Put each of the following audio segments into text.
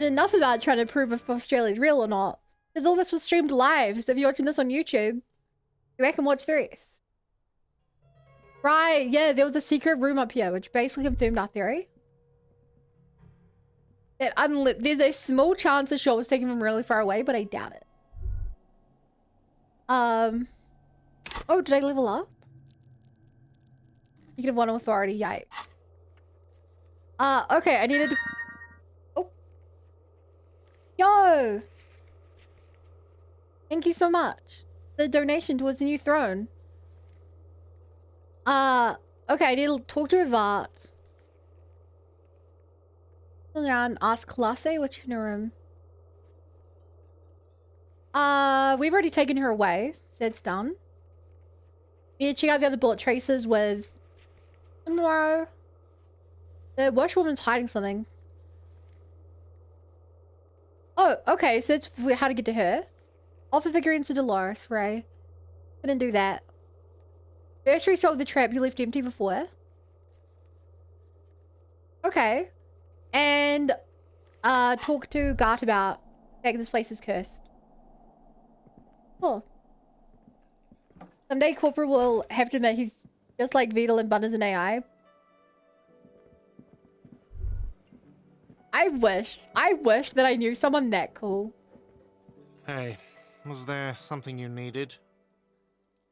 And enough about trying to prove if Australia's real or not. Because all this was streamed live, so if you're watching this on YouTube, go back and watch the rest. Right, yeah, there was a secret room up here, which basically confirmed our theory. That there's a small chance the shot was taken from really far away, but I doubt it. Oh, did I level up? You can have one authority, yikes. Okay, I needed to... Oh. Yo! Thank you so much. The donation towards the new throne. Okay, I need to talk to Vart. Around, ask Classe, what's in her room? We've already taken her away, so that's done. Yeah, check out the other bullet traces with tomorrow. The washwoman's hiding something. Oh, okay, so that's how to get to her. Offer figurines to Dolores, right? Couldn't do that. First restock the trap you left empty before. Okay. And, talk to Gart about the fact this place is cursed. Cool. Someday Corporal will have to admit he's just like Beetle and Bun as an AI. I wish that I knew someone that cool. Hey, was there something you needed?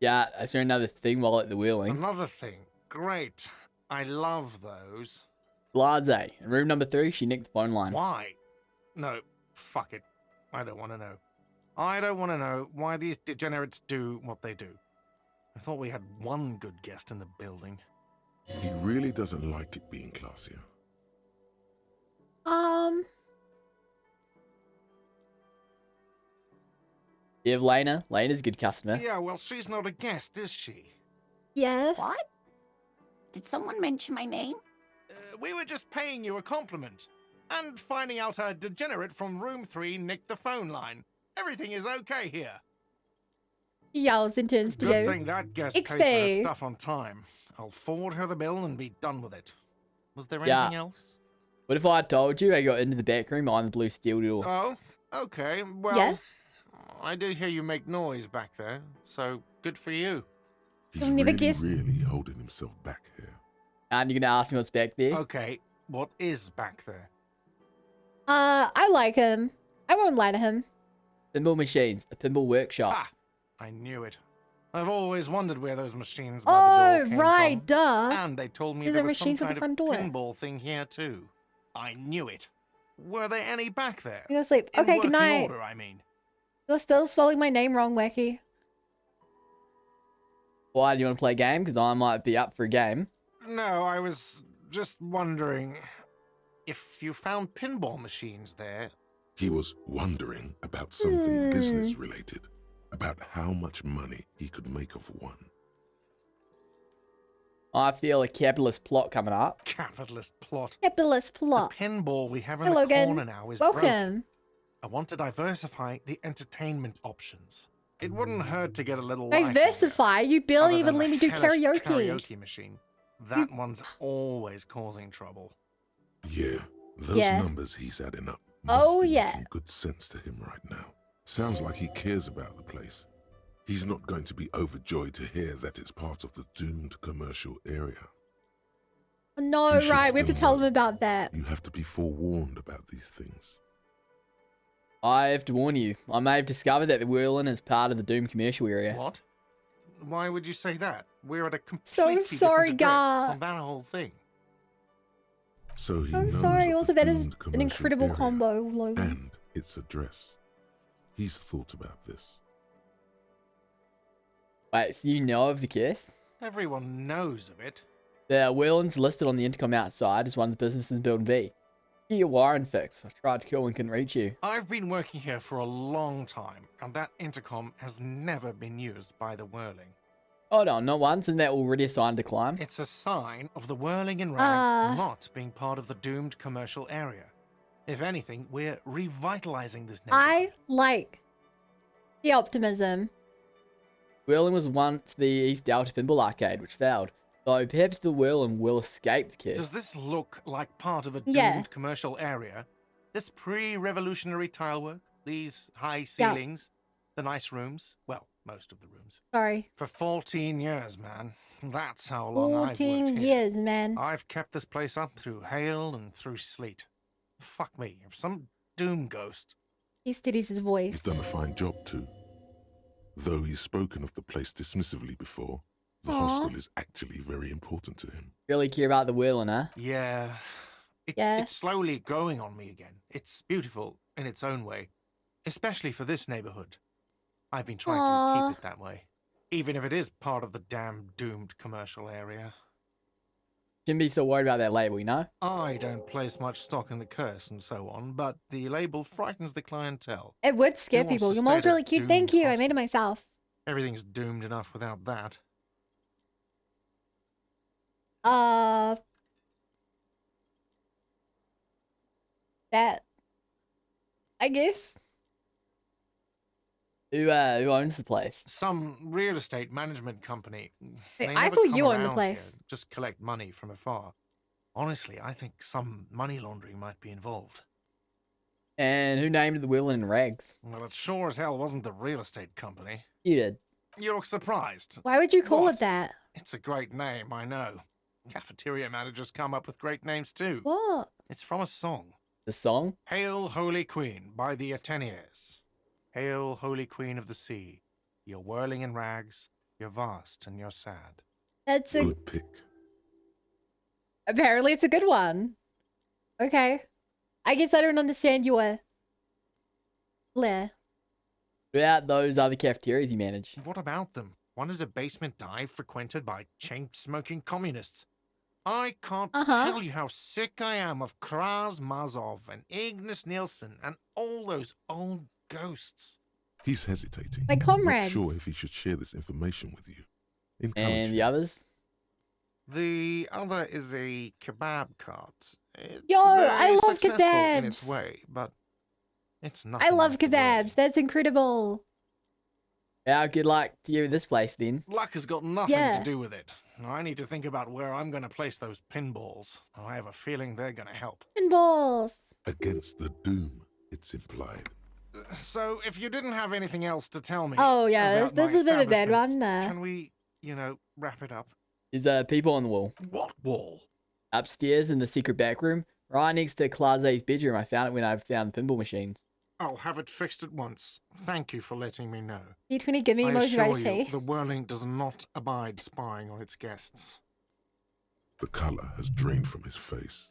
Yeah, I saw another thing while at the wheeling. Another thing. Great. I love those. Blase. In room number 3, she nicked the phone line. Why? No, fuck it. I don't want to know. I don't want to know why these degenerates do what they do. I thought we had one good guest in the building. He really doesn't like it being classier. You have Lena. Lena's a good customer. Yeah, well, she's not a guest, is she? Yeah. What? Did someone mention my name? We were just paying you a compliment. And finding out a degenerate from room 3 nicked the phone line. Everything is okay here. He yells and turns to Good you. thing that guest pays for XP. her stuff on time. I'll forward her the bill and be done with it. Was there anything else? What if I told you I got into the back room behind the blue steel door? Oh, okay. Well, Yeah. I did hear you make noise back there, so good for you. He's You'll never really, guess. really holding himself back here. And you're going to ask me what's back there? Okay, what is back there? I like him. I won't lie to him. Pinball machines. A pinball workshop. Ah, I knew it. I've always wondered where those machines by the door Oh, came right, from. duh. And they told me There's there a was some machines with kind the front of door. pinball thing here too. I knew it. Were there any back there? You go to sleep. In Okay, good working night. order, I mean. You're still spelling my name wrong, Wacky. Why, do you want to play a game? Because I might be up for a game. No, I was just wondering if you found pinball machines there. He was wondering about something business related, about how much money he could make of one. I feel a capitalist plot coming up. Capitalist plot. Capitalist plot. The pinball we have in Hello the again. corner now is broken. Welcome. I want to diversify the entertainment options. It wouldn't hurt to get a little life in Diversify? You there, barely other even than let the me do hellish karaoke. karaoke machine. That one's always causing trouble. Yeah, those Yeah. numbers he's adding up must Oh, be yeah. making good sense to him right now. Sounds like he cares about the place. He's not going to be overjoyed to hear that it's part of the doomed commercial area. No, You should right. We have to still tell him know. about that. You have to be forewarned about these things. I have to warn you. I may have discovered that the whirling is part of the Doom commercial area. What? Why would you say that? We're at a So completely sorry, different address Gar. from that whole thing. So he I'm knows sorry. of Also, the that is doomed an commercial incredible area combo, Logan. and its address. He's thought about this. Wait, so you know of the curse? Everyone knows of it. The whirling's listed on the intercom outside as one of the businesses in Building B. Get your wiring fixed. I tried to call and couldn't reach you. I've been working here for a long time, and that intercom has never been used by the whirling. Hold on, not once, and that already assigned to climb. It's a sign of the whirling in rags Uh. not being part of the doomed commercial area. If anything, we're revitalizing this I neighborhood. like the optimism. Whirling was once the East Delta Pinball Arcade, which failed. Though perhaps the whirling will escape the curse. Does this look like part of a doomed Yeah. commercial area? This pre-revolutionary tile work, these high Yeah. ceilings, the nice rooms, well, most of the rooms. Sorry. For 14 years, man. That's how long I've 14 worked here. years, man. I've kept this place up through hail and through sleet. Fuck me, if some doom ghost. He steadies his He's voice. done a fine job too. Though he's spoken of the place dismissively before, the Aw. hostel is actually very important to him. Really care about the whirling, huh? Yeah. Yeah. It's slowly growing on me again. It's beautiful in its own way, especially for this neighborhood. I've been trying Aw. to keep it that way, even if it is part of the damn doomed commercial area. Shouldn't be so worried about that label, you know? I don't place much stock in the curse and so on, but the label frightens the clientele. It would scare wants people. to Your stay mom's at a really cute. doomed Thank you. I made hostel? it myself. Everything's doomed enough without that. That. I guess. Who owns the place? Some real estate management company. Wait, They I never thought come you owned the around here, place. just collect money from afar. Honestly, I think some money laundering might be involved. And who named the whirling in rags? Well, it sure as hell wasn't the real estate company. You did. You look surprised. Why would you call What? it that? It's a great name, I know. Cafeteria managers come up with great names too. What? It's from a song. The song? Hail, Holy Queen, by the Ateneers. Hail, Holy Queen of the Sea. You're whirling in rags, you're vast and you're sad. That's a. Good pick. Apparently, it's a good one. Okay. I guess I don't understand your. Flair. Without those other cafeterias you manage. What about them? One is a basement dive frequented by chain-smoking communists. I can't tell you how sick I am of Kraz Mazov and Ignis Nielsen and all those old ghosts. He's hesitating. My Not comrades. sure if he should share this information with you. And Encourage the others? The other is a kebab cart. It's Yo, I very love successful in its kebabs. way, but it's nothing. I love like the kebabs. way. That's incredible. How good luck to you with this place then? Luck has got nothing Yeah. to do with it. I need to think about where I'm going to place those pinballs. I have a feeling they're going to help. Pinballs. against the doom, it's implied. So, if you didn't have anything else to tell me, Oh, yeah. about This my is a bit of a bad establishment, one. Can we, wrap it up? Is people on the wall. What wall? Upstairs in the secret back room, right next to Claze's bedroom. I found it when I found the pinball machines. I'll have it fixed at once. Thank you for letting me know. D20, give me I emoji assure you, IP. the whirling does not abide spying on its guests. The colour has drained from his face.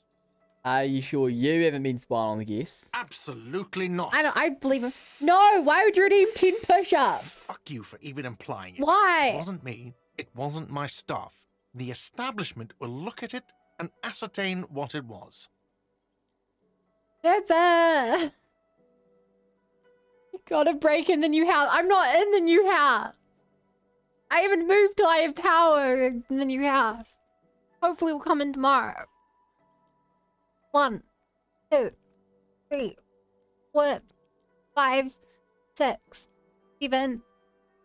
Are you sure you haven't been spying on the guests? Absolutely not. I believe him. No, why would you redeem 10 push-ups? Fuck you for even implying it. Why? It wasn't me. It wasn't my staff. The establishment will look at it and ascertain what it was. Pepper! You gotta break in the new house. I'm not in the new house. I haven't moved till I have power in the new house. Hopefully we'll come in tomorrow. 1, 2, 3, 4, 5, 6, 7,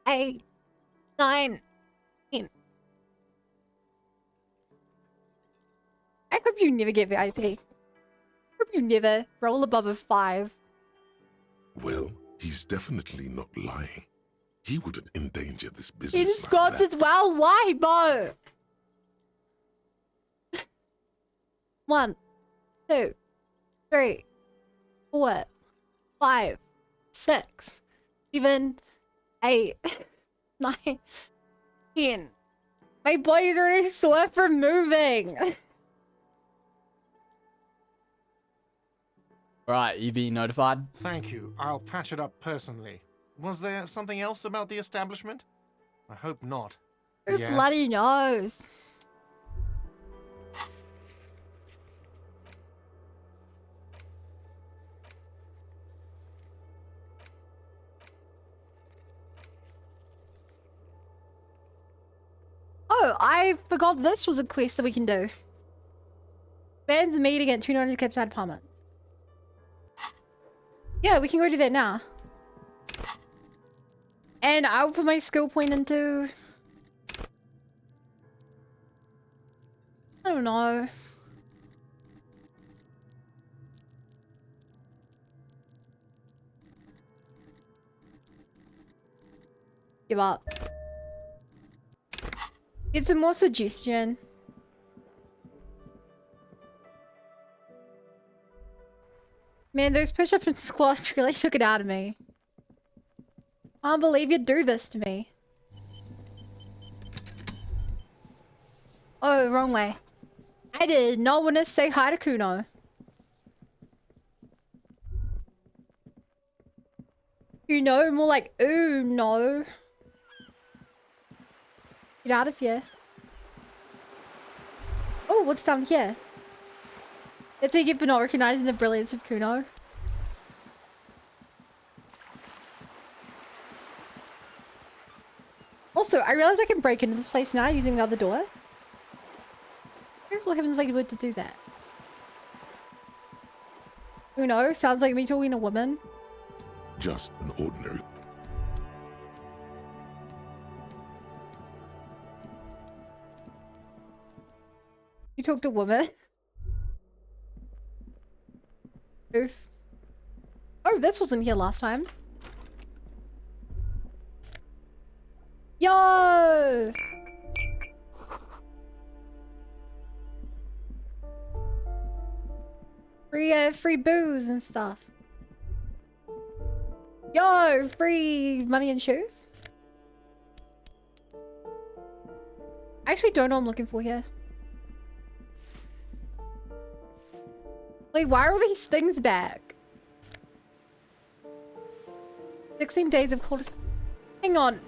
8, 9, 10. I hope you never get VIP. I hope you never roll above a 5. Well, he's definitely not lying. He wouldn't endanger this In business Scots like as well. Why, Bo? 1, 2, 3, 4, 5, 6, 7, 8, 9, 10. My body's already sore from moving. Right, you been notified? Thank you. I'll patch it up personally. Was there something else about the establishment? I hope not. Who Yes. bloody knows? Oh, I forgot this was a quest that we can do. Band's meeting at 200 Capside Apartment. Yeah, we can go do that now. And I'll put my skill point into... I don't know. Give up. Get some more suggestion. Man, those push-ups and squats really took it out of me. I can't believe you'd do this to me. Oh, wrong way. I did not want to say hi to Kuno. Kuno, more like, ooh, no. Get out of here. Oh, what's down here? That's what you get for not recognizing the brilliance of Kuno. Also, I realize I can break into this place now using the other door. Here's what happens if I were to do that. Kuno, sounds like me talking to a woman. Just an ordinary. You talked to a woman? Oof. Oh, this wasn't here last time. Yo! Free booze and stuff. Yo, free money and shoes. I actually don't know what I'm looking for here. Wait, why are all these things back? 16 days of coldest. Hang on.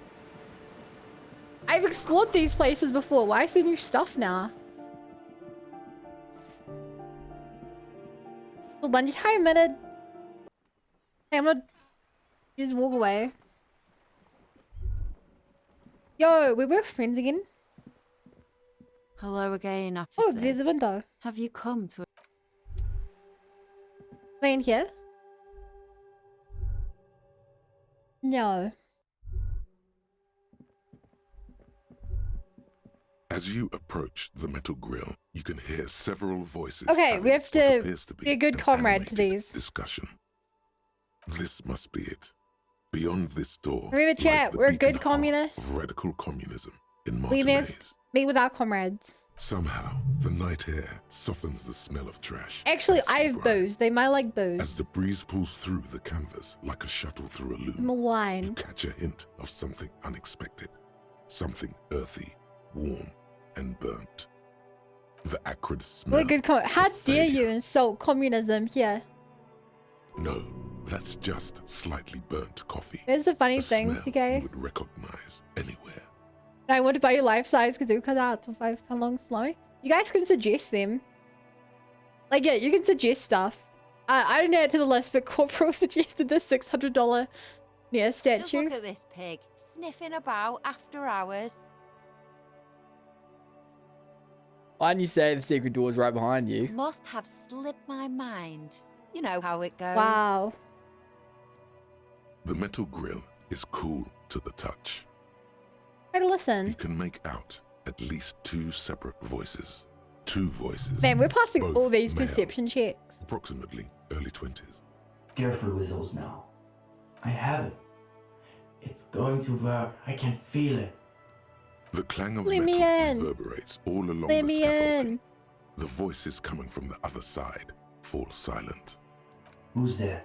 I've explored these places before. Why is there new stuff now? Little bungee. Hi, minute. Hey, I'm gonna just walk away. Yo, we were friends again. Hello again, officers. Oh, there's a window. Have you come to... Am I in here? No. As you approach the metal grill, you can hear several voices. Okay, having we have what to appears be a good an comrade to animated these. discussion. This must be it. Beyond this door, Remember, lies chat, the we're beating good heart communists. of radical communism in We Martinaise. missed meet with our comrades. Somehow, the night air softens the smell of trash. Actually, and I have sea grime. booze. They might like As booze. the breeze pulls through the canvas like a shuttle through a I'm loom, a you wine. catch a hint of something unexpected. Something earthy, warm, and burnt. The acrid smell. We're good How of dare you failure. insult communism here? No, that's just slightly burnt coffee. There's the funny A things, smell okay? you would recognize anywhere. I want to buy you life-size Kazuka out for 5 pound slow. You guys can suggest them. Like, yeah, you can suggest stuff. I didn't add it to the list, but Corporal suggested this $600 near Just statue. look at this pig, sniffing about after hours. Why didn't you say the secret door is right behind you? Must have slipped my mind. You know how it goes. Wow. The metal grill is cool to the touch. Try to You listen. can make out at least 2 separate voices. 2 voices. Man, we're passing both all these male, perception checks. approximately early 20s. Careful with those now. I have it. It's going to work. I can feel it. The clang of Let me metal in. reverberates all along Let the me scaffolding. in. The voices coming from the other side fall silent. Who's there?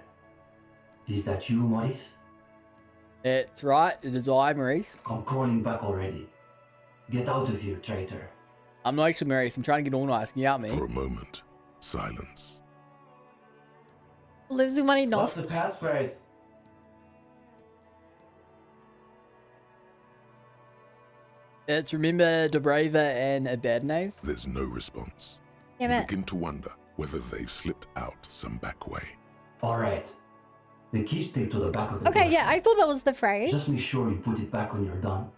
Is that you, Maurice? It's right. It is I, Maurice. Come crawling back already. Get out of here, traitor. I'm not actually Maurice. I'm trying to get organized. Can you help me? For a moment, silence. Losing money, no. What's the passphrase? It's remember Dobrava and Abednes. There's no response. Damn You it. begin to wonder whether they've slipped out some back way. Alright. The key's taped to the back of the Okay, door. yeah, I thought that was the Just phrase. make sure you put it back when you're done.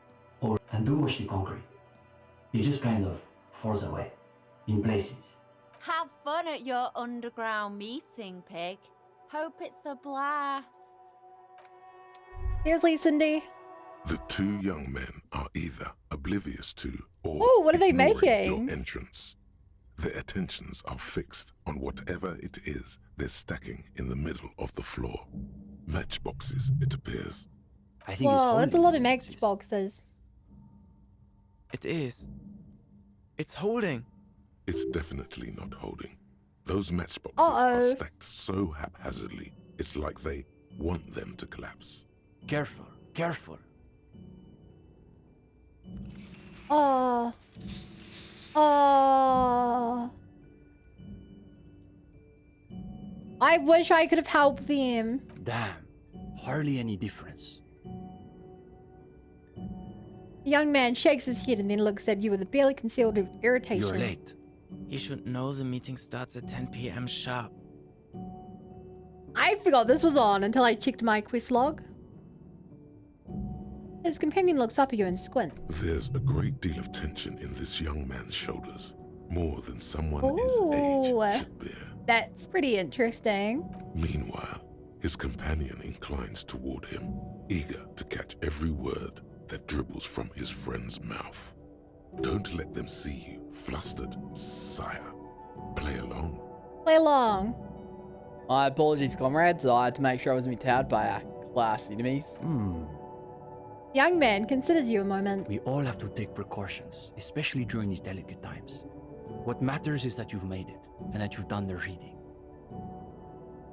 And do watch the concrete. It just kind of falls away. In places. Have fun at your underground meeting, pig. Hope it's a blast. Seriously, Cindy. The 2 young men are either oblivious to or Ooh, what are they ignoring making? your entrance. Their attentions are fixed on whatever it is they're stacking in the middle of the floor. Matchboxes, it appears. I think it's Whoa, that's a lot of holding boxes. matchboxes. It is. It's holding. It's definitely not holding. Those matchboxes are Uh-oh. stacked so haphazardly, it's like they want them to collapse. Careful, careful. Oh. Oh. I wish I could have helped them. Damn, hardly any difference. The young man shakes his head and then looks at you with a barely concealed irritation. You're late. He should know the meeting starts at 10 p.m. sharp. I forgot this was on until I checked my quest log. His companion looks up at you and squints. There's a great deal of tension in this young man's shoulders, more than someone his Ooh. age should bear. That's pretty interesting. Meanwhile, his companion inclines toward him, eager to catch every word that dribbles from his friend's mouth. Don't let them see you flustered, sire. Play along. Play along. My apologies, comrades. I had to make sure I wasn't being towed by our class enemies. The young man considers you a moment. We all have to take precautions, especially during these delicate times. What matters is that you've made it, and that you've done the reading.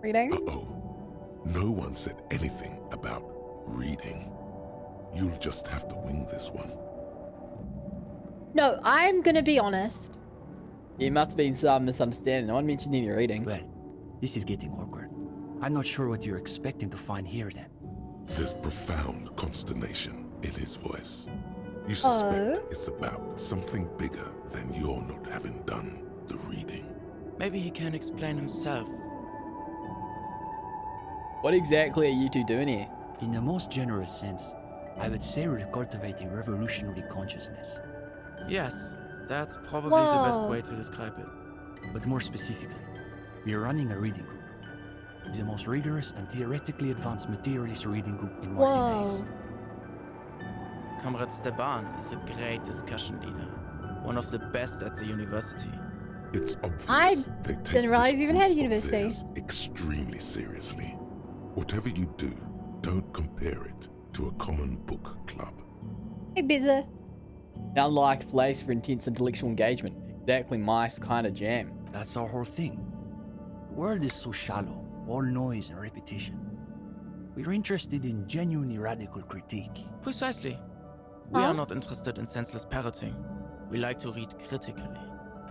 Reading? Uh-oh. No one said anything about reading. You'll just have to wing this one. No, I'm gonna be honest. It must have been some misunderstanding. No one mentioned any reading. Well, this is getting awkward. I'm not sure what you're expecting to find here then. There's profound consternation in his voice. You suspect Oh? it's about something bigger than your not having done the reading. Maybe he can explain himself. What exactly are you two doing here? In the most generous sense, I would say we're cultivating revolutionary consciousness. Yes, that's probably the best Whoa. way to describe it. But more specifically, we are running a reading group. The most rigorous and theoretically advanced materialist reading group in Martinaise. Whoa. Comrade Steban is a great discussion leader. One of the best at the university. It's obvious I they take didn't realize this you even had a group of university. theirs extremely seriously. Whatever you do, don't compare it to a common book club. Hey, busy. Unlike place for intense intellectual engagement. Exactly my kind of jam. That's our whole thing. The world is so shallow, all noise and repetition. We're interested in genuinely radical critique. Precisely. We Huh? are not interested in senseless parroting. We like to read critically.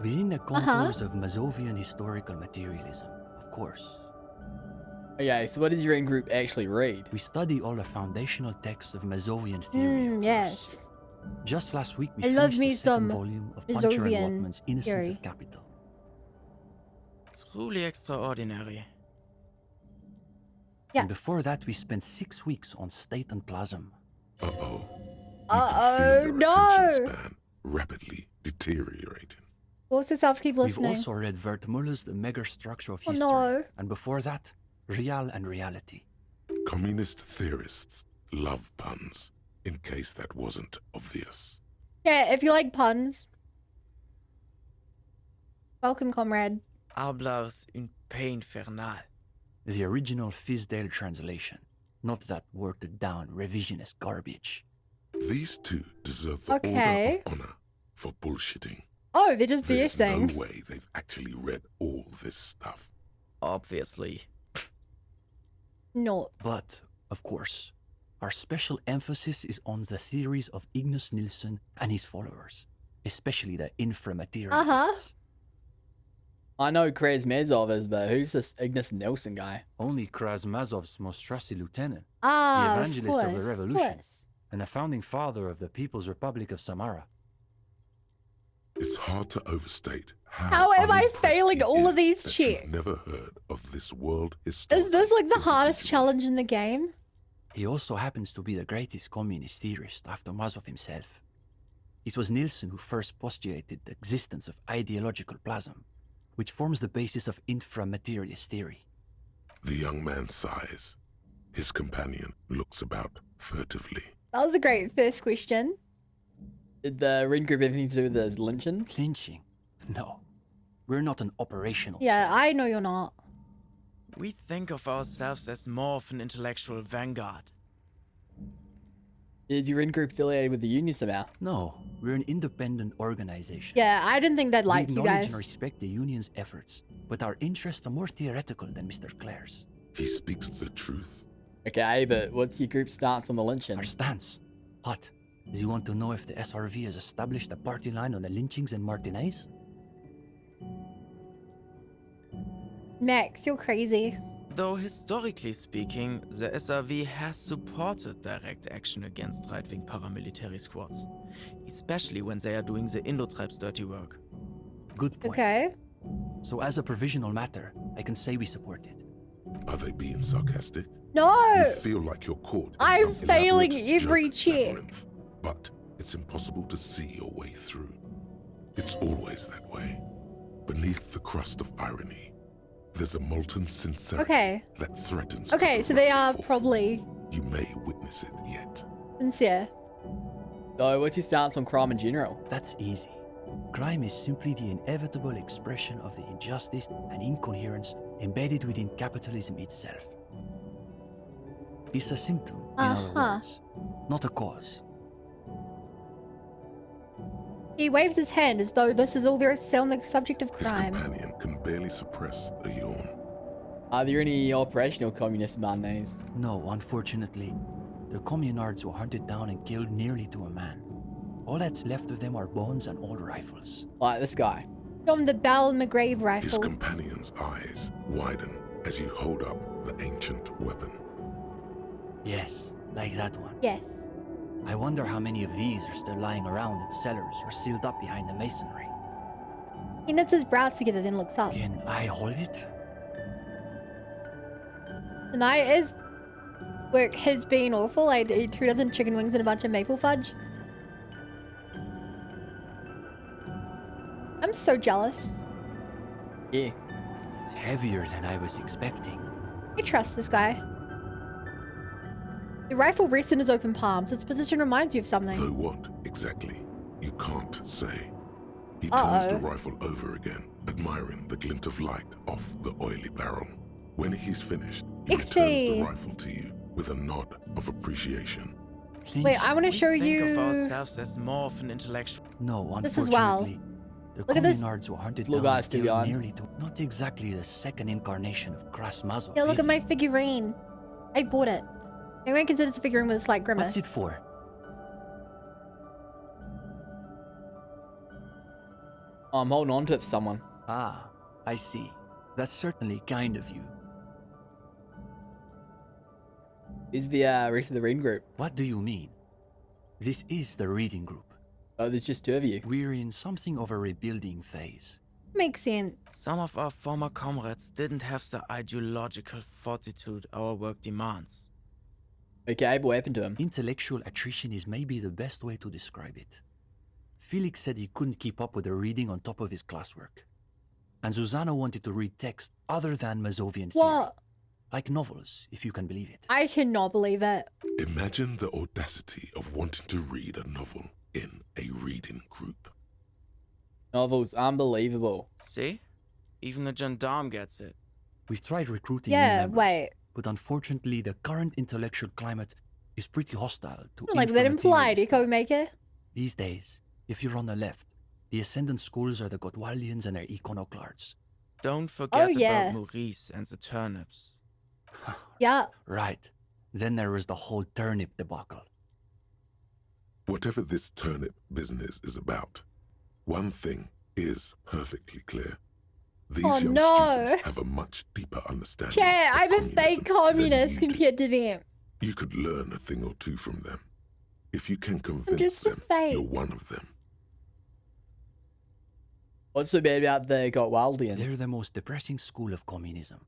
Within the contours of Mazovian historical materialism, of course. Okay, so what does your in-group actually read? We study all the foundational texts of Mazovian theory, of course. Yes. Just last week, we I love finished me the second some volume of Puncher and Mazovian Watman's Innocence theory. of Capital. Truly extraordinary. Yeah. And before that, we spent 6 weeks on State and Plasm. Uh-oh. Uh-oh, You can feel your no. attention span rapidly deteriorating. Force yourself to keep We've listening. also read Wertmüller's The Megastructure of Oh, History. no. And before that, Real and Reality. Communist theorists love puns, in case that wasn't obvious. Yeah, if you like puns. Welcome, comrade. Arblars une paix infernale. The original Fizdale translation, not that watered-down revisionist garbage. These two deserve the Okay. Order of Honor for bullshitting. Oh, they're just There's BSing. no way they've actually read all this stuff. Obviously. Not. But, of course, our special emphasis is on the theories of Ignace Nilsson and his followers, especially the inframaterialists. Uh-huh. I know Krasmazov is, but who's this Ignace Nelson guy? Only Krasmazov's most trusty lieutenant, Ah, the of evangelist of the course, revolution. course. and the founding father of the People's Republic of Samara. It's hard to overstate How am I unimpressed failing he all of is these that checks? you've never heard of this world Is historical this like the hardest individual. challenge in the game? He also happens to be the greatest communist theorist after Mazov himself. It was Nilsson who first postulated the existence of ideological plasm, which forms the basis of inframaterialist theory. The young man sighs. His companion looks about furtively. That was a great first question. Did the Ren Group have anything to do with this lynching? Clinching? No. We're not an operational Yeah, cell. I know you're not. We think of ourselves as more of an intellectual vanguard. Is your in-group affiliated with the union somehow? No, we're an independent organization. Yeah, I didn't think they'd like we you acknowledge guys. and respect the union's efforts, but our interests are more theoretical than Mr. Clare's. He speaks the truth. Okay, but what's your group's stance on the lynching? Our stance? What? Do you want to know if the SRV has established a party line on the lynchings in Martinez? Max, you're crazy. Though historically speaking, the SRV has supported direct action against right-wing paramilitary squads, especially when they are doing the Indo-Tribe's dirty work. Good point. Okay. So as a provisional matter, I can say we support it. Are they being sarcastic? No! You feel like you're caught in I'm some failing elaborate every joke check. labyrinth, but it's impossible to see your way through. It's always that way. Beneath the crust of irony, there's a molten sincerity Okay. that threatens Okay, to so they are corrupt forth. probably You may witness it yet. sincere. So what's your stance on crime in general? That's easy. Crime is simply the inevitable expression of the injustice and incoherence embedded within capitalism itself. It's a symptom, in other words, not a cause. He waves his hand as though this is all there is to say on the subject of His crime. companion can barely suppress a yawn. Are there any operational communists among these? No, unfortunately. The communards were hunted down and killed nearly to a man. All that's left of them are bones and old rifles. Like this guy. From the Bell McGrave His rifle. companion's eyes widen as you hold up the ancient weapon. Yes, like that one. Yes. I wonder how many of these are still lying around in cellars or sealed up behind the masonry. He knits his brows together, then looks up. Can I hold it? Tonight his work has been awful. I ate 2 dozen chicken wings and a bunch of maple fudge. I'm so jealous. Yeah. It's heavier than I was expecting. I trust this guy. The rifle rests in his open palms. Its position reminds you of something. Though what, exactly, you can't say. He turns the Uh-oh. rifle over again, admiring the glint of light off the oily barrel. When he's finished, he XP. returns the rifle to you with a nod of appreciation. Wait, I want to We show think you. of ourselves as more of an intellectual. No, unfortunately. This as well. The Look at this. communards were hunted Little down guys and to be killed on. nearly to not exactly the second incarnation of Krasmazov. Yeah, look is at my it? figurine. I bought it. Anyone considers a figurine with a slight grimace. What's it for? I'm holding on to it for someone. Ah, I see. That's certainly kind of you. Is the rest of the reading group? What do you mean? This is the reading group. Oh, there's just 2 of you. We're in something of a rebuilding phase. Makes sense. Some of our former comrades didn't have the ideological fortitude our work demands. Okay, but what happened to him? Intellectual attrition is maybe the best way to describe it. Felix said he couldn't keep up with the reading on top of his classwork. And Susanna wanted to read text other than Mazovian theory. What? Like novels, if you can believe it. I cannot believe it. Imagine the audacity of wanting to read a novel in a reading group. Novels, unbelievable. See? Even the gendarme gets it. We've tried recruiting new Yeah, members, wait. but unfortunately the current intellectual climate is pretty hostile to Like that implied, inframaterialist Eco thought. Maker. These days, if you're on the left, the ascendant schools are the Gotwaldians and their iconoclasts. Don't forget yeah. about Maurice and the turnips. Yeah. Right. Then there was the whole turnip debacle. Whatever this turnip business is about, one thing is perfectly clear. These Oh, young no. students have a much deeper understanding Chat, of I'm a communism fake than communist you do. compared to them. You could learn a thing or two from them. If you can convince just a them fake. you're one of them. What's so bad about the Gotwaldians? They're the most depressing school of communism.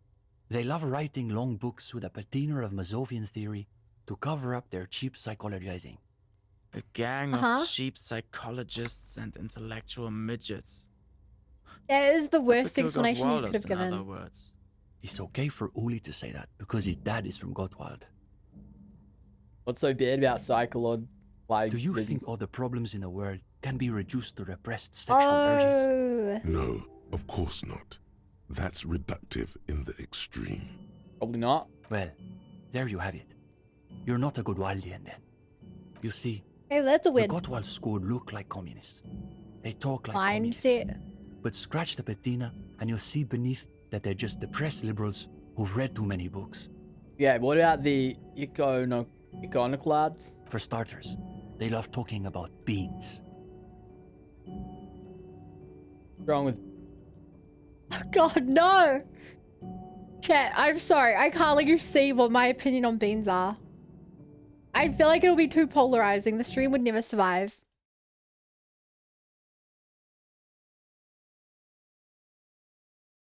They love writing long books with a patina of Mazovian theory to cover up their cheap psychologizing. A gang Uh-huh. of cheap psychologists and intellectual midgets. That is the worst Typical explanation you Gotwalders, could have in other given. words. It's okay for Uli to say that because his dad is from Gottwald. What's so bad about psycholog? Like, Do you the- think all the problems in the world can be reduced to repressed sexual urges? Oh. No, of course not. That's reductive in the extreme. Probably not. Well, there you have it. You're not a Gotwaldian then. You see, Hey, that's a the weird Gottwald school look like communists. They talk like mindset. communists. But scratch the patina and you'll see beneath that they're just depressed liberals who've read too many books. Yeah, what about the iconoclads? For starters, they love talking about beans. What's wrong with... God, no! Chat, I'm sorry. I can't let you see what my opinion on beans are. I feel like it'll be too polarizing. The stream would never survive.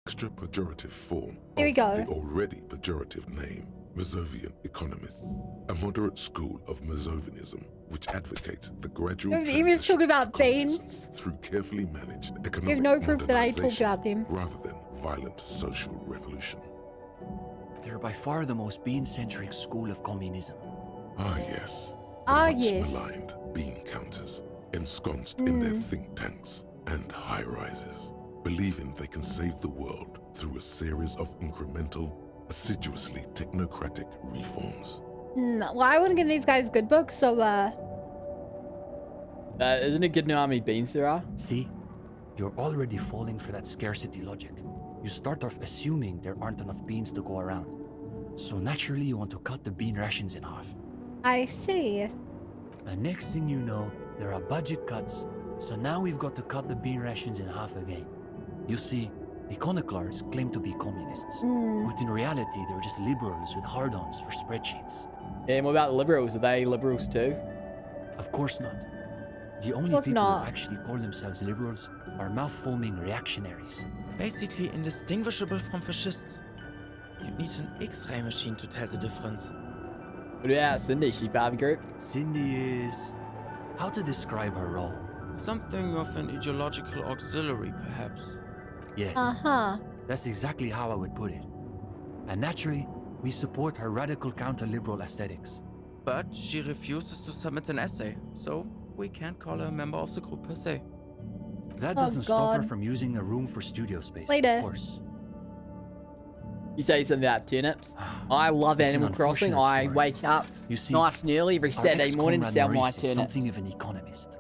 Extra pejorative form Here we of go. the already pejorative name, Mazovian economists, a moderate school of Mazovianism which advocates the gradual Those emails transition talk about to communism beans. through carefully managed You economic have no proof that I talked modernization about them. rather than violent social revolution. They're by far the most bean-centric school of communism. Ah, yes. The Ah, much yes. maligned bean counters, ensconced in their think tanks and high-rises, believing they can save the world through a series of incremental, assiduously technocratic reforms. Well, I wouldn't give these guys good books, so, isn't it good to know how many beans there are? See? You're already falling for that scarcity logic. You start off assuming there aren't enough beans to go around. So naturally you want to cut the bean rations in half. I see. And next thing you know, there are budget cuts, so now we've got to cut the bean rations in half again. You see, iconoclasts claim to be communists, but in reality they're just liberals with hard-ons for spreadsheets. Yeah, and what about liberals? Are they liberals too? Of course not. The only course people not. who actually call themselves liberals are mouth-foaming reactionaries. Basically indistinguishable from fascists. You'd need an X-ray machine to tell the difference. What about Cindy? She part of the group? Cindy is... how to describe her role? Something of an ideological auxiliary, perhaps. Yes, Uh-huh. that's exactly how I would put it. And naturally, we support her radical counter-liberal aesthetics. But she refuses to submit an essay, so we can't call her a member of the group per se. That Oh, doesn't stop her God. from using a room for studio space, Later. of course. You say something about turnips? I love It's an Animal Crossing. unfortunate I story. wake up You see, nice and early every our Saturday morning to sell ex-comrade my Maurice is turnips. something of an economist.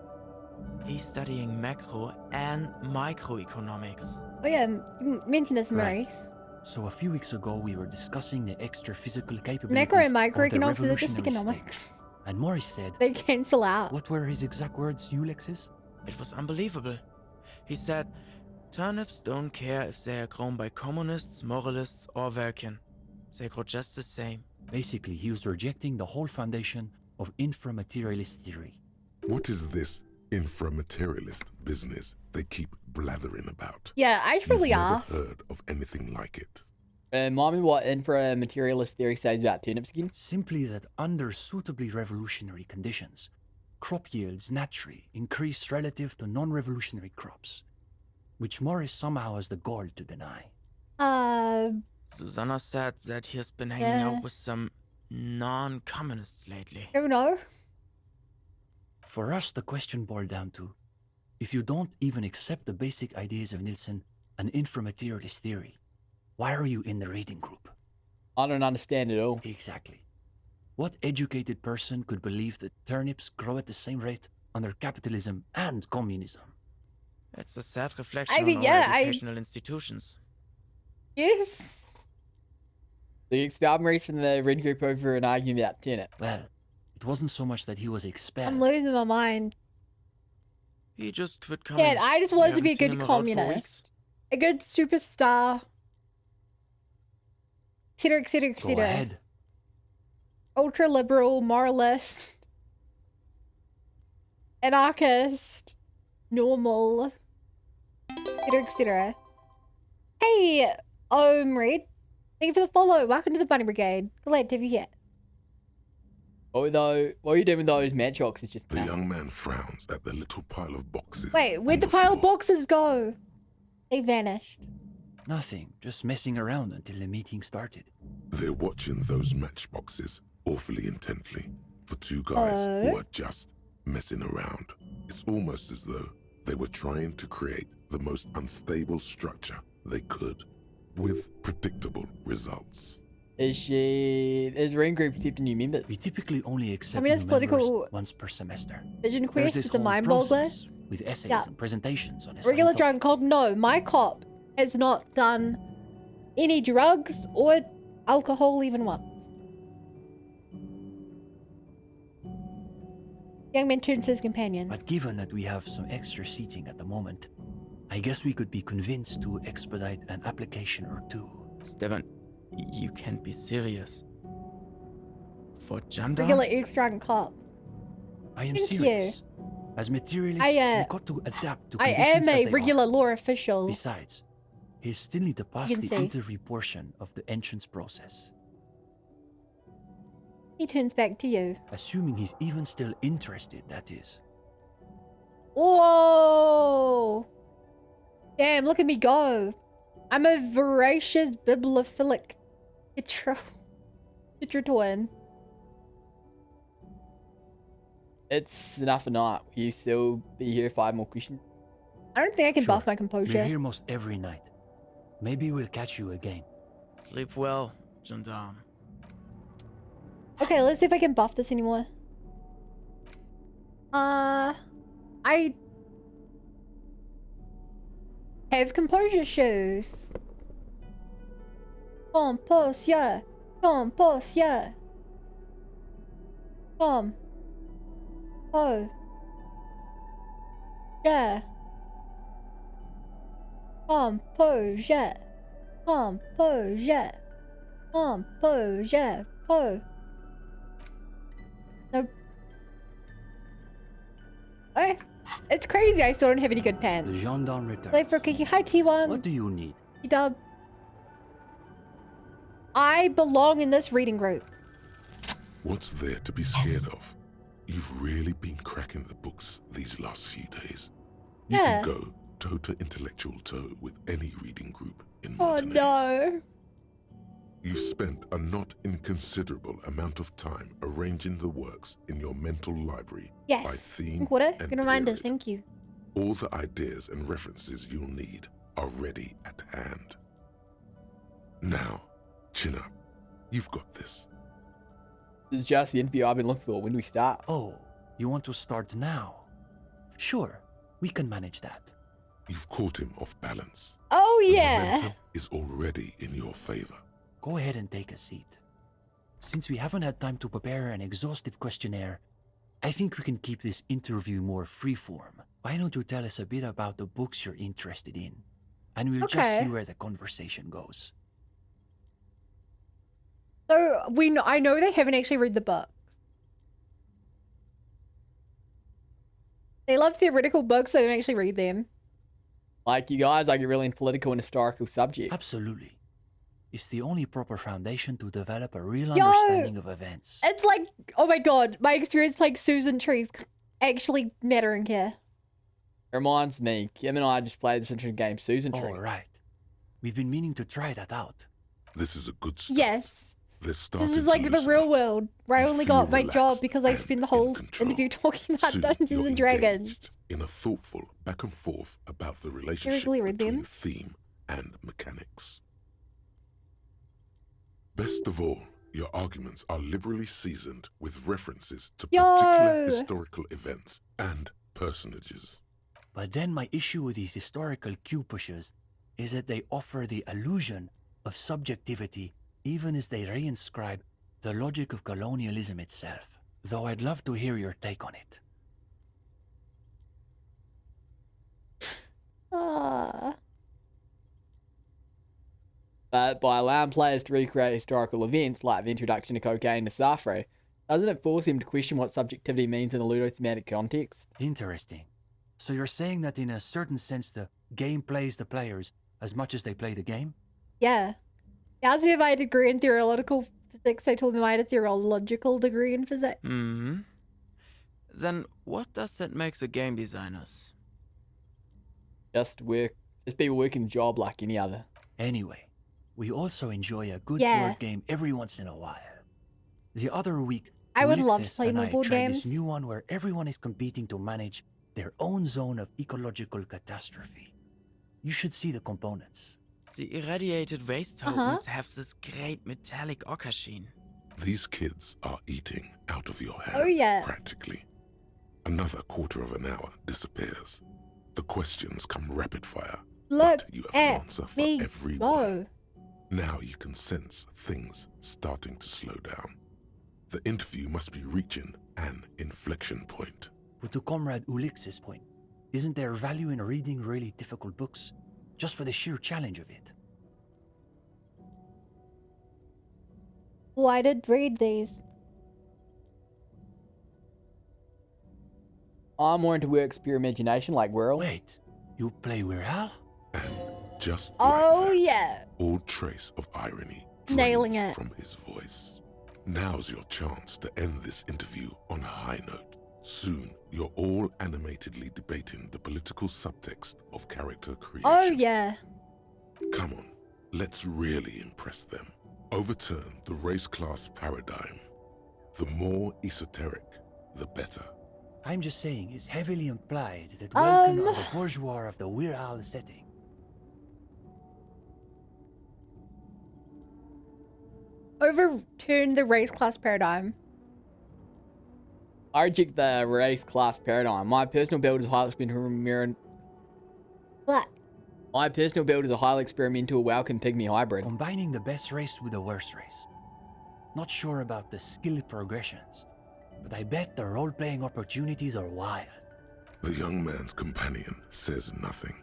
He's studying macro and microeconomics. Oh yeah, you mentioned this, Right. Maurice. So a few weeks ago, we were discussing the extra physical capabilities Macro and of the microeconomics are just revolutionary economics. state. And Maurice said, They cancel out. what were his exact words, Ulex's? It was unbelievable. He said, turnips don't care if they are grown by communists, moralists, or Vulcan. They grow just the same. Basically, he was rejecting the whole foundation of inframaterialist theory. What is this inframaterialist business they keep blathering about? Yeah, I truly You've never asked. heard of anything like it. Remind me what infra-materialist theory says about turnips again? Simply that under suitably revolutionary conditions, crop yields naturally increase relative to non-revolutionary crops, which Morris somehow has the gall to deny. Susanna said that he has been hanging Yeah. out with some non-communists lately. I don't know. For us, the question boiled down to, if you don't even accept the basic ideas of Nielsen and inframaterialist theory, why are you in the reading group? I don't understand it all. Exactly. What educated person could believe that turnips grow at the same rate under capitalism and communism? It's a sad reflection I mean, on yeah, our educational institutions. Yes. The expelled Maurice from the red group over an argument about turnips. Well, it wasn't so much that he was expelled. I'm losing my mind. He just quit coming. Yeah, I just We wanted to be a haven't seen good him around for communist. A good superstar. Etc, etc, Go etc. ahead. Ultra liberal, moralist. Anarchist. Normal. Etc, etc. Hey, Red. Thank you for the follow. Welcome to the Bunny Brigade. Glad to have you here. What are you doing with those matchboxes? It's just The young man frowns at the little pile of boxes. Wait, where'd on the pile of floor. boxes go? They vanished. Nothing, just messing around until the meeting started. They're watching those matchboxes awfully intently for two guys who are just messing around. It's almost as though they were trying to create the most unstable structure they could, with predictable results. Is Ring Group accepting new members? We typically only accept mean, it's new members political once per semester. Vision There's Quest this is the whole mind boggler. process with essays Yeah. and presentations on Regular assigned drunk cop, no. My cop has not done any drugs or alcohol even once. Young man turns to his companion. But given that we have some extra seating at the moment, I guess we could be convinced to expedite an application or two. Stefan, you can't be serious. For Janda? Regular ex-drunk cop. I am Thank serious. As materialists, we got to adapt to I conditions am as a they regular are. law official. Besides, he'll still need to pass You can the see. interview portion of the entrance process. He turns back to you. Assuming he's even still interested, that is. Whoa! Damn, look at me go. I'm a voracious bibliophilic twin. It's enough a night. Will you still be here if I have more questions? I don't think I can Sure. buff my We're composure. here most every night. Maybe we'll catch you again. Sleep well, gendarme. Okay, let's see if I can buff this anymore. I have composure shoes. Composure. Composure. Oh. Yeah. Composure. Composure. Composure. Po. No. Okay. It's crazy I still don't have any good The pants. gendarme returns. Play for Kiki. Hi, T1. What do you need? Dub. I belong in this reading group. What's there to be scared of? You've really been cracking the books these last few days. You Yeah. can go toe to intellectual toe with any reading group in Oh Montenegro. no. You've spent a not inconsiderable amount of time arranging the works in your mental library by Yes. theme What a and good reminder. period. Thank you. All the ideas and references you'll need are ready at hand. Now, chin up. You've got this. This is just the interview I've been looking for. When do we start? Oh, you want to start now? Sure, we can manage that. You've caught him off balance. Oh The yeah. momentum is already in your favor. Go ahead and take a seat. Since we haven't had time to prepare an exhaustive questionnaire, I think we can keep this interview more freeform. Why don't you tell us a bit about the books you're interested in? And we'll just Okay. see where the conversation goes. So I know they haven't actually read the books. They love theoretical books, so they don't actually read them. Like you guys, I get really into political and historical subjects. Absolutely. It's the only proper foundation to develop a real Yo! understanding of events. It's like, oh my god, my experience playing Susan Tree's actually mattering here. It reminds me, Kim and I just played this interesting game, Susan Tree. All right. We've been meaning to try that out. This is a good start. Yes. They're This starting is to like the loosen real up. world, where I You only feel got my job relaxed because I and spent the in whole control. interview talking about Soon Dungeons you're and Dragons. engaged in a thoughtful back and forth about the Really relationship read between them. theme and mechanics. Best of all, your arguments are liberally seasoned with references to particular Yo! historical events and personages. But then my issue with these historical cue pushes is that they offer the illusion of subjectivity even as they reinscribe the logic of colonialism itself. Though I'd love to hear your take on it. Ah. But by allowing players to recreate historical events like the introduction of cocaine to Safre, doesn't it force him to question what subjectivity means in a ludothematic context? Interesting. So you're saying that in a certain sense the game plays the players as much as they play the game? Yeah. He asked me if I had a degree in theoretical physics. I told him I had a theological degree in physics. Hmm. Then what does that make the game designers? Just people working a job like any other. Anyway, we also enjoy a good Yeah. board game every once in a while. The other week, I would love to Ulysses play and more I board tried games. this new one where everyone is competing to manage their own zone of ecological catastrophe. You should see the components. The irradiated waste tokens have this great metallic ochre sheen. These kids are eating out of your hand, Oh, yeah. practically. Another quarter of an hour disappears. The questions come rapid fire, Look but you have an at answer for me every go. one. Now you can sense things starting to slow down. The interview must be reaching an inflection point. But to Comrade Ulix's point, isn't there value in reading really difficult books just for the sheer challenge of it? Oh, I did read these. I'm more into works pure imagination like Whirl. Wait, you play Whirl? And just Oh, like that, yeah. all trace of irony Nailing drains it. from his voice. Now's your chance to end this interview on a high note. Soon, you're all animatedly debating the political subtext of character creation. Oh, yeah. Come on, let's really impress them. Overturn the race-class paradigm. The more esoteric, the better. I'm just saying it's heavily implied that welcome are the bourgeois of the Whirl setting. Overturn the race class paradigm. I reject the race class paradigm. My personal build is highly experimental. What? My personal build is a highly experimental Welcome Pygmy hybrid. Combining the best race with the worst race. Not sure about the skill progressions, but I bet the role-playing opportunities are wild. The young man's companion says nothing,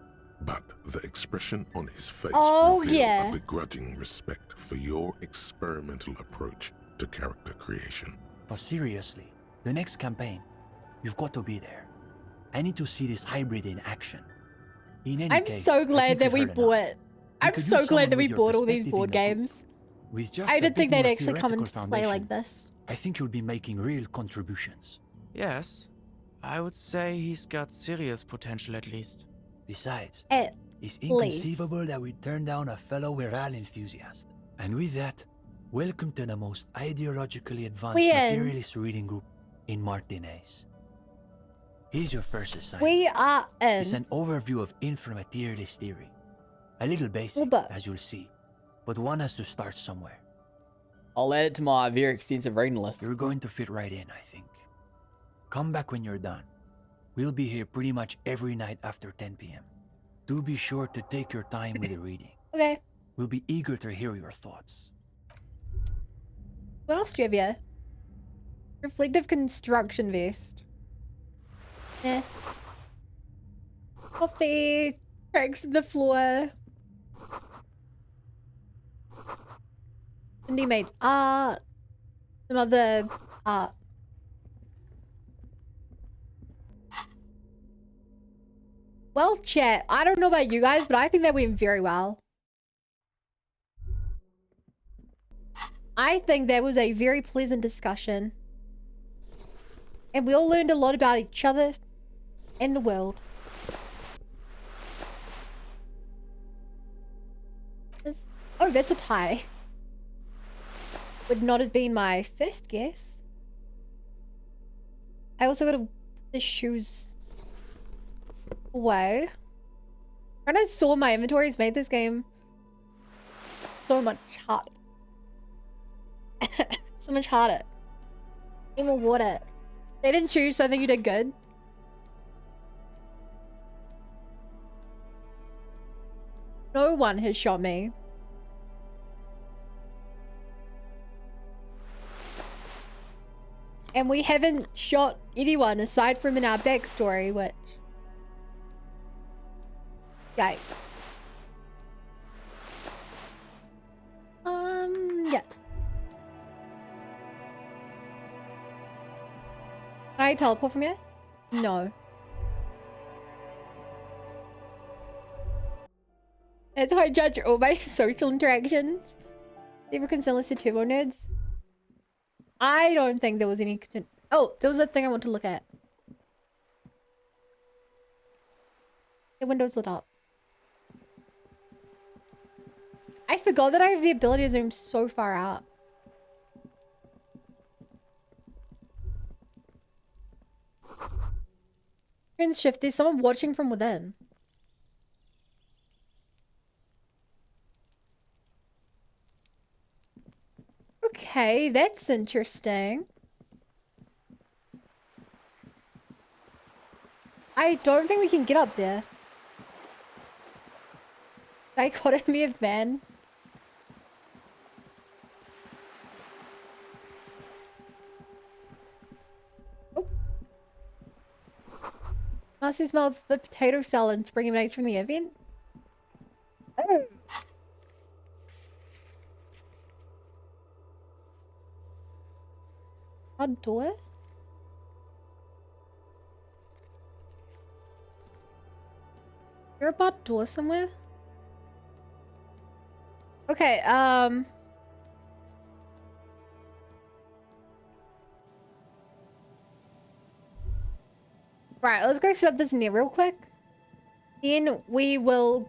but the expression on his face reveals a begrudging respect for your experimental approach to character creation. But seriously, the next campaign, you've got to be there. I need to see this hybrid in action. In any I'm case, so glad that we bought. I'm so glad that we bought all these board games. I didn't think they'd actually come and play like this. I think you'll be making real contributions. Yes, I would say he's got serious potential at least. Besides, At it's inconceivable that we turn down a fellow Whirl enthusiast. And with that, welcome to the most ideologically advanced materialist reading group in Martinez. Here's your first assignment. We are in. It's an overview of inframaterialist theory. A little basic, as you'll see, but one has to start somewhere. I'll add it to my very extensive reading list. You're going to fit right in, I think. Come back when you're done. We'll be here pretty much every night after 10 p.m. Do be sure to take your time with the reading. Okay. We'll be eager to hear your thoughts. What else do you have here? Reflective construction vest. Yeah. Coffee. Cracks in the floor. Indie made art. Some other art. Well, chat, I don't know about you guys, but I think that went very well. I think that was a very pleasant discussion. And we all learned a lot about each other and the world. Oh, that's a tie. Would not have been my first guess. I also got the shoes away. When I saw my inventories made this game so much harder. So much harder. Need more water. They didn't choose, so I think you did good. No one has shot me. And we haven't shot anyone aside from in our backstory, which... Yikes. Yeah. Can I teleport from here? No. That's how I judge all my social interactions. Ever concern listed turbo nerds? I don't think there was any... Oh, there was a thing I want to look at. The window's lit up. I forgot that I have the ability to zoom so far out. Turns shift. There's someone watching from within. Okay, that's interesting. I don't think we can get up there. Dichotomy of man. Oh. Must smell the potato salad spring nights from the event. Oh. Odd door? Is there a bad door somewhere? Okay, right, let's go set up this net real quick. Then we will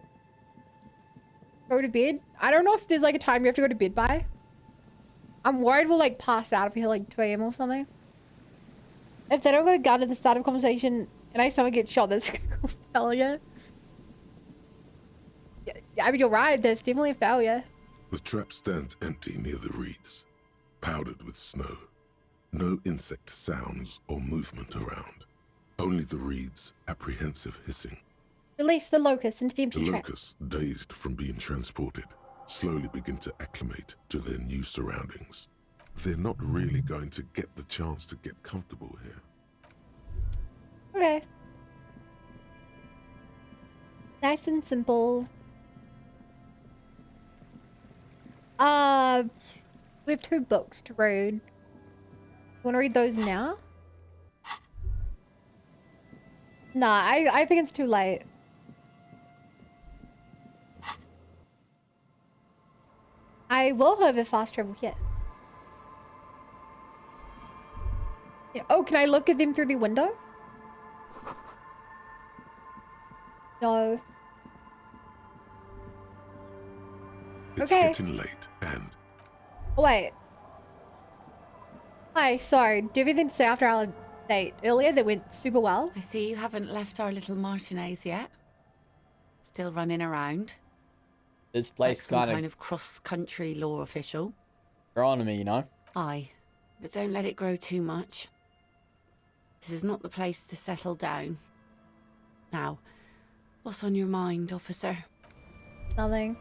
go to bed. I don't know if there's like a time you have to go to bed by. I'm worried we'll like pass out if we hit like 2 AM or something. If they don't got a gun at the start of conversation and I someone gets shot, that's a failure. I mean, you're right, there's definitely a failure. The trap stands empty near the reeds, powdered with snow. No insect sounds or movement around. Only the reeds' apprehensive hissing. Release the locusts into the empty The trap. locusts, dazed from being transported, slowly begin to acclimate to their new surroundings. They're not really going to get the chance to get comfortable here. Okay. Nice and simple. We have 2 books to read. You want to read those now? Nah, I think it's too late. I will have a fast travel kit. Yeah. Oh, can I look at them through the window? No. It's Okay. getting late and... Oh, wait. Hi, sorry. Do you have anything to say after our date earlier that went super well? I see you haven't left our little Martinez yet. Still running around. This Like place some kind kind of cross-country law official. growing on me, you know? Aye, but don't let it grow too much. This is not the place to settle down. Now, what's on your mind, officer? Nothing.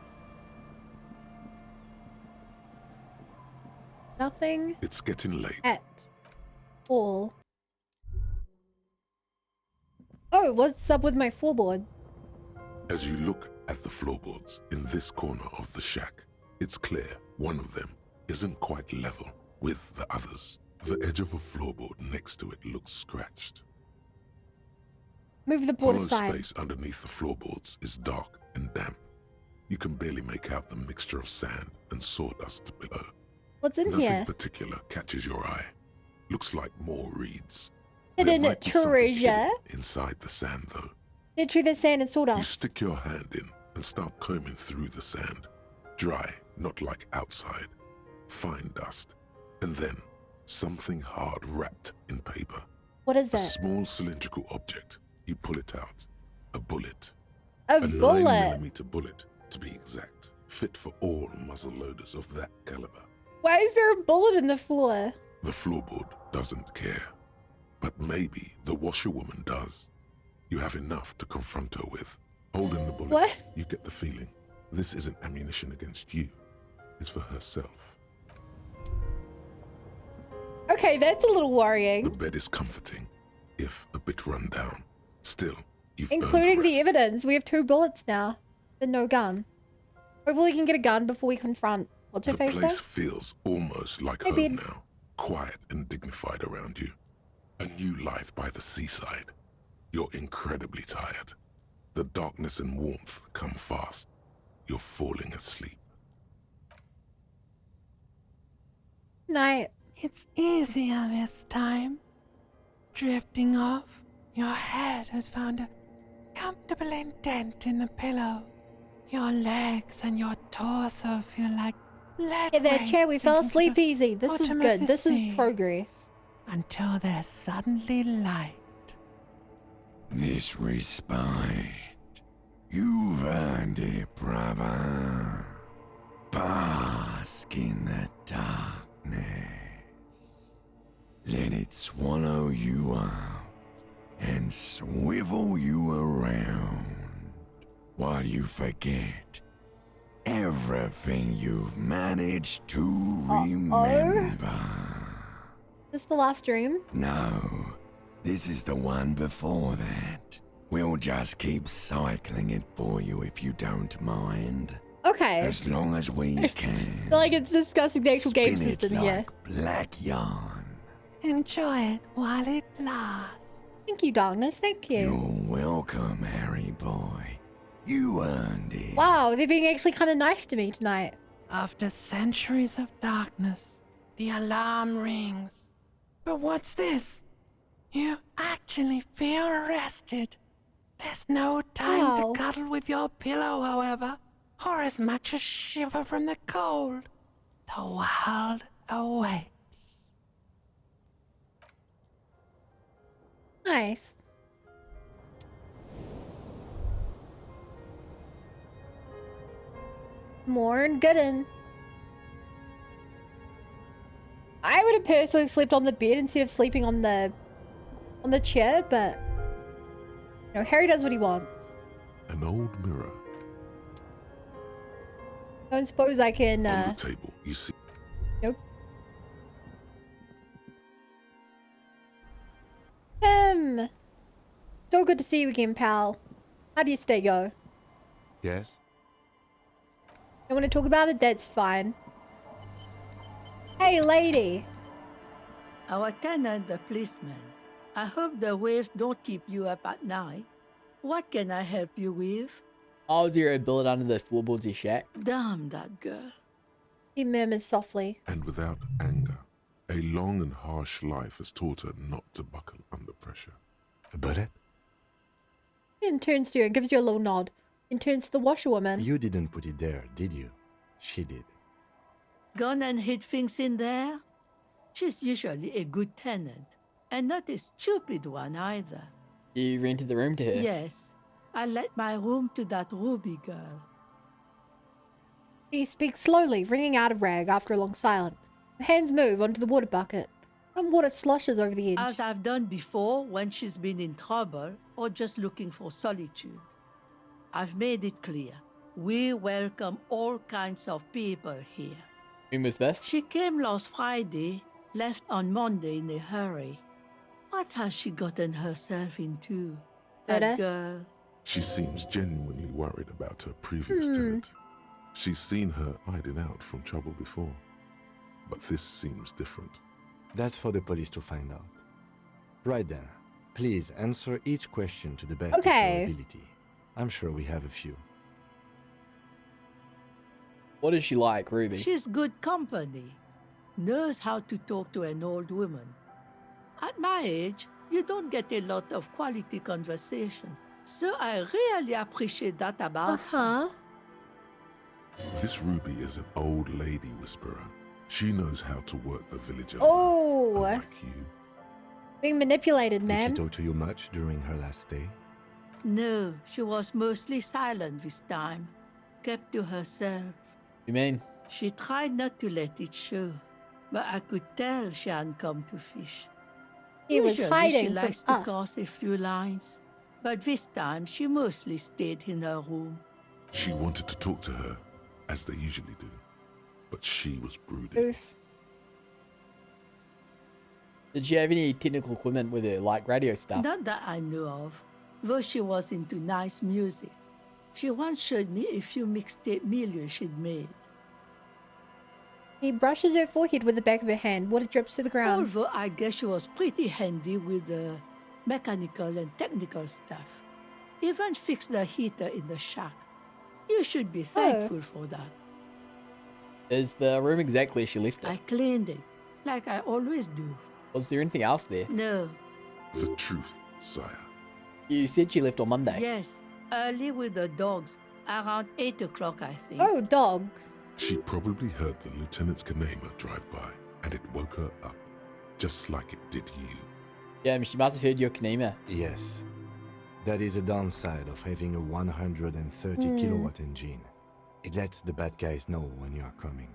Nothing It's getting late. at all. Oh, what's up with my floorboard? As you look at the floorboards in this corner of the shack, it's clear one of them isn't quite level with the others. The edge of a floorboard next to it looks scratched. Move the board Hollow aside. space underneath the floorboards is dark and damp. You can barely make out the mixture of sand and sawdust below. What's in Nothing here? particular catches your eye. Looks like more reeds. Hidden There might be something treasure. hidden inside the sand, though. Literally the sand and You sawdust. stick your hand in and start combing through the sand. Dry, not like outside. Fine dust. And then, something hard wrapped in paper. What is A that? small cylindrical object. You pull it out. A bullet. A A bullet. 9mm bullet, to be exact. Fit for all muzzle loaders of that caliber. Why is there a bullet in the floor? The floorboard doesn't care. But maybe the washerwoman does. You have enough to confront her with. Holding the bullet, What? you get the feeling this isn't ammunition against you. It's for herself. Okay, that's a little The worrying. bed is comforting, if a bit run down. Still, you've earned Including the rest. evidence. We have 2 bullets now. But no gun. Hopefully we can get a gun before we confront what's her The face place there. feels almost like Hey, home babe. now. Quiet and dignified around you. A new life by the seaside. You're incredibly tired. The darkness and warmth come fast. You're falling asleep. Night. It's easier this time. Drifting off, your head has found a comfortable indent in the pillow. Your legs and your torso feel like lead Hey there, Chair. We weights fell sinking to asleep the easy. This is bottom of good. the This is sea. progress. Until there's suddenly light. This respite, you've earned it, brother. Bask in the dark Let it swallow you up and swivel you around while you forget everything you've managed to remember. Is this the last dream? No, this is the one before that. We'll just keep cycling it for you if you don't mind. Okay. As long as we can. I feel like it's discussing the actual game Spin it system like here. black yarn. Enjoy it while it lasts. Thank you, Darkness. Thank you. You're welcome, Harry boy. You earned it. Wow, they're being actually kind of nice to me tonight. After centuries of darkness, the alarm rings. But what's this? You actually feel rested. There's no time to cuddle with your pillow, however, or as much as shiver from the cold. The world awaits. Nice. More and gooden. I would have personally slept on the bed instead of sleeping on the chair, but you know, Harry does what he wants. An old mirror. Don't suppose I can On the table, you see. Nope. So good to see you again, pal. How do you stay go? Yes? Don't want to talk about it? That's fine. Hey, lady. Our tenant, the policeman. I hope the waves don't keep you up at night. What can I help you with? Oh, zero bullet under the floorboards of your shack. Damn that girl. He murmurs softly. And without anger, a long and harsh life has taught her not to buckle under pressure. A bullet? Then turns to you and gives you a little nod. Then turns to the washerwoman. You didn't put it there, did you? She did. Gone and hid things in there? She's usually a good tenant, and not a stupid one either. You rented the room to her? Yes, I let my room to that Ruby girl. He speaks slowly, wringing out a rag after a long silence. Her hands move onto the water bucket. Some water sloshes over the edge. As I've done before when she's been in trouble or just looking for solitude. I've made it clear. We welcome all kinds of people here. When was this? She came last Friday, left on Monday in a hurry. What has she gotten herself into? That girl. She seems genuinely worried about her previous tenant. She's seen her hiding out from trouble before. But this seems different. That's for the police to find out. Right then, please answer each question to the best of your ability. I'm sure we have a few. What is she like, Ruby? She's good company. Knows how to talk to an old woman. At my age, you don't get a lot of quality conversation. So I really appreciate that about her. This Ruby is an old lady whisperer. She knows how to work the village. Oh, you. Being manipulated, man. Did she talk to you much during her last stay? No, she was mostly silent this time. Kept to herself. You mean? She tried not to let it show, but I could tell she hadn't come to fish. He was Usually hiding she likes from to us. cast a few lines, but this time she mostly stayed in her room. She wanted to talk to her, as they usually do, but she was brooding. Oof. Did she have any technical equipment with her, like radio stuff? Not that I know of, though she was into nice music. She once showed me a few mixtape milieux she'd made. He brushes her forehead with the back of her hand. Water drips to the ground. Although I guess she was pretty handy with the mechanical and technical stuff. Even fixed the heater in the shack. You should be thankful for that. Is the room exactly as she left it? I cleaned it, like I always do. Was there anything else there? No. The truth, sire. You said she left on Monday. Yes, early with the dogs, around 8 o'clock, I think. Oh, dogs. She probably heard the lieutenant's Kanema drive by, and it woke her up, just like it did you. Yeah, I mean, she must have heard your Kanema. Yes. That is a downside of having a 130 kilowatt engine. It lets the bad guys know when you are coming.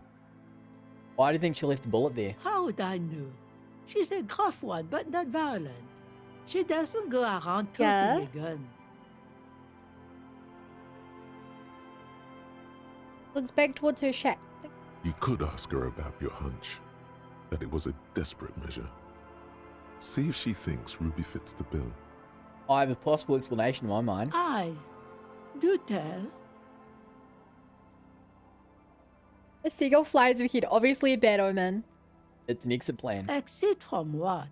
Why do you think she left the bullet there? How would I know? She's a gruff one, but not violent. She doesn't go around toting a gun. Looks back towards her shack. You could ask her about your hunch, that it was a desperate measure. See if she thinks Ruby fits the bill. I have a possible explanation in my mind. Aye. Do tell. A seagull flies overhead, obviously a bad omen. It's an exit plan. Exit from what?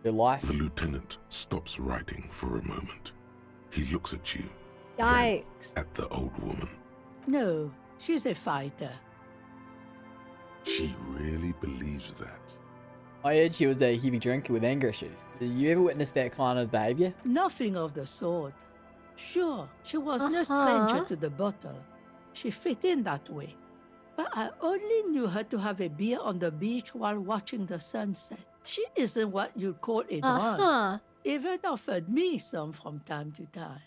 Your life. The lieutenant stops writing for a moment. He looks at you. Yikes. At the old woman. No, she's a fighter. She really believes that. I heard she was a heavy drinker with anger issues. Did you ever witness that kind of behavior? Nothing of the sort. Sure, she was no stranger to the bottle. She fit in that way. But I only knew her to have a beer on the beach while watching the sunset. She isn't what you'd call a drunk. Even offered me some from time to time.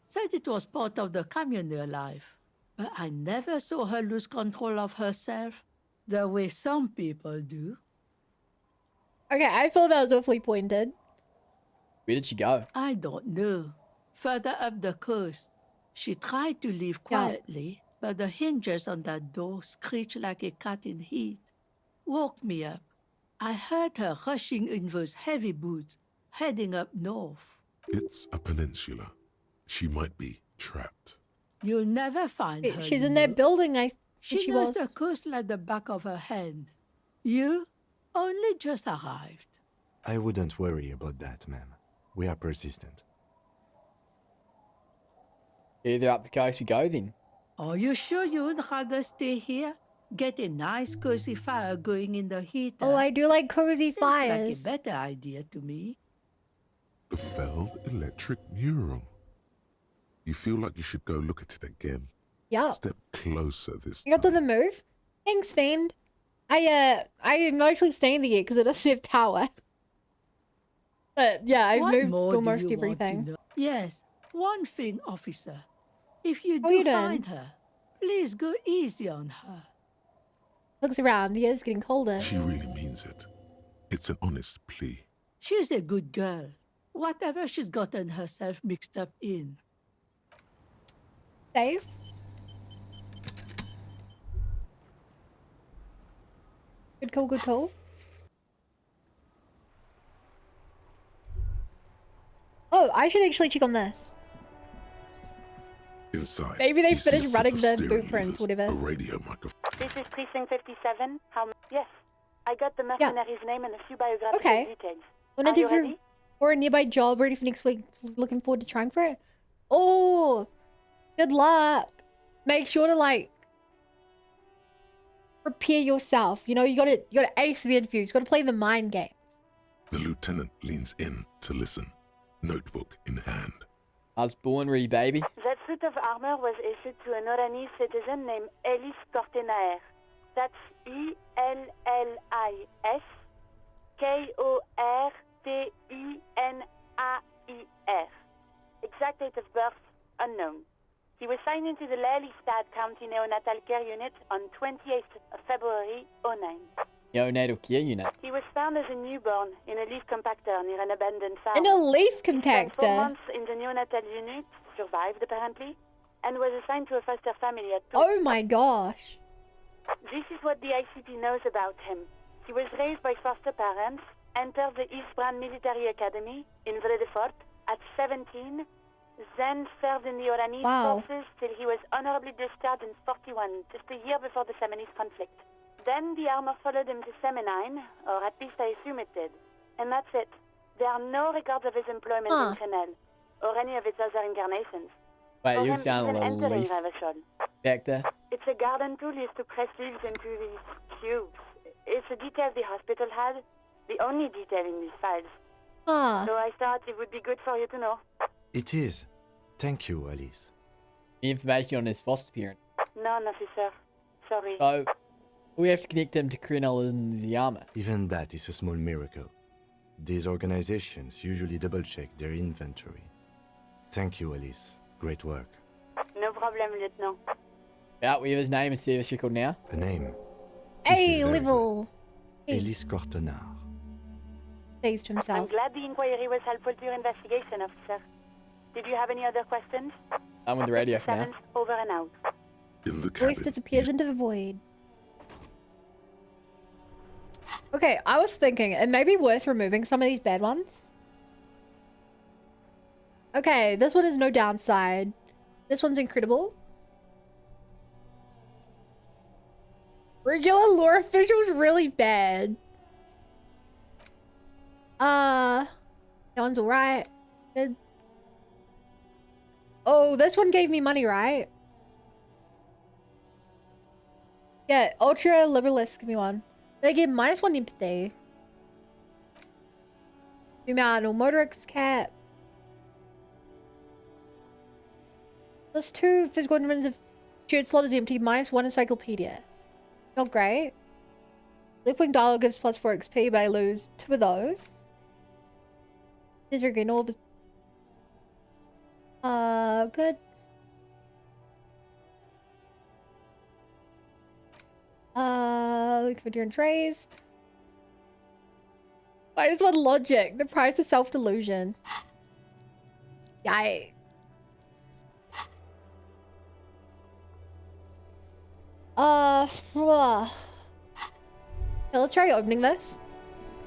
Said it was part of the communal life. But I never saw her lose control of herself the way some people do. Okay, I thought that was awfully pointed. Where did she go? I don't know. Further up the coast. She tried to leave quietly, but the hinges on that door screeched like a cat in heat. Woke me up. I heard her rushing in those heavy boots, heading up north. It's a peninsula. She might be trapped. You'll never find her. She's in that building, I think she knows the coast like the back of her hand. You only just arrived. I wouldn't worry about that, ma'am. We are persistent. Either up the coast we go then. Are you sure you'd rather stay here? Get a nice cozy fire going in the heater. Oh, I do like cozy Seems fires. like a better idea to me. The failed electric neuron. You feel like you should go look at it again. Yeah. Step closer this You got time. to the move? Thanks, Fiend. I'm actually staying there because it doesn't have power. But yeah, I've What moved more do almost you want to everything. know? Yes, one thing, officer. If you How you do doing? find her, please go easy on her. Looks around, the air's getting colder. She really means it. It's an honest plea. She's a good girl. Whatever she's gotten herself mixed up in. Safe? Good call, good call. Oh, I should actually check on this. Inside. Maybe they you see a finished set running of the steering blueprints, levers, whatever. A radio microphone. This is Precinct 57. Yes, I got the mercenary's name and a few biographical Okay. details. Wanna Are do you for ready? or a nearby job ready for next week? Looking forward to trying for it. Oh, good luck. Make sure to like prepare yourself. You know, you gotta ace the interviews. You gotta play the mind game. The lieutenant leans in to listen, notebook in hand. I was born ready, baby. That suit of armor was issued to an Oranese citizen named Ellis Kortenaer. That's E-L-L-I-S K-O-R-T-E-N-A-I-R. Exact date of birth, unknown. He was signed into the Lelystad County Neonatal Care Unit on 28th of February, 09. Neonatal care unit. He was found as a newborn in a leaf compactor near an abandoned farm. In a leaf He spent 4 compactor. months in the neonatal unit, survived apparently, and was assigned to a foster family at 2. Oh my gosh. This is what the ICP knows about him. He was raised by foster parents, entered the East Brand Military Academy in Vredefort at 17, then served in the Oranese forces till he was honorably discharged in 41, just a year before the Seminese conflict. Then the armor followed him to Seminine, or at least I assume it did. And that's it. There are no records of his employment in Crenel, or any of its other incarnations. Wait, For he was him, found even a entering leaf Revachol. back there. It's a garden tool used to press leaves into these cubes. It's a detail the hospital had, the only detail in these files. So I thought it would be good for you to know. It is. Thank you, Alice. Information on his foster parent. None, officer. Sorry. So, we have to connect him to Crenel in the armor. Even that is a small miracle. These organizations usually double-check their inventory. Thank you, Alice. Great work. No problem, Lieutenant. Yeah, we have his name and service record now. The name. Hey, level. Hey. Elise Cortenard. Says to I'm himself. glad the inquiry was helpful to your investigation, officer. Did you have any other questions? I'm with the radio for now. 57, over and out. In the Voice disappears into the void. Okay, I was thinking it may be worth removing some of these bad ones. Okay, this one is no downside. This one's incredible. Regular lore official's really bad. That one's alright. Good. Oh, this one gave me money, right? Yeah, ultra liberalist, give me one. Did I get -1 empathy? Zoom out, no motorix cap. +2 physical endurance if shared slot is empty, -1 encyclopedia. Not great. Left-wing dialogue gives +4 XP, but I lose 2 of those. Scissor gain orb. Good. Looking for endurance raised. -1 logic. The price of self-delusion. Yikes. Okay, let's try opening this.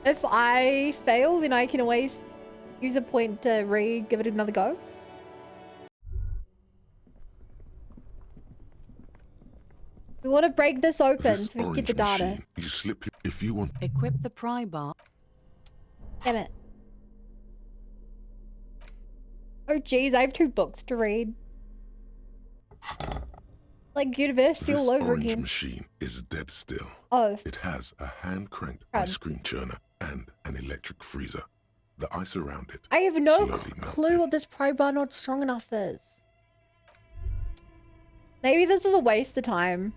If I fail, then I can always use a point to give it another go. We want to break this open so we can get the data. Machine, you slip if you want. Equip the pry bar. Damn it. Oh geez, I have 2 books to read. Like university This all over orange again. machine is dead still. Oh. It has a hand-cranked ice cream churner and an electric freezer. The ice around it. I have no slowly clue what this pry bar not strong enough is. Maybe this is a waste of time.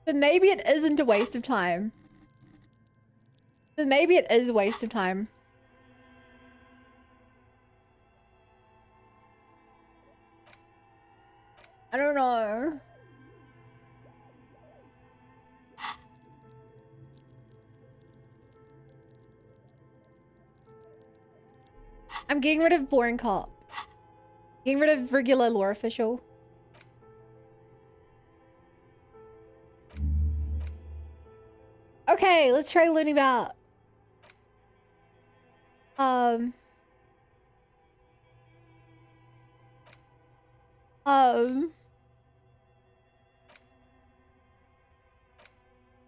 But maybe it isn't a waste of time. But maybe it is a waste of time. I don't know. I'm getting rid of boring cop. Getting rid of regular lore official. Okay, let's try learning about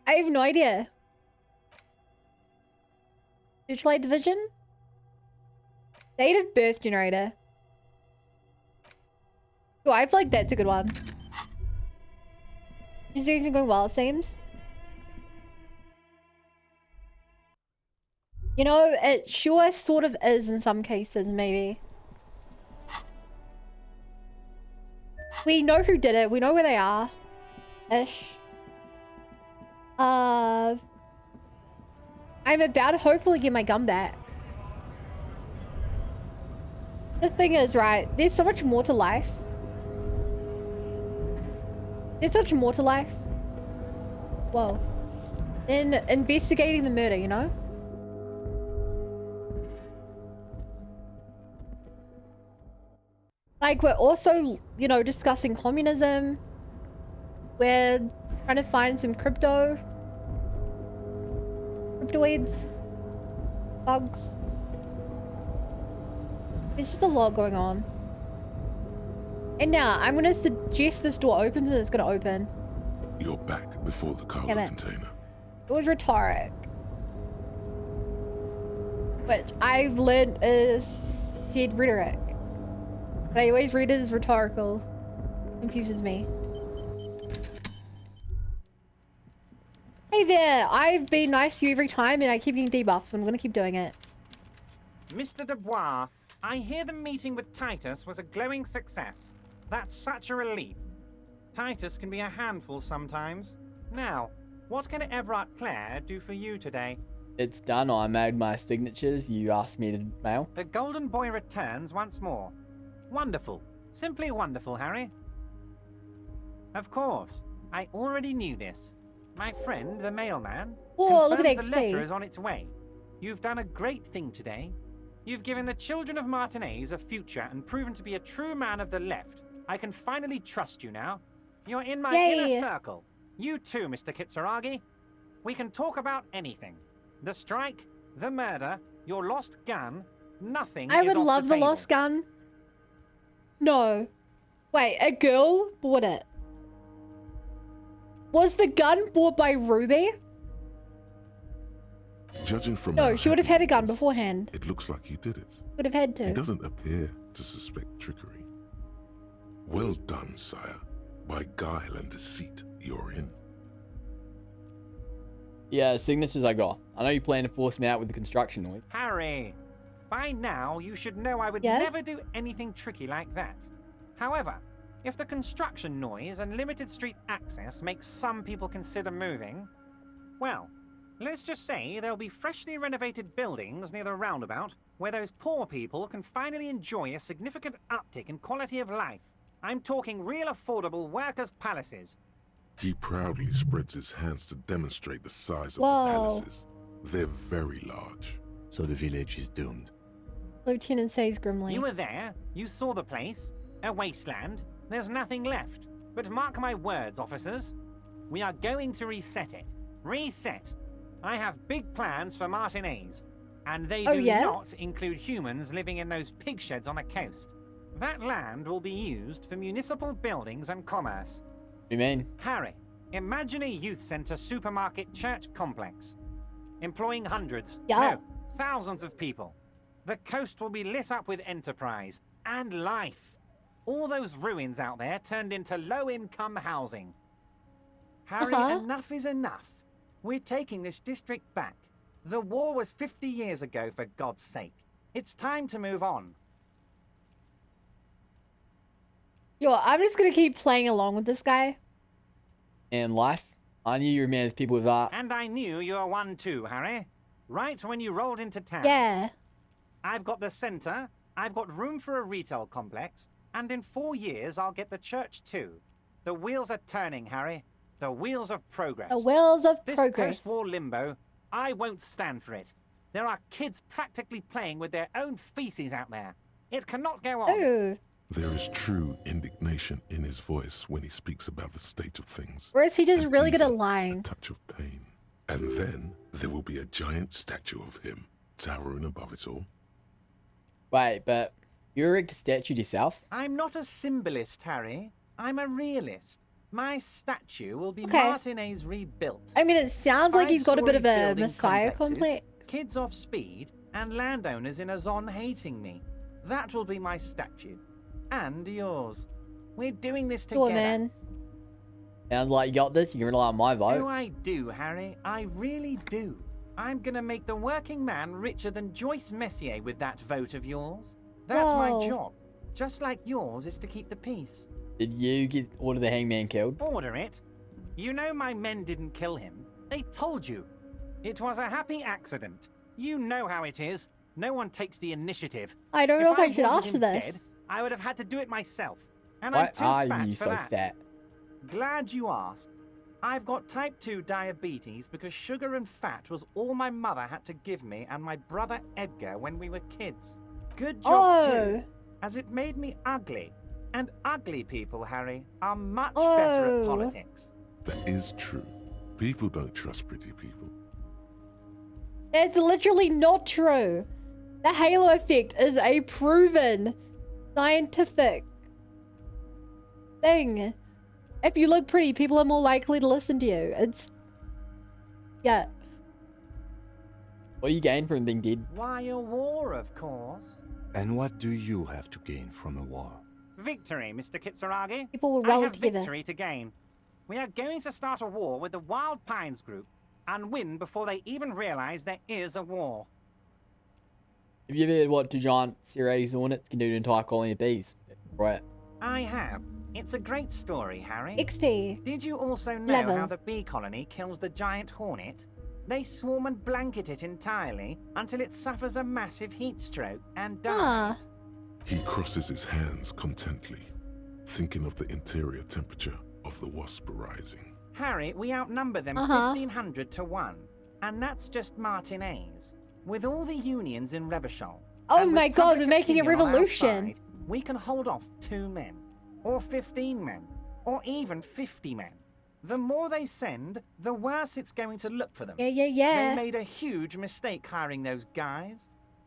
I have no idea. Searchlight division? Date of birth generator. Oh, I feel like that's a good one. Is everything going well, it seems? You know, it sure sort of is in some cases, maybe. We know who did it. We know where they are. Ish. I'm about to hopefully get my gun back. The thing is, right, there's so much more to life. There's so much more to life. Whoa. In investigating the murder, you know? Like, we're also, you know, discussing communism. We're trying to find some cryptoids. Bugs. There's just a lot going on. And now, I'm gonna suggest this door opens and it's gonna open. You're back before the cargo container. It was rhetoric. Which I've learned is said rhetoric. But I always read it as rhetorical. Confuses me. Hey there! I've been nice to you every time and I keep getting debuffs, so I'm gonna keep doing it. Mr. Dubois, I hear the meeting with Titus was a glowing success. That's such a relief. Titus can be a handful sometimes. Now, what can Everard Clare do for you today? It's done. I made my signatures. You asked me to mail. The Golden Boy returns once more. Wonderful. Simply wonderful, Harry. Of course. I already knew this. My friend, the mailman, Oh, look at confirms XP. the letter is on its way. You've done a great thing today. You've given the children of Martinez a future and proven to be a true man of the left. I can finally trust you now. You're in my inner circle. You too, Mr. Kitsuragi. We can talk about anything. The strike, the murder, your lost gun, nothing I is would off love the table. lost gun. No. Wait, a girl bought it. Was the gun bought by Ruby? Judging from No, how she would have happy had a gun he is, beforehand. It looks like you did it. Would have had He to. doesn't appear to suspect trickery. Well done, sire. By guile and deceit, you're in. Yeah, signatures I got. I know you plan to force me out with the construction noise. Harry, by now you should know I would Yeah? never do anything tricky like that. However, if the construction noise and limited street access makes some people consider moving, well, let's just say there'll be freshly renovated buildings near the roundabout where those poor people can finally enjoy a significant uptick in quality of life. I'm talking real affordable workers' palaces. He proudly spreads his hands to demonstrate the size of Whoa. the palaces. They're very large. So the village is doomed. Lieutenant says grimly. You were there, you saw the place, a wasteland, there's nothing left. But mark my words, officers, we are going to reset it. Reset! I have big plans for Martinez, and they do not include humans living in those pig sheds on the coast. That land will be used for municipal buildings and commerce. What do you mean? Harry, imagine a youth centre supermarket church complex, employing hundreds, no, thousands of people. The coast will be lit up with enterprise and life. All those ruins out there turned into low-income housing. Harry, enough is enough. We're taking this district back. The war was 50 years ago, for God's sake. It's time to move on. Yo, I'm just gonna keep playing along with this guy. And life? I knew you were a man with people with art. And I knew you were one too, Harry. Right when you rolled into town. Yeah. I've got the centre, I've got room for a retail complex, and in 4 years I'll get the church too. The wheels are turning, Harry. The wheels of progress. The wheels of This progress. post-war limbo, I won't stand for it. There are kids practically playing with their own feces out there. It cannot go on. Ooh. There is true indignation in his voice when he speaks about the state of things. Or is he just really good at lying? A touch of pain. And then there will be a giant statue of him towering above it all. Wait, but you erect a statue yourself? I'm not a symbolist, Harry. I'm a realist. My statue will be Martinez rebuilt. I mean, it sounds like he's got a bit of a Five-story messiah building complex. complexes, kids off speed, and landowners in Azon hating me. That will be my statue. And yours. We're doing this together. Cool, man. Sounds like you got this. You can rely on my vote. Oh, I do, Harry. I really do. I'm gonna make the working man richer than Joyce Messier with that vote of yours. That's Whoa. my job. Just like yours is to keep the peace. Did you order the hangman killed? Order it. You know my men didn't kill him. They told you. It was a happy accident. You know how it is. No one takes the initiative. I don't know if I should wanted ask him this. dead, I would have had to do it myself. And Why I'm too are fat you for so that. fat? Glad you asked. I've got type 2 diabetes because sugar and fat was all my mother had to give me and my brother Edgar when we were kids. Good job too, as it made me ugly. And ugly people, Harry, are much better at politics. That is true. People don't trust pretty people. It's literally not true. The halo effect is a proven scientific thing. If you look pretty, people are more likely to listen to you. It's... Yeah. What do you gain from being dead? Why, a war, of course. And what do you have to gain from a war? Victory, Mr. Kitsuragi. People will I rally have together. victory to gain. We are going to start a war with the Wild Pines group and win before they even realize there is a war. Have you ever heard what two giant Ceres hornets can do to an entire colony of bees? Right. I have. It's a great story, Harry. XP. Did you also know Level. how the bee colony kills the giant hornet? They swarm and blanket it entirely until it suffers a massive heat stroke and dies. He crosses his hands contently, thinking of the interior temperature of the wasp rising. Harry, we outnumber them 1,500 to 1. And that's just Martinez. With all the unions in Revachol. Oh my god, we're making a revolution. Side, we can hold off 2 men. Or 15 men. Or even 50 men. The more they send, the worse it's going to look for them. Yeah. They made a huge mistake hiring those guys.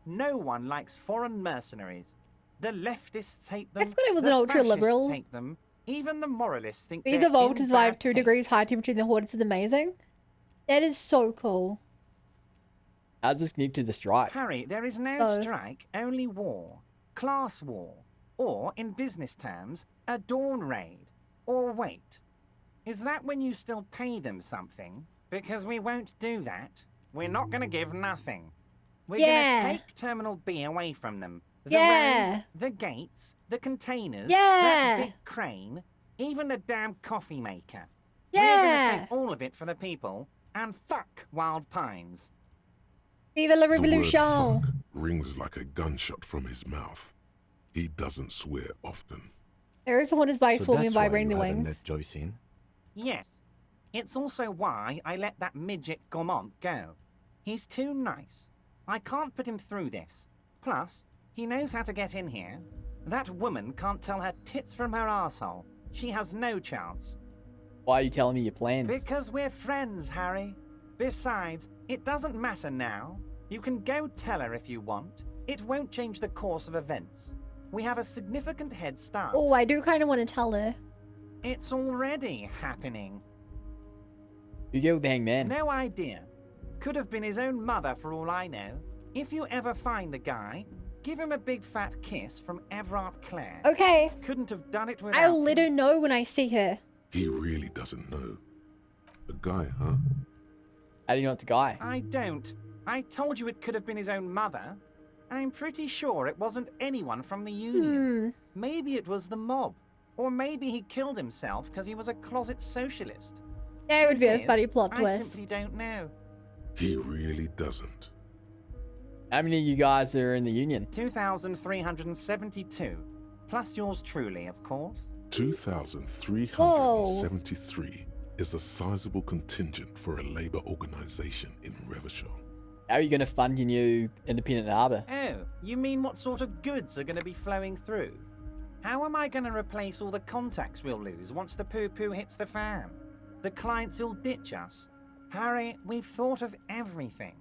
No one likes foreign mercenaries. The leftists hate them. I forgot it was an ultra-liberal. Hate them. Even the moralists think Bees they're of old to in survive bad 2 taste. degrees high temperature in the Horde. This is amazing. That is so cool. How's this connected to the strike? Harry, there is no strike, only war. Class war. Or, in business terms, a dawn raid. Or wait. Is that when you still pay them something? Because we won't do that. We're not going to give nothing. We're going to take Terminal B away from them. The roads, the gates, the containers, that big crane, even the damn coffee maker. We're going to take all of it for the people, and fuck Wild Pines. Viva la The word revolution! fuck rings like a gunshot from his mouth. He doesn't swear often. There is someone who's by So swarming that's and why vibrating you the haven't wings. let Joyce in? Yes. It's also why I let that midget Gaumont go. He's too nice. I can't put him through this. Plus, he knows how to get in here. That woman can't tell her tits from her arsehole. She has no chance. Why are you telling me your plans? Because we're friends, Harry. Besides, it doesn't matter now. You can go tell her if you want. It won't change the course of events. We have a significant head start. Oh, I do kind of want to tell her. It's already happening. You killed the hangman. No idea. Could have been his own mother for all I know. If you ever find the guy, give him a big fat kiss from Everard Clare. Okay. Couldn't have done it without I'll let him. her know when I see her. He really doesn't know. A guy, huh? How do you know it's a guy? I don't. I told you it could have been his own mother. I'm pretty sure it wasn't anyone from the Union. Maybe it was the mob. Or maybe he killed himself because he was a closet socialist. That would be a Truth funny is, plot I twist. simply don't know. He really doesn't. How many of you guys are in the Union? 2,372. Plus yours truly, of course. 2,373 is a sizable contingent for a labor organization in Revachol. How are you going to fund your new independent harbour? Oh, you mean what sort of goods are going to be flowing through? How am I going to replace all the contacts we'll lose once the poo-poo hits the fan? The clients who'll ditch us? Harry, we've thought of everything.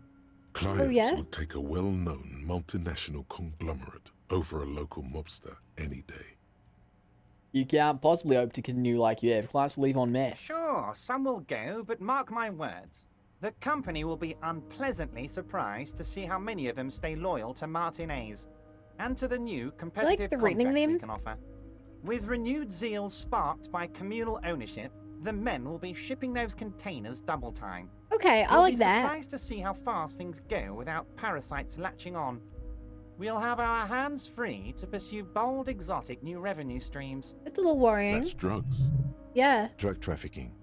Clients would take a well-known multinational conglomerate over a local mobster any day. You can't possibly hope to continue like you have. Clients will leave en masse. Sure, some will go, but mark my words. The company will be unpleasantly surprised to see how many of them stay loyal to Martinez and to the new competitive contracts we can offer. With renewed zeal sparked by communal ownership, the men will be shipping those containers double time. Okay, I You'll like be that. surprised to see how fast things go without parasites latching on. We'll have our hands free to pursue bold, exotic new revenue streams. It's a little worrying. That's drugs. Yeah. Drug trafficking.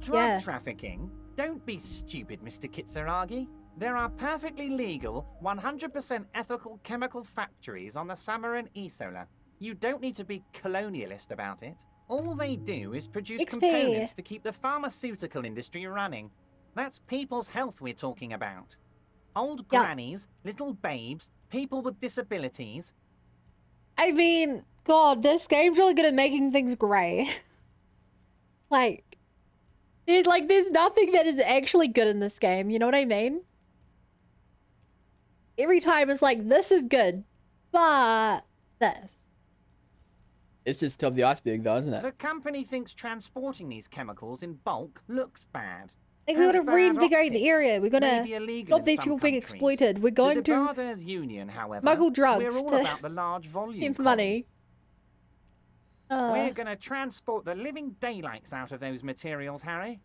Drug trafficking? Don't be stupid, Mr. Kitsuragi. There are perfectly legal, 100% ethical chemical factories on the Samaran Isola. You don't need to be colonialist about it. All they do is produce XP. components to keep the pharmaceutical industry running. That's people's health we're talking about. Old grannies, little babes, people with disabilities. I mean, God, this game's really good at making things grey. There's nothing that is actually good in this game, you know what I mean? Every time it's like, this is good, but this. It's just top of the iceberg though, isn't it? The company thinks transporting these chemicals in bulk looks bad. Like, we're gonna reinvigorate the area. We're gonna Maybe illegal stop in these some people being countries. exploited. We're going The to Debarders Union, however, smuggle drugs we're all to about the large volume get column. money. We're gonna transport the living daylights out of those materials, Harry.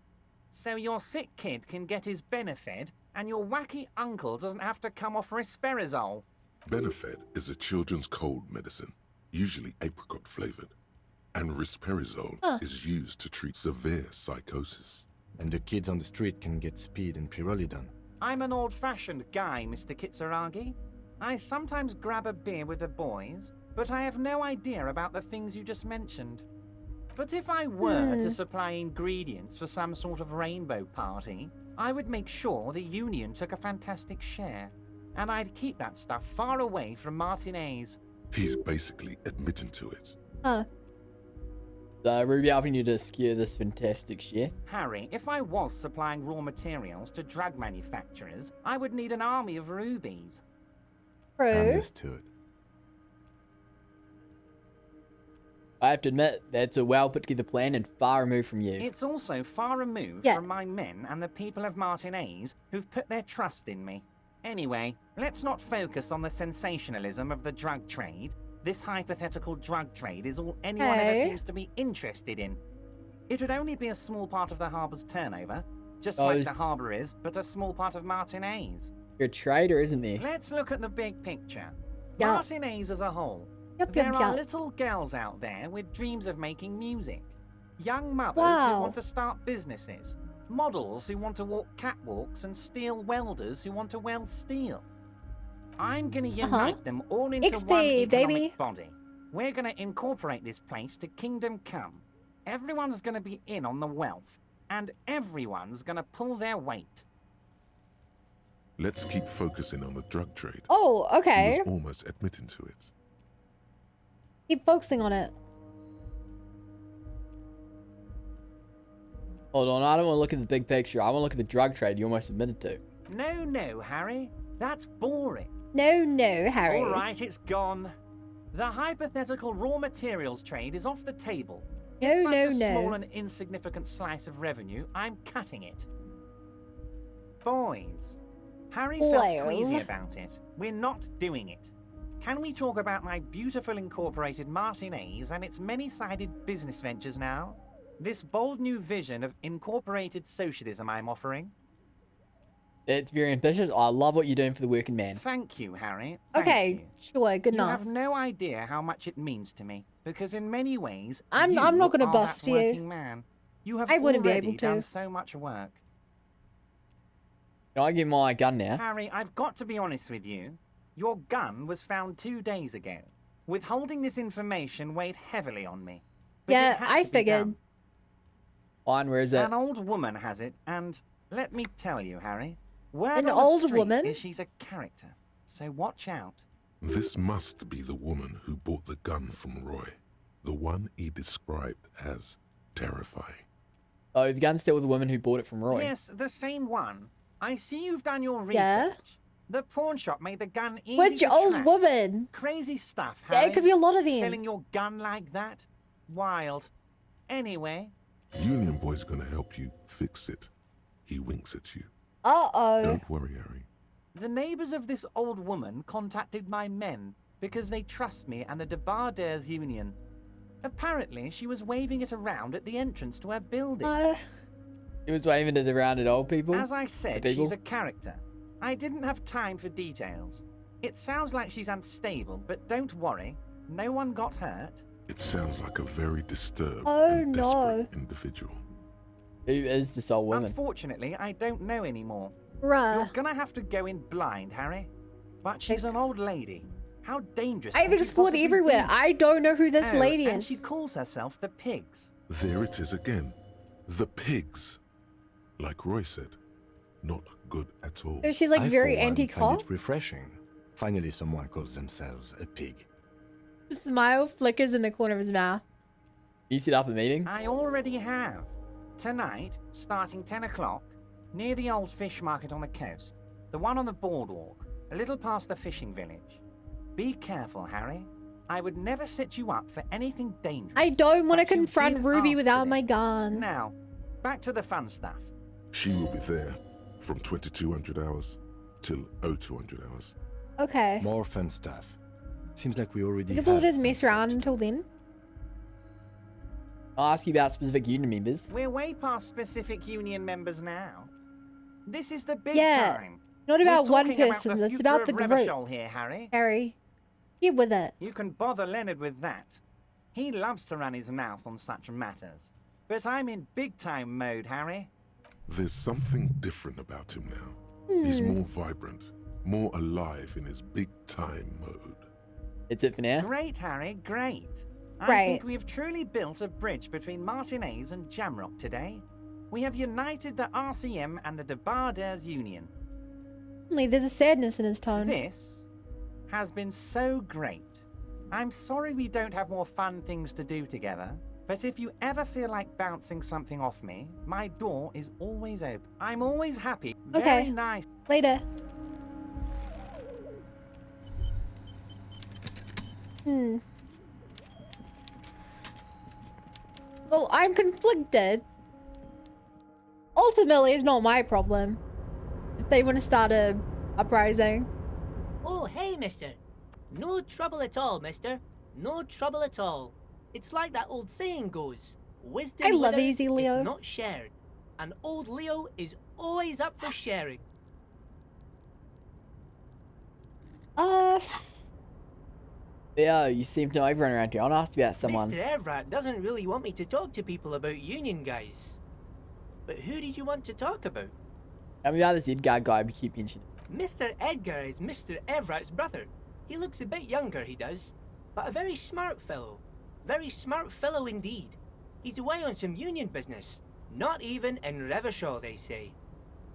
So your sick kid can get his Benefed, and your wacky uncle doesn't have to come off Risperazole. Benefed is a children's cold medicine, usually apricot flavored, and risperazole is used to treat severe psychosis. And the kids on the street can get speed and pyrrolidone. I'm an old-fashioned guy, Mr. Kitsuragi. I sometimes grab a beer with the boys, but I have no idea about the things you just mentioned. But if I were to supply ingredients for some sort of rainbow party, I would make sure the Union took a fantastic share. And I'd keep that stuff far away from Martinez. He's basically admitting to it. Huh. So Ruby helping you to secure this fantastic share. Harry, if I was supplying raw materials to drug manufacturers, I would need an army of rubies. True. Understood. I have to admit, that's a well put together plan and far removed from you. It's also far removed from my men and the people of Martinez who've put their trust in me. Anyway, let's not focus on the sensationalism of the drug trade. This hypothetical drug trade is all anyone ever seems to be interested in. It would only be a small part of the harbour's turnover, just like the harbour is, but a small part of Martinez. You're a trader, isn't he? Let's look at the big picture. Yep. Martinez as a whole. Yep, There yep, are yep. little girls out there with dreams of making music. Young mothers who Wow. want to start businesses. Models who want to walk catwalks and steel welders who want to weld steel. I'm going to unite them all into XP, one economic baby. body. We're going to incorporate this place to Kingdom Come. Everyone's going to be in on the wealth, and everyone's going to pull their weight. Let's keep focusing on the drug trade. Oh, okay. He was almost admitting to it. Keep focusing on it. Hold on, I don't want to look at the big picture. I want to look at the drug trade you almost admitted to. No, Harry. That's boring. No, Harry. All right, it's gone. The hypothetical raw materials trade is off the table. It's such a small and insignificant slice of revenue, I'm cutting it. Boys, Harry felt queasy about it. We're not doing it. Can we talk about my beautiful incorporated Martinez and its many-sided business ventures now? This bold new vision of incorporated socialism I'm offering? It's very ambitious. I love what you're doing for the working man. Thank you, Harry. Okay, sure, good You enough. have no idea how much it means to me, because in many ways, I'm you not gonna are bust that you. working man. You have I wouldn't be already able to. done so much work. Can I give my gun now? Harry, I've got to be honest with you. Your gun was found 2 days ago. Withholding this information weighed heavily on me. But Yeah, it had I to be figured. done. Fine, where is it? An old woman has it, and let me tell you, Harry, word An on the old street woman? is she's a character. So watch out. This must be the woman who bought the gun from Roy. The one he described as terrifying. Oh, the gun's still with the woman who bought it from Roy. Yes, the same one. I see you've done your research. Yeah? The pawn shop made the gun easy Which to old track. woman? Crazy stuff, Yeah, Harry. it could be a lot of them. Selling your gun like that? Wild. Anyway, Union Boy's gonna help you fix it. He winks at you. Uh-oh. Don't worry, Harry. the neighbors of this old woman contacted my men because they trust me and the Debarders Union. Apparently, she was waving it around at the entrance to her building. He was waving it around at old people? As I said, The people? she's a character. I didn't have time for details. It sounds like she's unstable, but don't worry. No one got hurt. It sounds like a very disturbed Oh, and no. desperate individual. Who is this old woman? Unfortunately, I don't know anymore. Bruh. You're gonna have to go in blind, Harry. But she's an old lady. How dangerous I've can she explored possibly everywhere. be? I don't know who this Oh, lady and is. she calls herself the Pigs. There it is again. The pigs. Like Roy said, not good at all. So she's like I, very for one, anti-cop? find it refreshing. Finally, someone calls themselves a pig. Smile flickers in the corner of his mouth. You set up a meeting? I already have. Tonight, starting 10 o'clock, near the old fish market on the coast. The one on the boardwalk, a little past the fishing village. Be careful, Harry. I would never set you up for anything dangerous. I don't want to but you confront did Ruby ask without for my this. gun. Now, back to the fun stuff. She will be there from 2200 hours till 0200 hours. Okay. More fun stuff. Seems like we already I guess we'll have just fun mess stuff around to until then. I'll ask you about specific union members. We're way past specific union members now. This is the big Yeah. time. Not We're about one talking person, the it's future about of the group. Revachol here, Harry. Harry, get with it. You can bother Leonard with that. He loves to run his mouth on such matters. But I'm in big-time mode, Harry. There's something different about him now. He's more vibrant, more alive in his big time mode. It's it for now. Great, Harry, great. I Right. think we have truly built a bridge between Martinez and Jamrock today. We have united the RCM and the Debarders Union. Only there's a sadness in his tone. This has been so great. I'm sorry we don't have more fun things to do together, but if you ever feel like bouncing something off me, my door is always open. I'm always happy. Okay. Very nice. Later. Well, I'm conflicted. Ultimately, it's not my problem. If they want to start a uprising. Oh, hey, mister. No trouble at all, mister. No trouble at all. It's like that old saying goes. Wisdom I love withers Easy Leo. if not shared. And old Leo is always up for sharing. Yeah, you seem to know everyone around here. I'll ask you about someone. Mr. Everett doesn't really want me to talk to people about union guys. But who did you want to talk about? Tell me about this Edgar guy we keep mentioning. Mr. Edgar is Mr. Everett's brother. He looks a bit younger, he does. But a very smart fellow. Very smart fellow indeed. He's away on some union business. Not even in Revershaw, they say.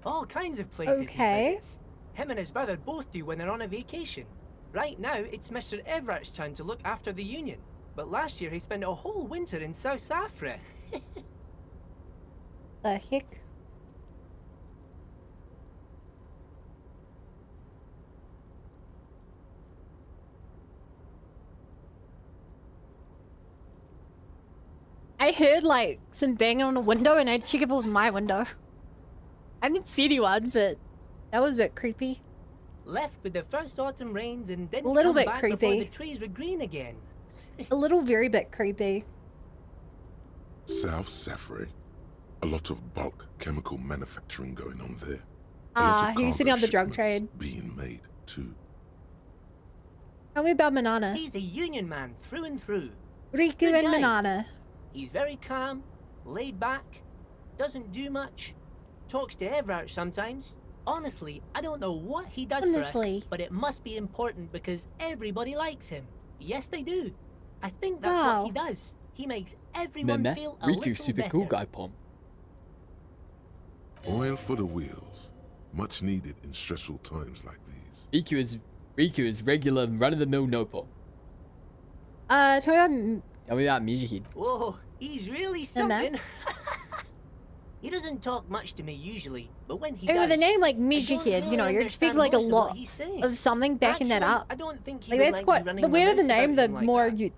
All kinds of places he visits. Him and his brother both do when they're on a vacation. Right now, it's Mr. Everett's turn to look after the union. But last year, he spent a whole winter in South Africa. The heck? I heard like some banging on the window and I checked if it was my window. I didn't see anyone, but that was a bit creepy. Left with the first autumn rains and didn't A little come bit back before creepy. the trees were green again. A little very bit creepy. South Safri. A lot of bulk chemical manufacturing going on there. He's sitting on the drug trade. Being made too. Tell me about Manana. He's a union man through and through. Riku Good and guy. Manana. He's very calm, laid back, doesn't do much, talks to Everett sometimes. Honestly, I don't know what he does for us, but it must be important because everybody likes him. Yes, they do. I think that's Wow. what he does. He makes everyone Meme, feel a Riku's little super better. cool guy, Pom. Oil for the wheels. Much needed in stressful times like these. Riku is regular run-of-the-mill no-Pom. Tell me Tell me about Mijihid. Whoa, he's really something. He doesn't talk much to me usually, but when he about does, with a name like I don't Mijihid, you know, really you're expecting like a understand most of what lot he's saying. of something backing that Actually, up. I don't think he Like would that's like me quite running the my weirder the mouth about name, the him like more that. you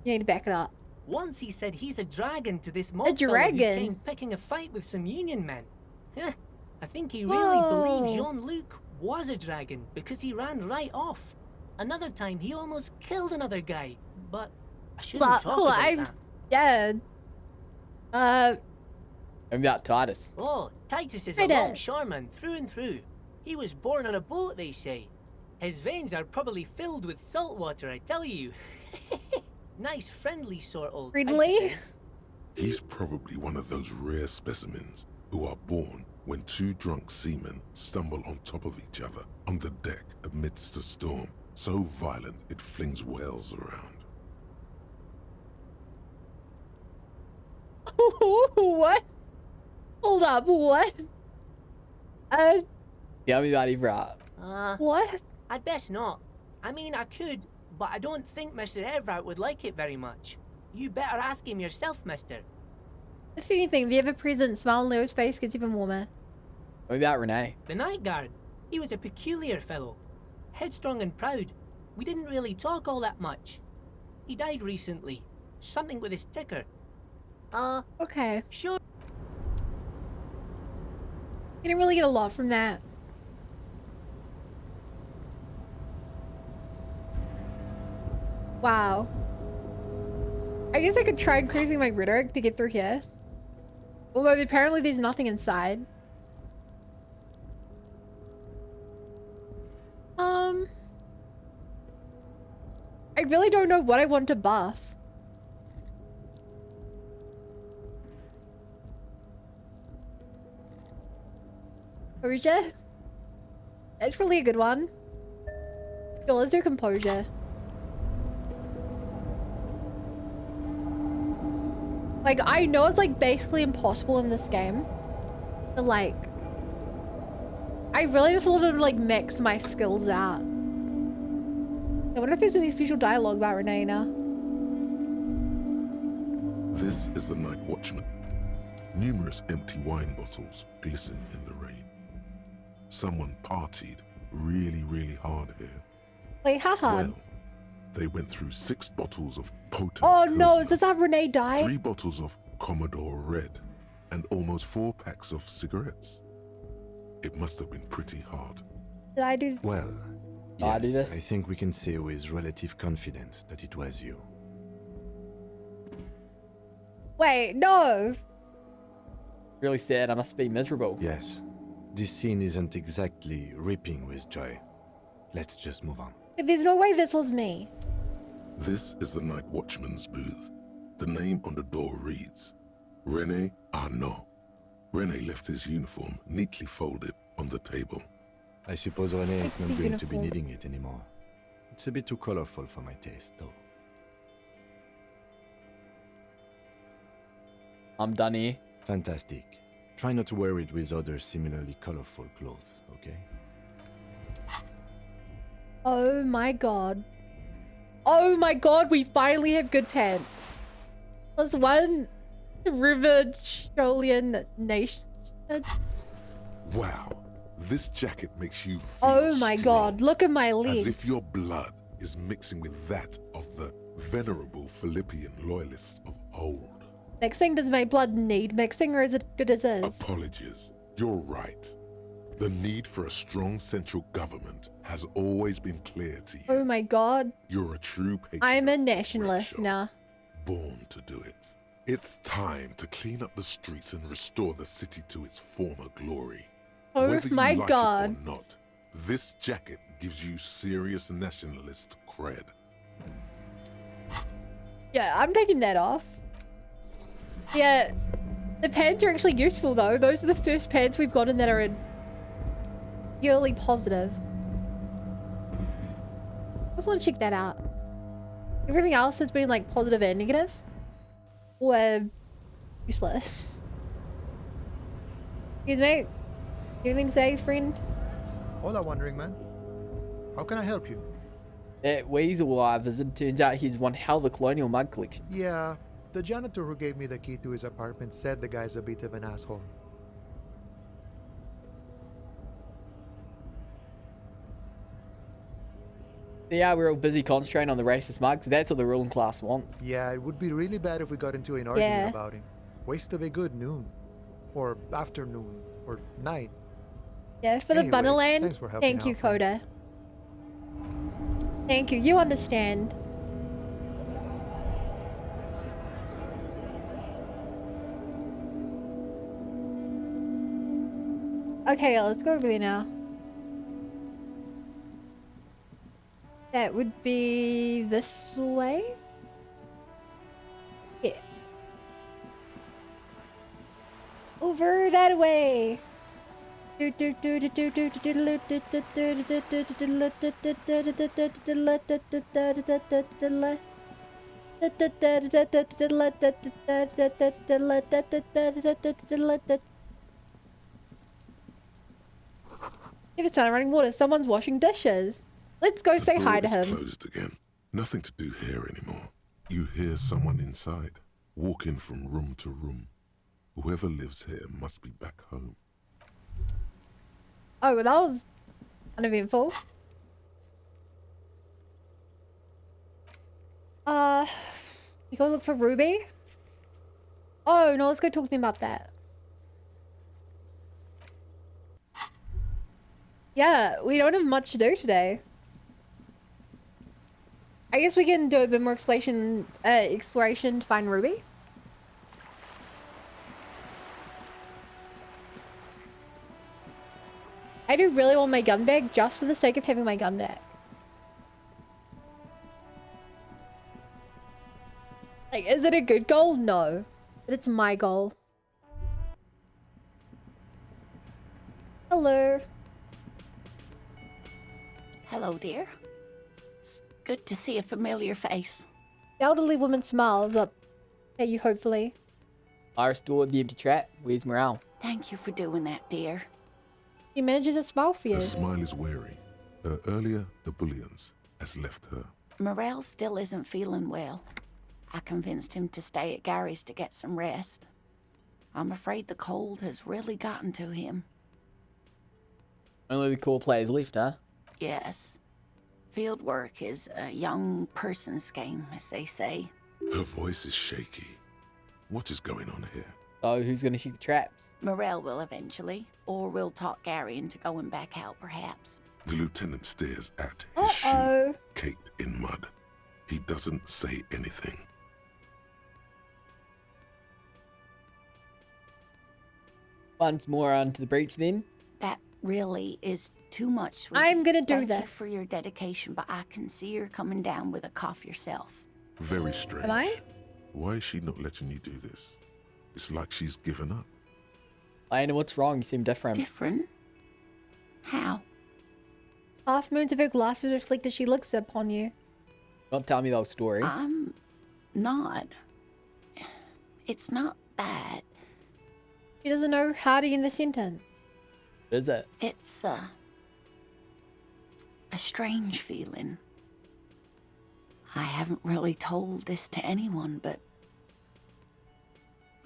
need to back it up. Once he said he's a dragon to this mob fellow who dragon? came picking a fight with some union men. Heh, I think he really believes Whoa. Jean-Luc was a dragon because he ran right off. Another time he almost killed another guy, but I shouldn't But talk about that. yeah. Tell me about Titus. Oh, Titus is a Titus. longshoreman through and through. He was born on a boat, they say. His veins are probably filled with salt water, I tell you. Nice, friendly sort old Friendly? Titus is. He's probably one of those rare specimens who are born when two drunk seamen stumble on top of each other on the deck amidst a storm so violent it flings whales around. What? Hold up, what? Tell me about Ivra. What? I'd best not. I mean, I could, but I don't think Mr. Everett would like it very much. You better ask him yourself, mister. If anything, the ever-present smile on Leo's face gets even warmer. Tell me about Renee. The night guard. He was a peculiar fellow. Headstrong and proud. We didn't really talk all that much. He died recently. Something with his ticker. Okay. Sure. You didn't really get a lot from that. Wow. I guess I could try increasing my rhetoric to get through here. Although apparently there's nothing inside. I really don't know what I want to buff. Composure? That's really a good one. Yo, let's do composure. Like, I know it's like basically impossible in this game. But like, I really just wanted to like mix my skills out. I wonder if there's any special dialogue about Renee now. This is the night watchman. Numerous empty wine bottles glisten in the rain. Someone partied really hard here. Wait, how hard? Well, they went through 6 bottles of potent Oh no, Pilsner, is this how Renee died? 3 bottles of Commodore Red, and almost 4 packs of cigarettes. It must have been pretty hard. Did I do? Well, Did I do yes, this? I think we can say with relative confidence that it was you. Wait, no. Really sad. I must be miserable. Yes, this scene isn't exactly ripping with joy. Let's just move on. There's no way this was me. This is the night watchman's booth. The name on the door reads, René Arnaud. René left his uniform neatly folded on the table. I suppose René is not going to be uniform. needing it anymore. It's a bit too colorful for my taste, though. I'm done here. Fantastic. Try not to wear it with other similarly colorful clothes, okay? Oh my god. Oh my god, we finally have good pants. Plus one Rivagolian nation. Wow, this jacket makes you feel Oh my god, look at my legs. as if your blood is mixing with that of the venerable Philippian loyalists of old. Mixing, does my blood need mixing or is it good as is? Apologies, you're right. The need for a strong central government has always been clear to you. Oh my god. You're a true patriot. I'm a nationalist now. Born to do it. It's time to clean up the streets and restore the city to its former glory. Oh Whether my you like god. it or not, this jacket gives you serious nationalist cred. Yeah, I'm taking that off. Yeah, the pants are actually useful though. Those are the first pants we've gotten that are purely positive. I just want to check that out. Everything else has been like positive and negative. Or useless. Excuse me? Anything to say, friend? Hola, wandering man. How can I help you? That weasel I visited turns out he's one hell of a colonial mug collection. Yeah, the janitor who gave me the key to his apartment said the guy's a bit of an asshole. Yeah, we're all busy concentrating on the racist mugs. That's what the ruling class wants. Yeah, it would be really bad if we got into an argument Yeah. about him. Waste of a good noon. Or afternoon. Or night. Yeah, for the Anyway, Bunnerland. thanks for helping Thank you, out, friend. Coda. Thank you. You understand. Okay, let's go over there now. That would be this way? Yes. Over that way. If it's not running water, someone's washing dishes. Let's go say hi to The door is him. closed again. Nothing to do here anymore. You hear someone inside, walking from room to room. Whoever lives here must be back home. Oh, well, that was uneventful. You go look for Ruby? Oh, no, let's go talk to him about that. Yeah, we don't have much to do today. I guess we can do a bit more exploration to find Ruby. I do really want my gun back just for the sake of having my gun back. Like, is it a good goal? No. But it's my goal. Hello. Hello, dear. It's good to see a familiar face. The elderly woman smiles up at you hopefully. I restored the empty trap. Where's Morale? Thank you for doing that, dear. He manages a smile for you. Her smile is wary. Her earlier ebullience has left her. Morel still isn't feeling well. I convinced him to stay at Gary's to get some rest. I'm afraid the cold has really gotten to him. Only the core players left, huh? Yes. Field work is a young person's game, as they say. Her voice is shaky. What is going on here? So who's going to shoot the traps? Morel will eventually, or we'll talk Gary into going back out, perhaps. The lieutenant stares at his shoe, caked in mud. He doesn't say anything. Once more onto the breach then. That really is too much, sweetie. I'm gonna do Thank this. you for your dedication, but I can see you're coming down with a cough yourself. Very strange. Am I? Why is she not letting you do this? It's like she's given up. Lena, what's wrong? You seem different. Different? How? Half moons of her glasses reflect as she looks upon you. Don't tell me the whole story. I'm not. It's not that. She doesn't know how to end the sentence. What is it? It's a strange feeling. I haven't really told this to anyone, but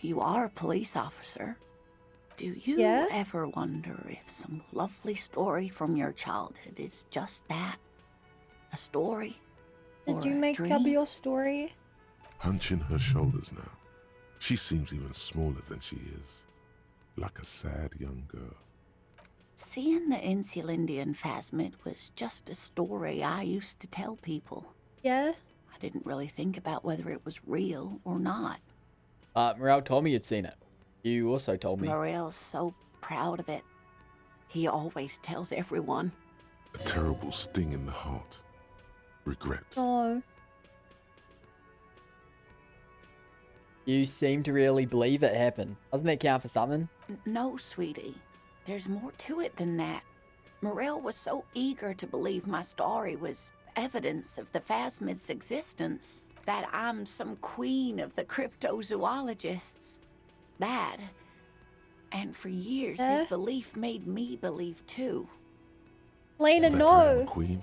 you are a police officer. Do you ever wonder if some lovely story from your childhood is just that? A story? Did or you a make dream? up your story? Hunching her shoulders now. She seems even smaller than she is. Like a sad young girl. Seeing the Insulindian phasmid was just a story I used to tell people. Yeah? I didn't really think about whether it was real or not. Morale told me you'd seen it. You also told me. Morel's so proud of it. He always tells everyone. A terrible sting in the heart. Regret. Oh. You seem to really believe it happened. Doesn't that count for something? No, sweetie. There's more to it than that. Morel was so eager to believe my story was evidence of the phasmid's existence that I'm some queen of the cryptozoologists. That. And for years, his belief made me believe too. Lena, That no. queen,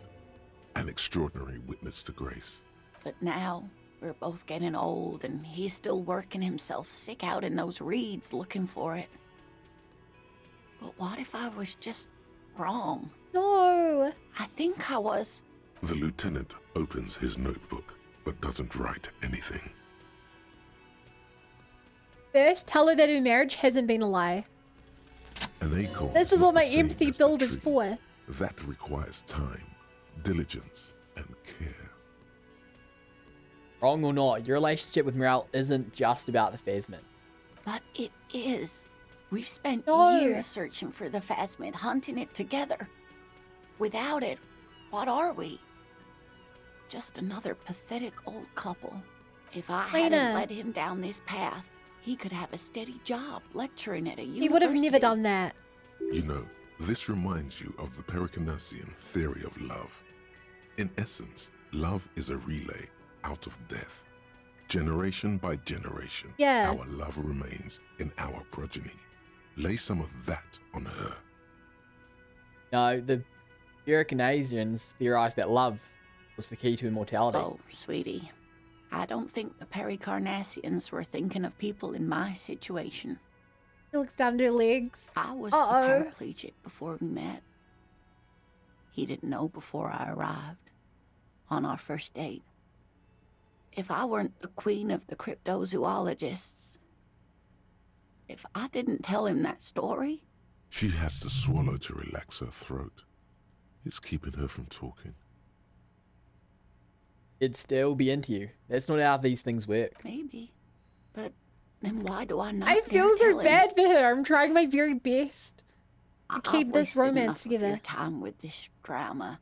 an extraordinary witness to grace. But now, we're both getting old, and he's still working himself sick out in those reeds looking for it. But what if I was just wrong? No. I think I was. The lieutenant opens his notebook, but doesn't write anything. First, tell her that her marriage hasn't been a lie. An acorn This is not what my the same empathy as the build is tree. for. That requires time, diligence, and care. Wrong or not, your relationship with Morale isn't just about the phasmid. But it is. We've spent No. years searching for the phasmid, hunting it together. Without it, what are we? Just another pathetic old couple. If I Lena. hadn't led him down this path, he could have a steady job lecturing at a university. He would have never done that. You know, this reminds you of the Pericarnassian theory of love. In essence, love is a relay out of death. Generation by generation, Yeah. our love remains in our progeny. Lay some of that on her. No, the Pericarnassians theorized that love was the key to immortality. Oh, sweetie. I don't think the Pericarnassians were thinking of people in my situation. He looks down at her legs. I was Uh-oh. a paraplegic before we met. He didn't know before I arrived. On our first date. If I weren't the queen of the cryptozoologists, if I didn't tell him that story, She has to swallow to relax her throat. It's keeping her from talking. It'd still be into you. That's not how these things work. maybe. But then why do I not I dare feel so tell him? bad for her. I'm trying my very best to I've keep this wasted romance enough of your together. time with this drama.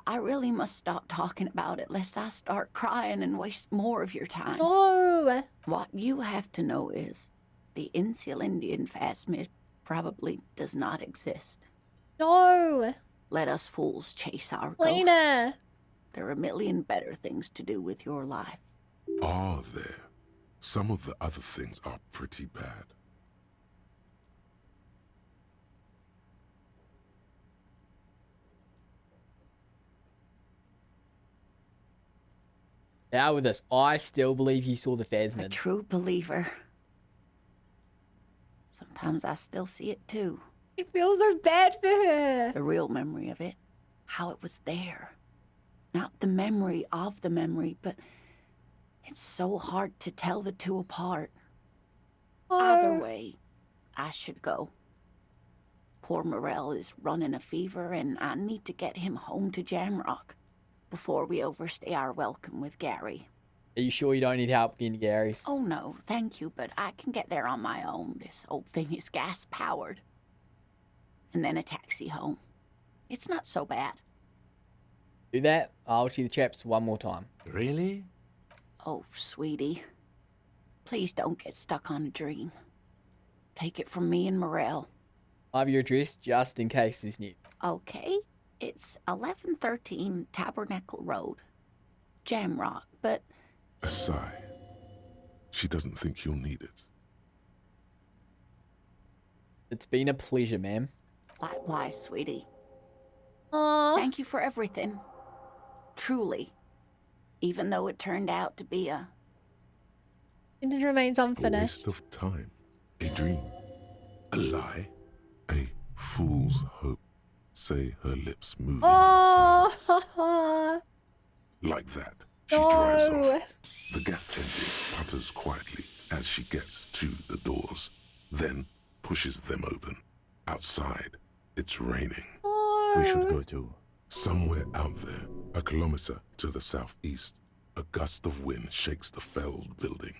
I really must stop talking about it lest I start crying and waste more of your time. No. What you have to know is the Insulindian phasmid probably does not exist. No. Let us fools chase our ghosts. Lena. There are a million better things to do with your life. Are there? Some of the other things are pretty bad. Now with this, I still believe he saw the A phasmid. true believer. Sometimes I still see it too. It feels so bad for her. The real memory of it. How it was there. Not the memory of the memory, but it's so hard to tell the two apart. Either way, I should go. Poor Morel is running a fever, and I need to get him home to Jamrock before we overstay our welcome with Gary. Are you sure you don't need help getting to Gary's? Oh no, thank you, but I can get there on my own. This old thing is gas-powered. And then a taxi home. It's not so bad. Do that, I'll see the chaps one more time. Really? Oh, sweetie. Please don't get stuck on a dream. Take it from me and Morel. I have your address just in case there's new. Okay. It's 1113 Tabernacle Road. Jamrock, but... A sigh. She doesn't think you'll need it. It's been a pleasure, ma'am. Likewise, sweetie. Aww. Thank you for everything. Truly. Even though it turned out to be a... It just remains A unfinished. waste of time. A dream. A lie. A fool's hope. Say her lips moving in silence. Oh, Like that, she drives off. The gas engine putters quietly as she gets to the doors, then pushes them open. Outside, it's raining. We should go to... Somewhere out there, a kilometer to the southeast, a gust of wind shakes the felled building,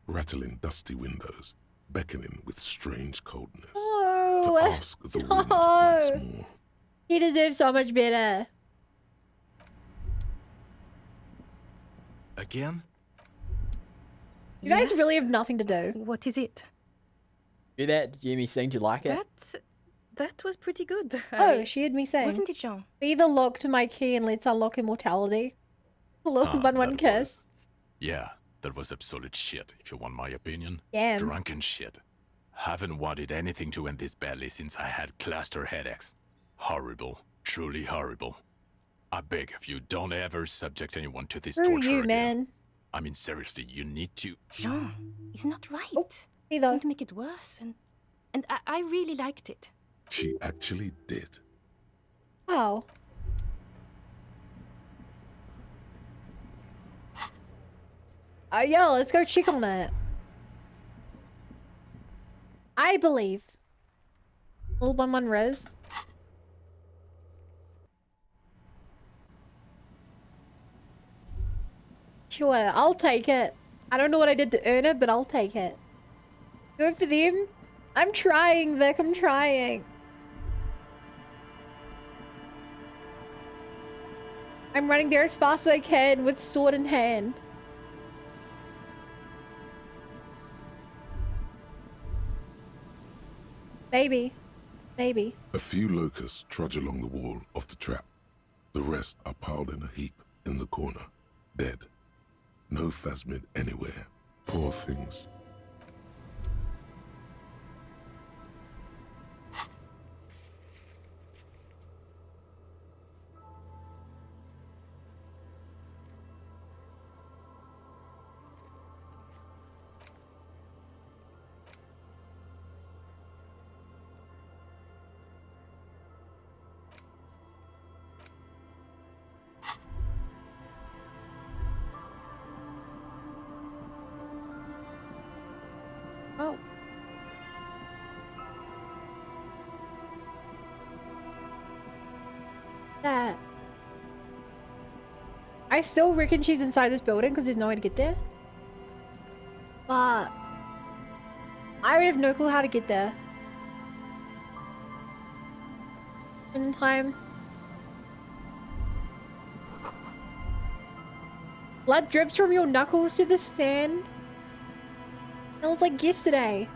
rattling dusty windows, beckoning with strange coldness. To ask the wind once more. He deserves so much better. Again? You guys really have nothing to do. What is it? Do that, Jimmy sing. Do you like it? That was pretty good. Oh, she had me saying. Wasn't it, Jean? Be the lock to my key and let's unlock immortality. A little one kiss. Yeah, that was absolute shit, if you want my opinion. Damn. Drunken shit. Haven't wanted anything to end this badly since I had cluster headaches. Horrible. Truly horrible. I beg of you, don't ever subject anyone to this Screw torture you, again. man. I mean, seriously, you need to... Jean, he's not right. Oh, hey though. Don't make it worse, and I really liked it. She actually did. Oh. Yeah, let's go check on it. I believe. Little 1-1 res. Sure, I'll take it. I don't know what I did to earn it, but I'll take it. Good for them. I'm trying, Vic. I'm trying. I'm running there as fast as I can with sword in hand. Maybe. Maybe. A few locusts trudge along the wall of the trap. The rest are piled in a heap in the corner. Dead. No phasmid anywhere. Poor things. Oh. That. I still reckon she's inside this building because there's no way to get there. But I would have no clue how to get there. In time. Blood drips from your knuckles to the sand. That was like yesterday.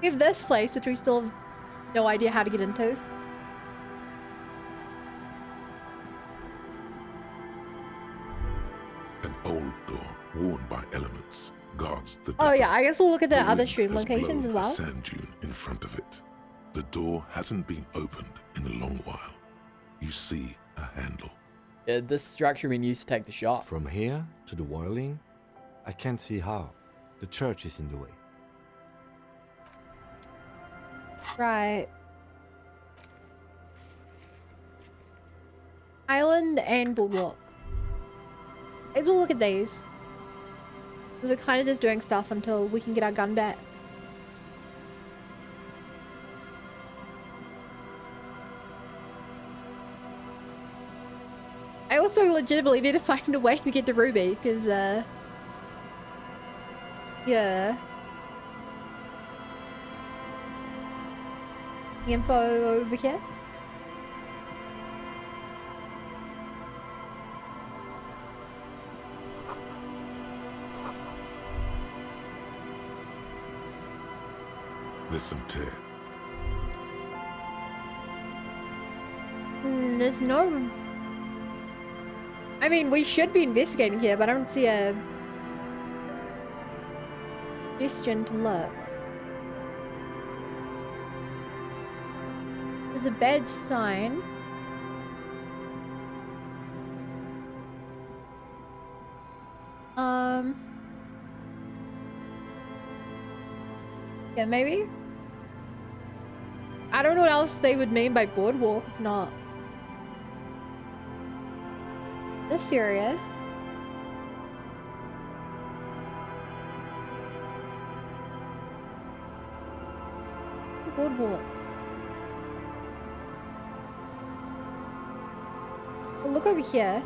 We have this place, which we still have no idea how to get into. towards the Oh yeah, depot. I guess we'll look at the The other wind shooting has locations as blown a well. sand dune in front of it. The door hasn't been opened in a long while. You see a handle. Yeah, this structure been used to take the shot. From here to the whirling, I can't see how. The church is in the way. Right. Island and boardwalk. Let's all look at these. We're kind of just doing stuff until we can get our gun back. I also legitimately need to find a way to get to Ruby, because, yeah. Info over here. There's some tear. There's no... I mean, we should be investigating here, but I don't see a... suggestion to look. There's a bed sign. Yeah, maybe? I don't know what else they would mean by boardwalk, if not this area. Boardwalk. Well, look over here.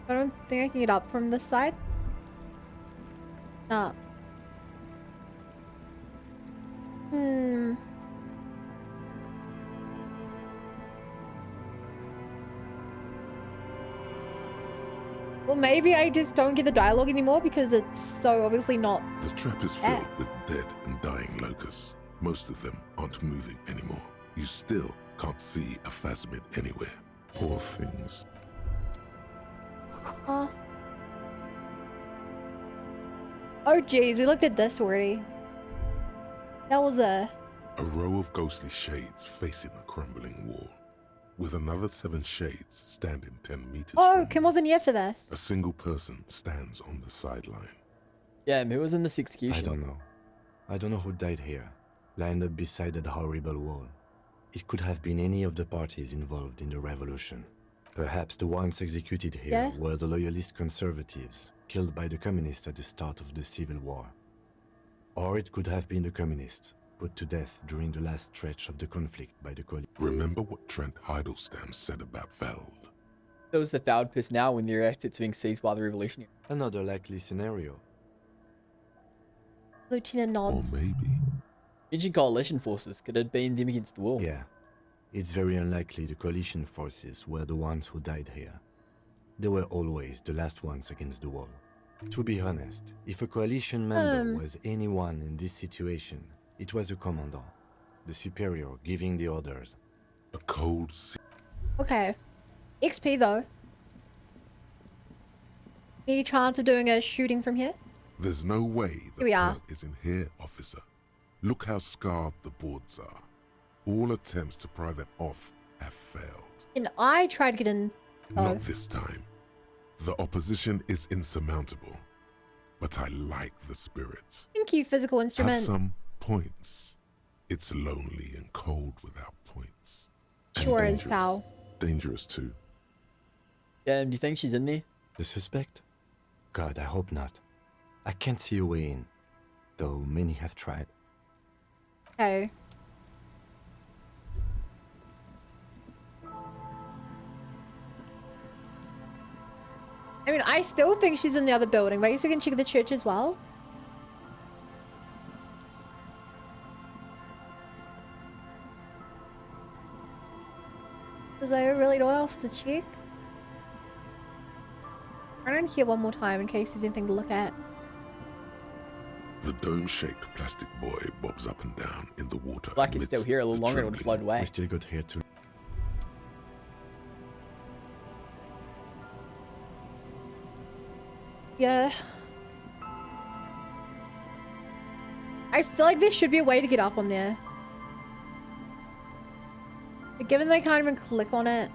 I don't think I can get up from this side. Nah. Well, maybe I just don't get the dialogue anymore because it's so obviously not. The trap is filled with dead and dying locusts. Most of them aren't moving anymore. You still can't see a phasmid anywhere. Poor things. Oh geez, we looked at this already. That was a row of ghostly shades facing a crumbling wall, with another 7 shades standing 10 meters Oh, from Kim wasn't here for this. A single person stands on the sideline. Yeah, who was in this execution? I don't know. I don't know who died here, lined up beside that horrible wall. It could have been any of the parties involved in the revolution. Perhaps the ones executed here were the loyalist conservatives, killed by the communists at the start of the Civil War. Or it could have been the communists, put to death during the last stretch of the conflict by the coalition. Remember what Trent Heidelstein said about Veld? That was the third personnel when their assets being seized by the revolutionary. Another likely scenario. Lieutenant nods. Or maybe. Ancient coalition forces could have been them against the wall. Yeah. It's very unlikely the coalition forces were the ones who died here. They were always the last ones against the wall. To be honest, if a coalition member was anyone in this situation, it was a commandant, the superior giving the orders. A cold Okay. XP though. Any chance of doing a shooting from here? There's no way the Here we are. plant is in here, officer. Look how scarred the boards are. All attempts to pry them off have failed. And I tried to get in. Not this time. The opposition is insurmountable. But I like the spirit. Thank you, physical Have instrument. some points. It's lonely and cold without points. And Sure is, dangerous. pal. Dangerous too. Yeah, do you think she's in there? The suspect? God, I hope not. I can't see a way in, though many have tried. Okay. I mean, I still think she's in the other building, but I guess we can check the church as well. Because I really know what else to check. Run in here one more time in case there's anything to look at. The dome-shaped plastic buoy bobs up and down in the water. Like it's still amidst here a little the longer, it would trembling. float away. We still got here too. Yeah. I feel like there should be a way to get up on there. But given that I can't even click on it,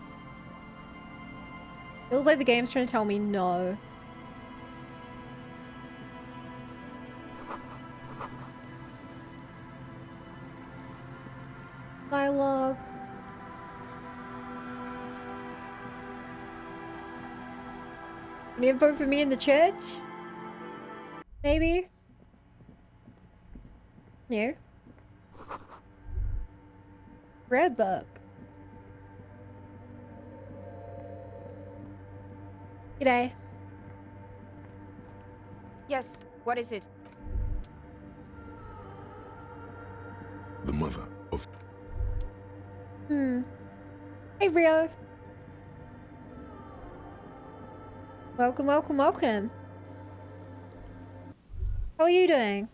feels like the game's trying to tell me no. Dialogue. Any info for me in the church? Maybe? No. Red book. G'day. Yes, what is it? The mother of... Hey, Rio. Welcome, welcome, welcome. How are you doing?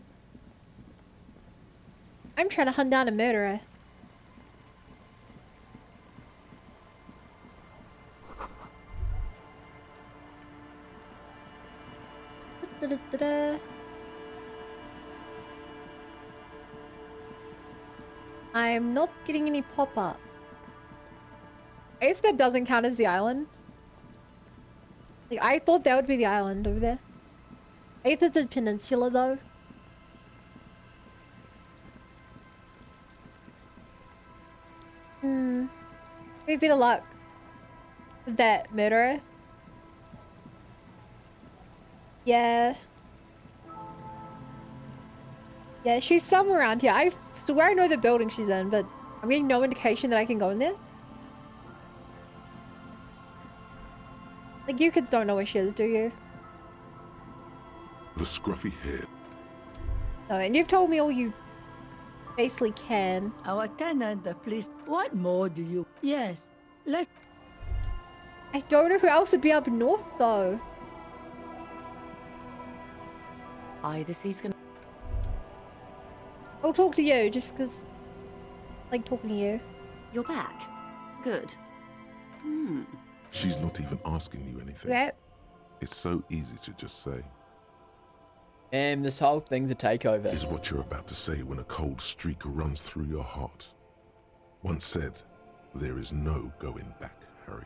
I'm trying to hunt down a murderer. Da-da-da-da. I'm not getting any pop-up. I guess that doesn't count as the island. Like, I thought that would be the island over there. I guess it's a peninsula though. Maybe a bit of luck with that murderer. Yeah. Yeah, she's somewhere around here. I swear I know the building she's in, but I'm getting no indication that I can go in there. Like, you kids don't know where she is, do you? The scruffy head. No, and you've told me all you basically can. Our tenant, the police. What more do you? Yes, let's. I don't know who else would be up north, though. Either she's gonna. I'll talk to you, just because I like talking to you. You're back. Good. She's not even asking you anything. Yeah. It's so easy to just say. And this whole thing's a takeover. Is what you're about to say when a cold streak runs through your heart. Once said, there is no going back, Harry.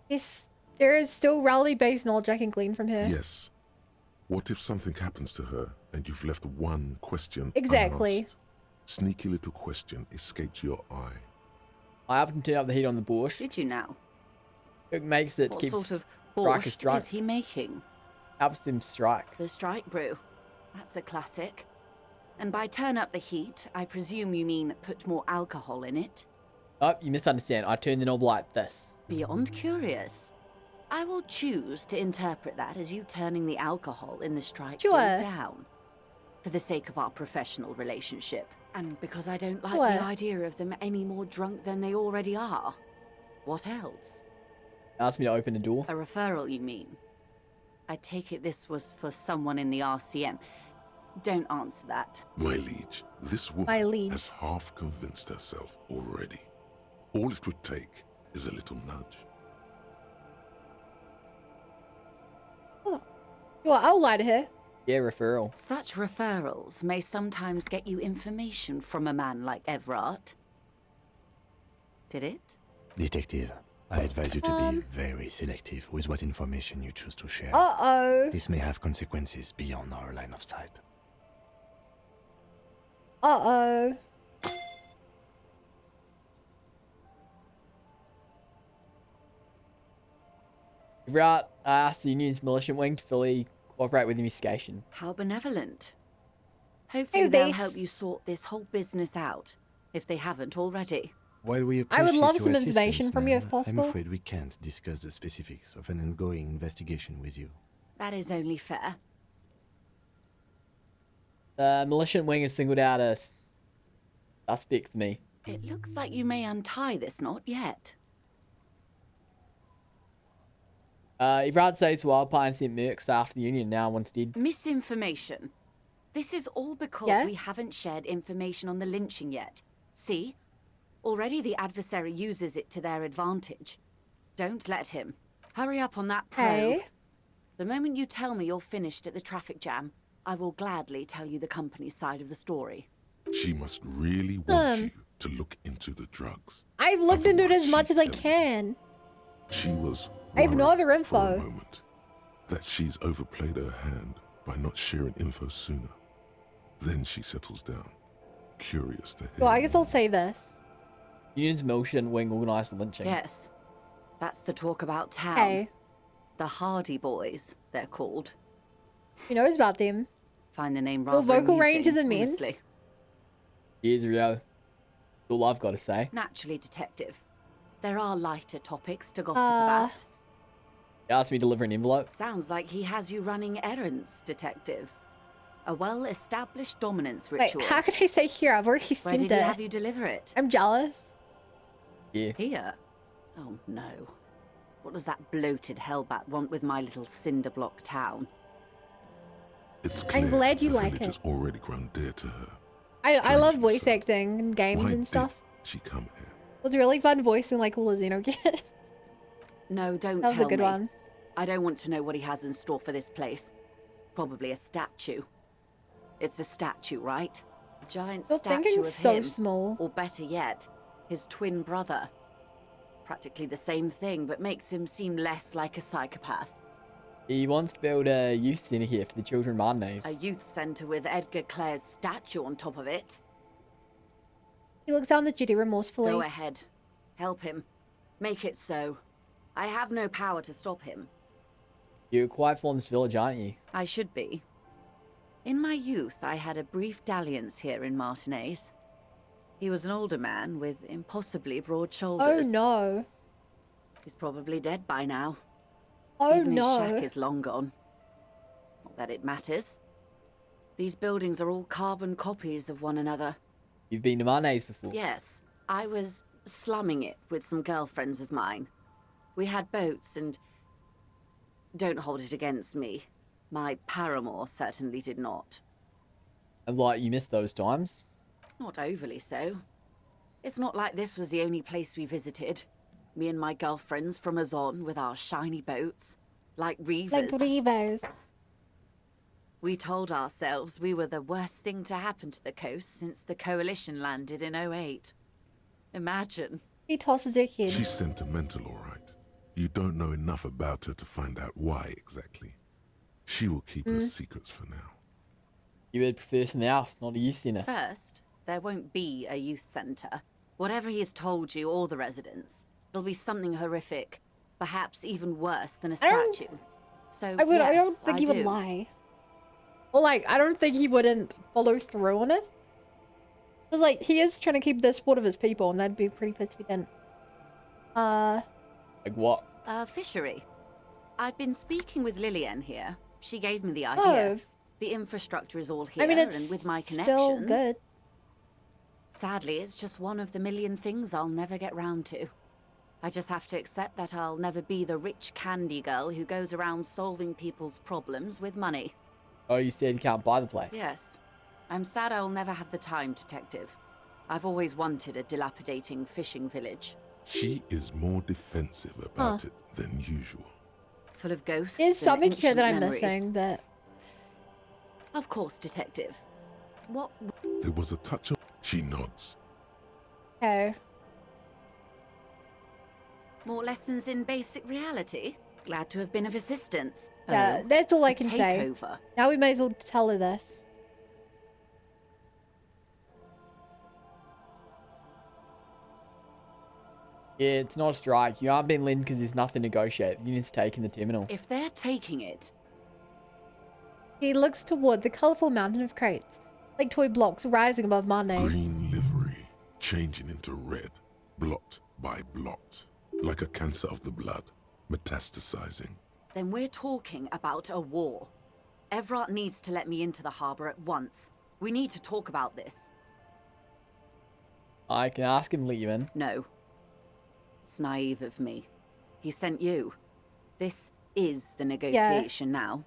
Yes, there is still Raleigh-based knowledge I can glean from her. Yes. What if something happens to her and you've left one question Exactly. unasked? Sneaky little question escapes your eye. I often turn up the heat on the borscht. Did you now? It makes it What keeps sort of strikers borscht drunk. is he making? Helps them strike. The strike brew. That's a classic. And by turn up the heat, I presume you mean put more alcohol in it? Oh, you misunderstand. I turn the knob like this. Beyond curious. I will choose to interpret that as you turning the alcohol in the strike brew Sure. down. For the sake of our professional relationship. And because I don't like Sure. the idea of them any more drunk than they already are. What else? Asked me to open the door. A referral, you mean? I take it this was for someone in the RCM. Don't answer that. My liege, this My woman liege. has half convinced herself already. All it would take is a little nudge. Well, I'll lie to her. Yeah, referral. Such referrals may sometimes get you information from a man like Everard. Did it? Detective, I advise you to be very selective with what information you choose to share. Uh-oh. This may have consequences beyond our line of sight. Uh-oh. Right, I asked the Union's militia wing to fully cooperate with the investigation. How benevolent. Hopefully they'll help you sort this whole business out, if they haven't already. While we I would appreciate love your some information assistance, from you if ma'am, possible. I'm afraid we can't discuss the specifics of an ongoing investigation with you. That is only fair. The militia wing has singled out a suspect for me. It looks like you may untie this knot yet. Everard says Wildpine sent mercs after the Union, now one's dead. Misinformation. This is all because Yeah? we haven't shared information on the lynching yet. See? Already the adversary uses it to their advantage. Don't let him. Hurry up on that probe. Hey. The moment you tell me you're finished at the traffic jam, I will gladly tell you the company's side of the story. She must really want you to look into the drugs. I've looked into it as much as I can. She was I have no other for a info. moment that she's overplayed her hand by not sharing info sooner. Then she settles down, curious to hear. Well, I guess I'll say this. Union's Milton Wing organised lynching. Yes. That's the talk about town. Hey. The Hardy Boys, they're called. Who knows about them? Find the name Well, rather vocal range is amusing, immense. honestly. Here's Rio. All I've got to say. Naturally, Detective. There are lighter topics to gossip about. He asked me to deliver an envelope. Sounds like he has you running errands, Detective. A well-established dominance Wait, ritual. how could I say here? I've already Where sent did it. he have you deliver it? I'm jealous. Yeah. Here? Oh no. What does that bloated hellbat want with my little cinder block town? It's clear I'm glad you the like village it. has already grown dear to her. I love voice acting in games Why and stuff. did she come here? It was really fun voicing like all the Xenogears. No, don't That was tell a good me. one. I don't want to know what he has in store for this place. Probably a statue. It's a statue, right? A giant You're statue thinking of so him. small. Or better yet, his twin brother. Practically the same thing, but makes him seem less like a psychopath. He wants to build a youth centre here for the children of A Martinez. youth centre with Edgar Clare's statue on top of it. He looks down the jetty remorsefully. Go ahead. Help him. Make it so. I have no power to stop him. You're quite fond of this village, aren't you? I should be. In my youth, I had a brief dalliance here in Martinez. He was an older man with impossibly broad Oh shoulders. no. He's probably dead by now. Oh Even no. his shack is long gone. Not that it matters. These buildings are all carbon copies of one another. You've been to Martinez before. Yes, I was slumming it with some girlfriends of mine. We had boats and... Don't hold it against me. My paramour certainly did not. Sounds like you missed those times. Not overly so. It's not like this was the only place we visited. Me and my girlfriends from Azon with our shiny boats. Like reavers. Like reavers. We told ourselves we were the worst thing to happen to the coast since the Coalition landed in 08. Imagine. He tosses her head. She's sentimental, all right. You don't know enough about her to find out why exactly. She will keep her secrets for now. You would prefer something else, not a youth centre. First, there won't be a youth centre. Whatever he has told you or the residents, there'll be something horrific. Perhaps even worse than a statue. So, I yes, don't think he would do. lie. Well, like, I don't think he wouldn't follow through on it. Because, like, he is trying to keep the support of his people, and that'd be pretty pissed if he didn't. Like what? Fishery. I've been speaking with Lillian here. She gave me the idea. Oh. The infrastructure is all here, I mean, it's and with my still connections... good. Sadly, it's just one of the million things I'll never get round to. I just have to accept that I'll never be the rich candy girl who goes around solving people's problems with money. Oh, you said you can't buy the place. Yes. I'm sad I'll never have the time, Detective. I've always wanted a dilapidating fishing village. She is more defensive about it than usual. Full of ghosts There's and something here ancient that I'm memories. missing, but... Of course, Detective. What... There was a touch of... She nods. Okay. More lessons in basic reality? Glad to have been of assistance. Yeah, Oh, that's all I a can say. takeover. Now we may as well tell her this. Yeah, it's not a strike. You aren't being linked because there's nothing to negotiate. The union's taking the terminal. If they're taking it, He looks toward the colourful mountain of crates, like toy blocks rising above Marnay's. Green livery, changing into red, blot by blot. Like a cancer of the blood, metastasizing. then we're talking about a war. Everett needs to let me into the harbor at once. We need to talk about this. I can ask him to let you in. No. It's naive of me. He sent you. This is the negotiation now.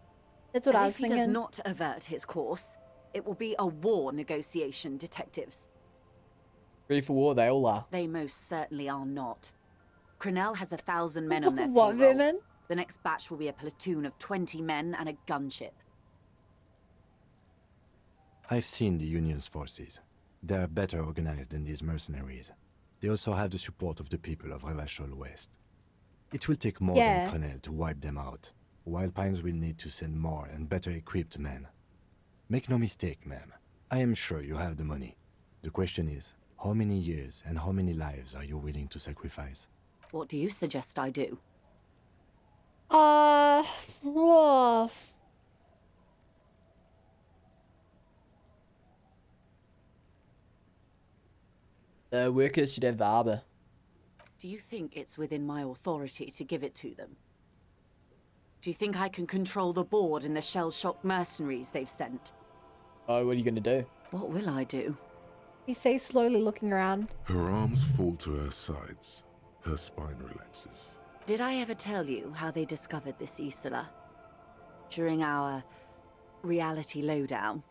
That's what And I was if he does thinking. not avert his course, it will be a war negotiation, detectives. Ready for war, they all are. They most certainly are not. Crenell has 1,000 men on their What, payroll. Vermin? The next batch will be a platoon of 20 men and a gunship. I've seen the Union's forces. They are better organized than these mercenaries. They also have the support of the people of Revachol West. It will take more than Crenell to wipe them out. Wild Pines will need to send more and better equipped men. Make no mistake, ma'am. I am sure you have the money. The question is, how many years and how many lives are you willing to sacrifice? What do you suggest I do? Whoa. The workers should have the arbor. Do you think it's within my authority to give it to them? Do you think I can control the board and the shell-shocked mercenaries they've sent? Oh, what are you going to do? What will I do? He says, slowly looking around. Her arms fall to her sides. Her spine relaxes. Did I ever tell you how they discovered this Isola? During our reality lowdown?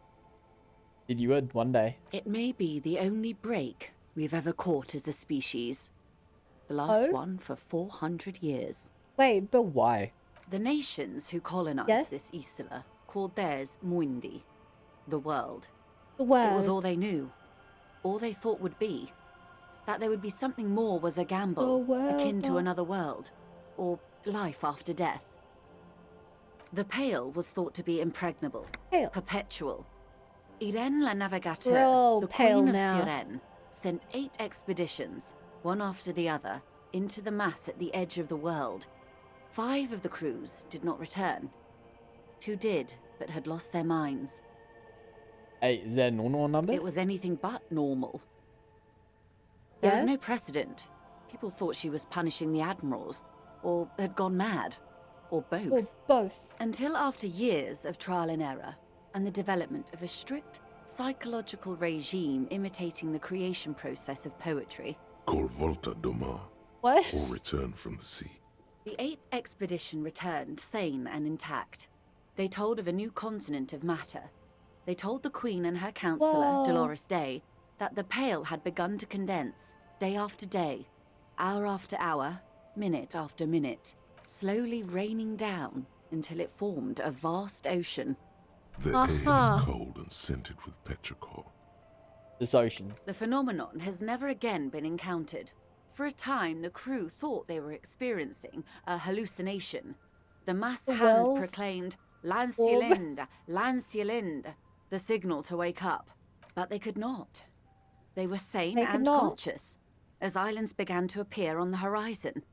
Did you would one day? It may be the only break we've ever caught as a species. The last one for 400 years. Wait, but why? The nations who colonized this Isola called theirs Muindi, the world. The world. It was all they knew. All they thought would be. That there would be something more was a gamble, akin to another world, or life after death. The Pale was thought to be impregnable, perpetual. Irene la Navigateur, the Queen of Sirene, sent 8 expeditions, one after the other, into the mass at the edge of the world. 5 of the crews did not return. 2 did, but had lost their minds. 8, is that a normal number? It was anything but normal. There was no precedent. People thought she was punishing the admirals, or had gone mad, or both. Or both. Until after years of trial and error, and the development of a strict psychological regime imitating the creation process of poetry. Called Volta Doma. What? Or Return from the Sea. The 8th expedition returned sane and intact. They told of a new continent of matter. They told the Queen and her counselor, Dolores Day, that the Pale had begun to condense, day after day, hour after hour, minute after minute, slowly raining down until it formed a vast ocean. The air is cold and scented with petrichor. This ocean. The phenomenon has never again been encountered. For a time, the crew thought they were experiencing a hallucination. The mass hand proclaimed, Lancielinde, Lancielinde, the signal to wake up. But they could not. They were sane and conscious, as islands began to appear on the horizon.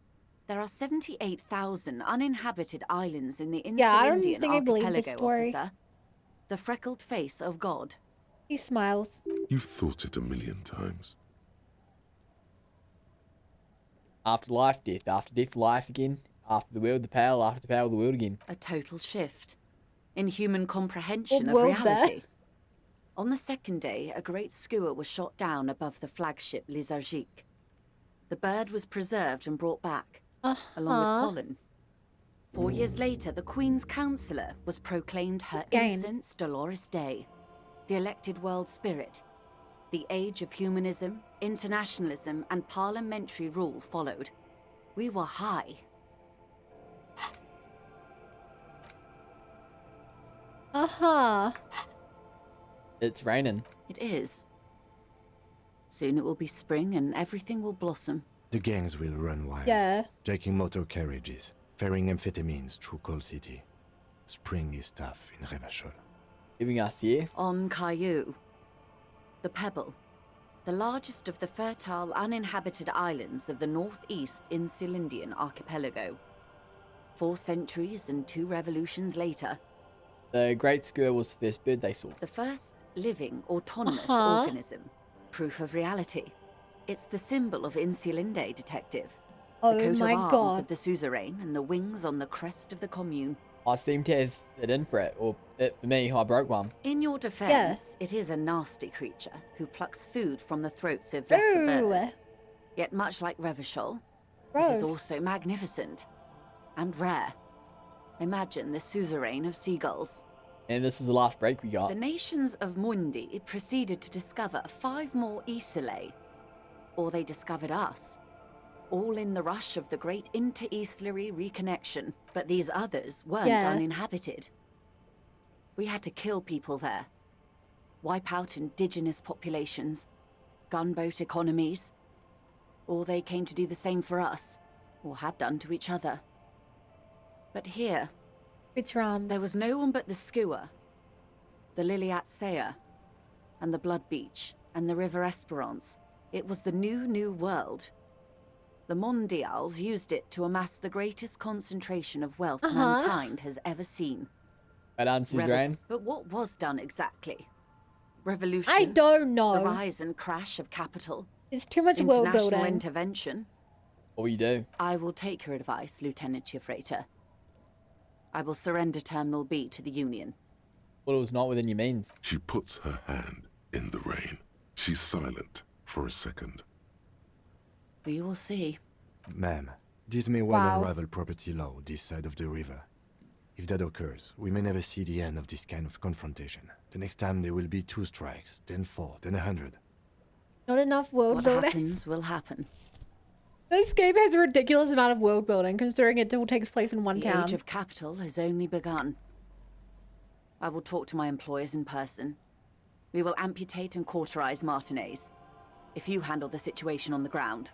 There are 78,000 uninhabited islands in the Insulindian archipelago, officer. The freckled face of God. He smiles. You've thought it 1,000,000 times. After life, death. After death, life again. After the world, the Pale. After the Pale, the world again. A total shift in human comprehension of world reality. there. On the 2nd day, a great skua was shot down above the flagship Lizargique. The bird was preserved and brought back, along with Colin. 4 years later, the Queen's Counsellor was proclaimed her Innocence Dolores Day, the elected world spirit. The age of humanism, internationalism, and parliamentary rule followed. We were high. It's raining. It is. Soon it will be spring and everything will blossom. The gangs will run wild. Yeah. Jacking motor carriages, ferrying amphetamines through Coal City. Spring is tough in Revachol. Giving us here. On Caillou, the Pebble, the largest of the fertile, uninhabited islands of the northeast Insulindian archipelago. 4 centuries and 2 revolutions later. The Great Skua was the first bird they saw. The first living, autonomous organism. Proof of reality. It's the symbol of Insulinde, detective. Oh the coat my of arms God. of the suzerain and the wings on the crest of the commune. I seem to have it in for it, or it for me, I broke one. In your defense, it is a nasty creature who plucks food from the throats of lesser birds. Yet much like Revachol, it is also magnificent and rare. Imagine the suzerain of seagulls. And this was the last break we got. The nations of Muindi proceeded to discover 5 more Isolae, or they discovered us. All in the rush of the great inter-Eastlery reconnection. But these others weren't uninhabited. We had to kill people there. Wipe out indigenous populations. Gunboat economies. Or they came to do the same for us. Or had done to each other. But here... It's Rams. There was no one but the Skua. The Liliat Seya. And the Blood Beach. And the River Esperance. It was the new world. The Mondials used it to amass the greatest concentration of wealth mankind has ever seen. Right on, Suzerain. But what was done exactly? Revolution? I don't know. The rise and crash of capital? It's too much world building. International intervention? What will you do? I will take your advice, Lieutenant Freighter. I will surrender Terminal B to the Union. Well, it was not within your means. She puts her hand in the rain. She's silent for a second. We will see. Ma'am, this may well unravel property law this side of the river. If that occurs, we may never see the end of this kind of confrontation. The next time there will be 2 strikes, then 4, then 100. Not enough world building. What happens will happen. This game has a ridiculous amount of world building, considering it all takes place in one town. The age of capital has only begun. I will talk to my employers in person. We will amputate and cauterize Martinez. If you handle the situation on the ground.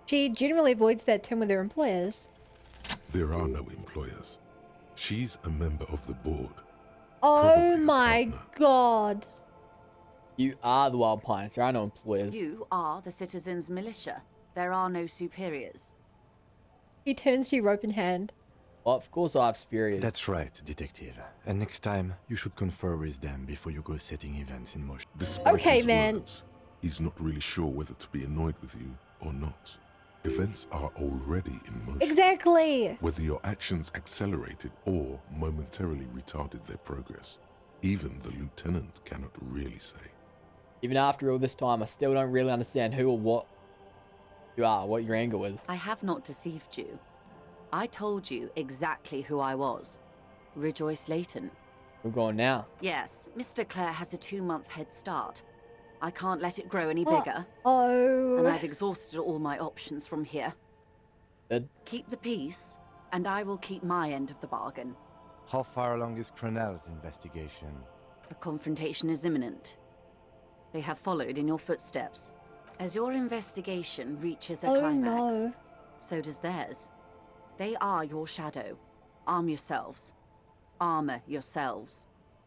She generally avoids that term with her employers. There are no employers. She's a member of the board. Oh my god. You are the Wild Pines. There are no employers. You are the citizens' militia. There are no superiors. He turns to you, rope in hand. Well, of course I have superiors. That's right, Detective. And next time, you should confer with them before you go setting events in motion. Despite his words, he's not really sure whether to be annoyed with you or not. Events are already in motion. Exactly! Whether your actions accelerated or momentarily retarded their progress, even the lieutenant cannot really say. Even after all this time, I still don't really understand who or what you are, what your angle is. I have not deceived you. I told you exactly who I was. Rejoice Layton. We're going now. Yes, Mr. Clare has a 2-month head start. I can't let it grow any bigger. Oh. And I've exhausted all my options from here. Good. Keep the peace, and I will keep my end of the bargain. How far along is Crenell's investigation? The confrontation is imminent. They have followed in your footsteps. As your investigation reaches a climax, so does theirs. They are your shadow. Arm yourselves. Armor yourselves.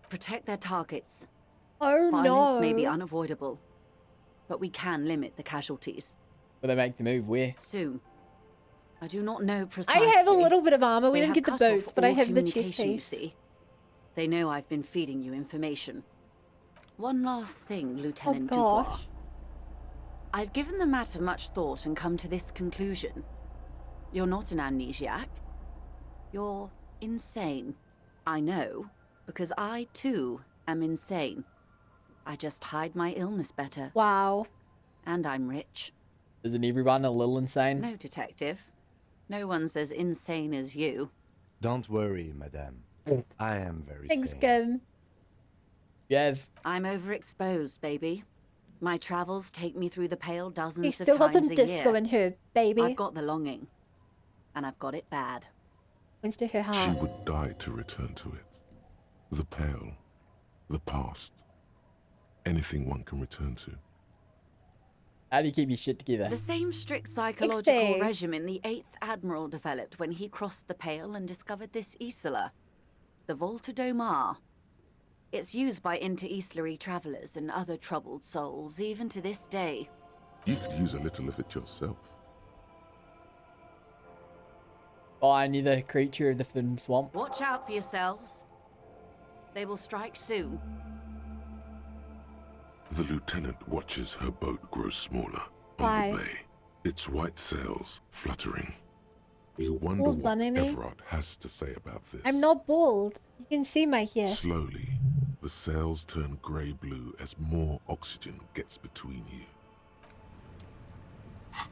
Protect their targets. Oh Violence may be unavoidable, but we can limit the casualties. Will they make the move? Where? Soon. I do not know precisely. I have a little bit of armor. We They didn't have get the cut off boots, but I all have the chest communication, you piece. see. They know I've been feeding you information. One last thing, Lieutenant Dubois. I've given the matter much thought and come to this conclusion. You're not an amnesiac. You're insane. I know, because I too am insane. I just hide my illness better. Wow. And I'm rich. Isn't everyone a little insane? No, Detective. No one's as insane as you. Don't worry, madame. I am very Thanks, sane. Kim. Yev. I'm overexposed, baby. My travels take me through the pale dozens He's of still got times some a disco year. in her, baby. I've got the longing. And I've got it bad. Points to her She heart. would die to return to it. The pale, the past, anything one can return to. How do you keep your shit together? The same strict psychological XP. regimen the 8th Admiral developed when he crossed the Pale and discovered this Isola, the Volta do Mar. It's used by inter-Eastlery travelers and other troubled souls, even to this day. You could use a little of it yourself. By neither creature of the Forbidden Swamp. Watch out for yourselves. They will strike soon. The lieutenant watches her boat grow smaller Why? on the bay, its white sails fluttering. You wonder Bald what bunny? Everard has to say about this. I'm not bald. You can see my hair. Slowly, the sails turn grey-blue as more oxygen gets between you.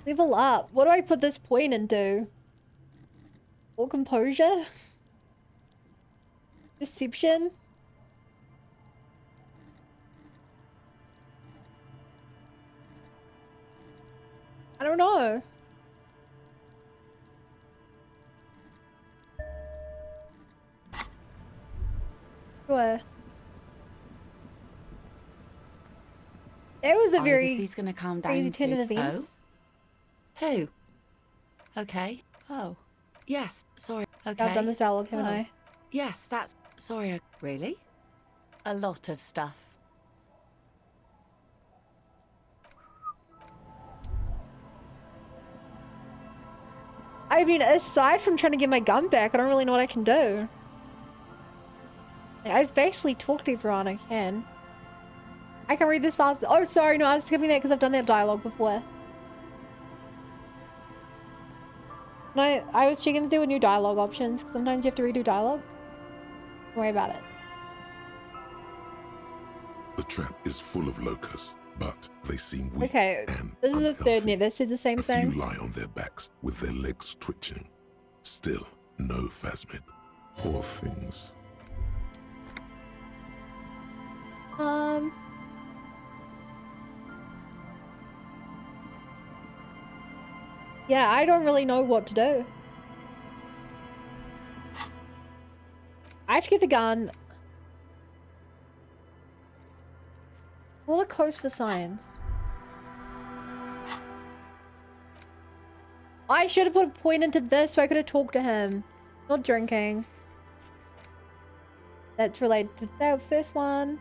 Level up. What do I put this point into? Or composure? I don't know. Sure. That was a Are very the seas gonna calm down crazy turn of soon? events. Oh? Who? Okay. Oh. Yes. Sorry. Okay. I've done this dialogue, haven't I? Yes, that's... Sorry. Really? A lot of stuff. I mean, aside from trying to get my gun back, I don't really know what I can do. I've basically talked to everyone I can. I can read this fast. Oh, sorry, no, I was skipping that because I've done that dialogue before. And I was checking if there were new dialogue options, because sometimes you have to redo dialogue. Don't worry about it. The trap is full of locusts, but they seem weak. Okay, and this is the unhealthy. third net. This is the same A thing. few lie on their backs with their legs twitching. Still, no phasmid. Poor things. Yeah, I don't really know what to do. I have to get the gun. Pull the coast for science. I should have put a point into this so I could have talked to him. Not drinking. That's related to that first one.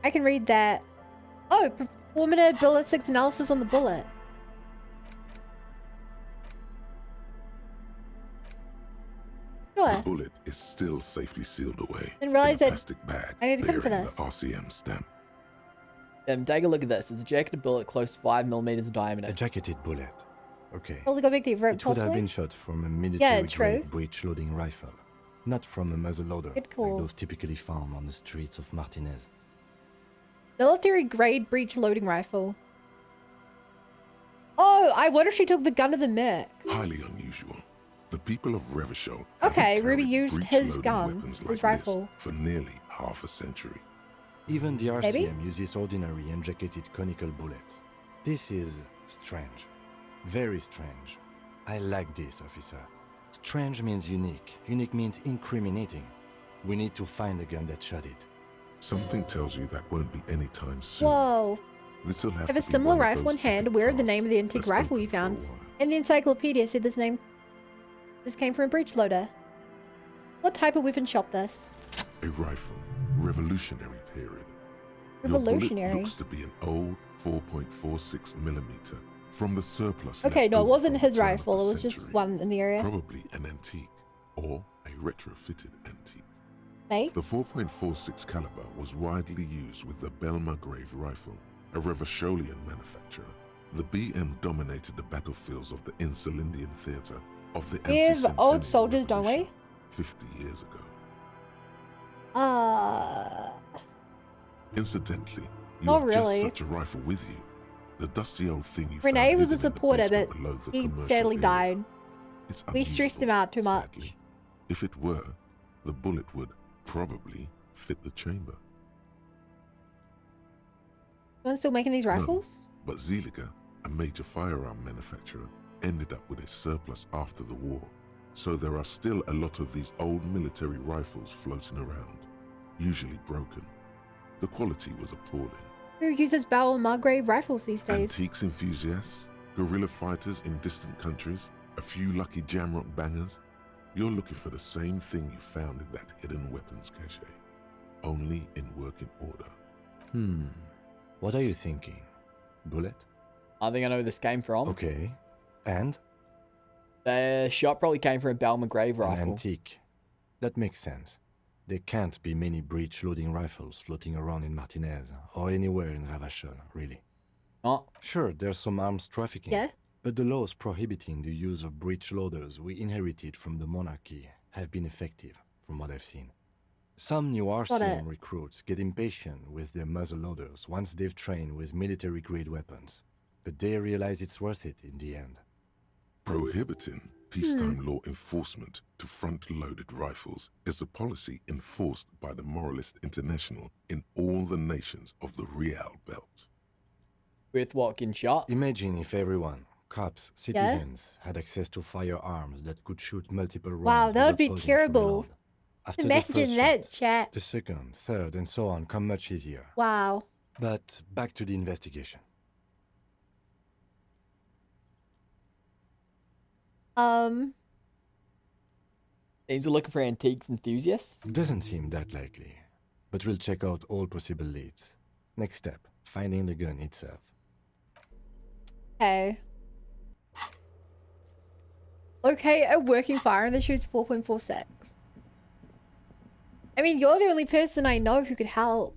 I can read that. Oh, performative ballistics analysis on the bullet. Sure. The bullet is still safely sealed away Didn't realize in a that plastic bag I need to come for bearing this. the RCM stamp. Take a look at this. It's a jacketed bullet close to 5mm in diameter. A jacketed bullet. Okay. Probably go back to your rope, It would have possibly. been shot from a Yeah, true. military-grade breech-loading rifle, not from a muzzleloader Good call. like those typically found on the streets of Martinez. Military grade breech loading rifle. Oh, I wonder if she took the gun to the mech. Highly unusual. The people of Revachol Okay, haven't Ruby carried used his breech-loading gun, weapons his like rifle. this for nearly half a century. Even the Maybe? RCM uses ordinary unjacketed conical bullets. This is strange. Very strange. I like this, officer. Strange means unique. Unique means incriminating. We need to find the gun that shot it. Something tells you that won't be anytime soon. Whoa. This'll have Have a to be similar one of rifle in those hand. epic Where the tasks name of the antique that's rifle you open for a found. while. And the encyclopedia said this came from a breech loader. What type of weapon shot this? A rifle. Revolutionary period. Revolutionary. Your bullet looks to be an old 4.46mm from the surplus. Okay, left no, it over wasn't from the his turn of rifle. the It was just century. one in the area. Probably an antique or a retrofitted antique. Mate? The 4.46 caliber was widely used with the Belmargrave rifle, a Revacholian manufacturer. The BM dominated the battlefields of the Insulindian theater of the We have anti-Centennial old soldiers, don't we? Revolution 50 years ago. Incidentally, you Not have really. just such a rifle with you. The dusty old thing you Renee found was a hidden in the supporter, basement but below the he commercial sadly area. died. It's We stressed him out too much. sadly. If it were, the bullet would probably fit the chamber. Someone still making these rifles? But Zeliger, a major firearm manufacturer, ended up with a surplus after the war. So there are still a lot of these old military rifles floating around, usually broken. The quality was appalling. Who uses Belmargrave rifles these days? Antiques enthusiasts, guerrilla fighters in distant countries, a few lucky jamrock bangers. You're looking for the same thing you found in that hidden weapons cache, only in working order. What are you thinking? Bullet? I think I know where this came from. Okay. And? The shot probably came from a Belmargrave An rifle. antique. That makes sense. There can't be many breech-loading rifles floating around in Martinez, or anywhere in Ravachol, really. Oh. Sure, there's some arms trafficking. Yeah. But the laws prohibiting the use of breech loaders we inherited from the monarchy have been effective, from what I've seen. Some new RCM recruits get impatient with their muzzle loaders once they've trained with military-grade weapons, but they realize it's worth it in the end. Prohibiting peacetime law enforcement to front-loaded rifles is a policy enforced by the Moralist International in all the nations of the Real Belt. With what, getting shot? Imagine if everyone, cops, Yeah? citizens, had access to firearms that could shoot multiple rounds. Wow, that would without be pausing to terrible. reload. After the Imagine first that, shot, chat. the second, third, and so on come much easier. Wow. But back to the investigation. Teams are looking for antiques enthusiasts? Doesn't seem that likely, but we'll check out all possible leads. Next step, finding the gun itself. Okay. Locate a working firearm that shoots 4.46. I mean, you're the only person I know who could help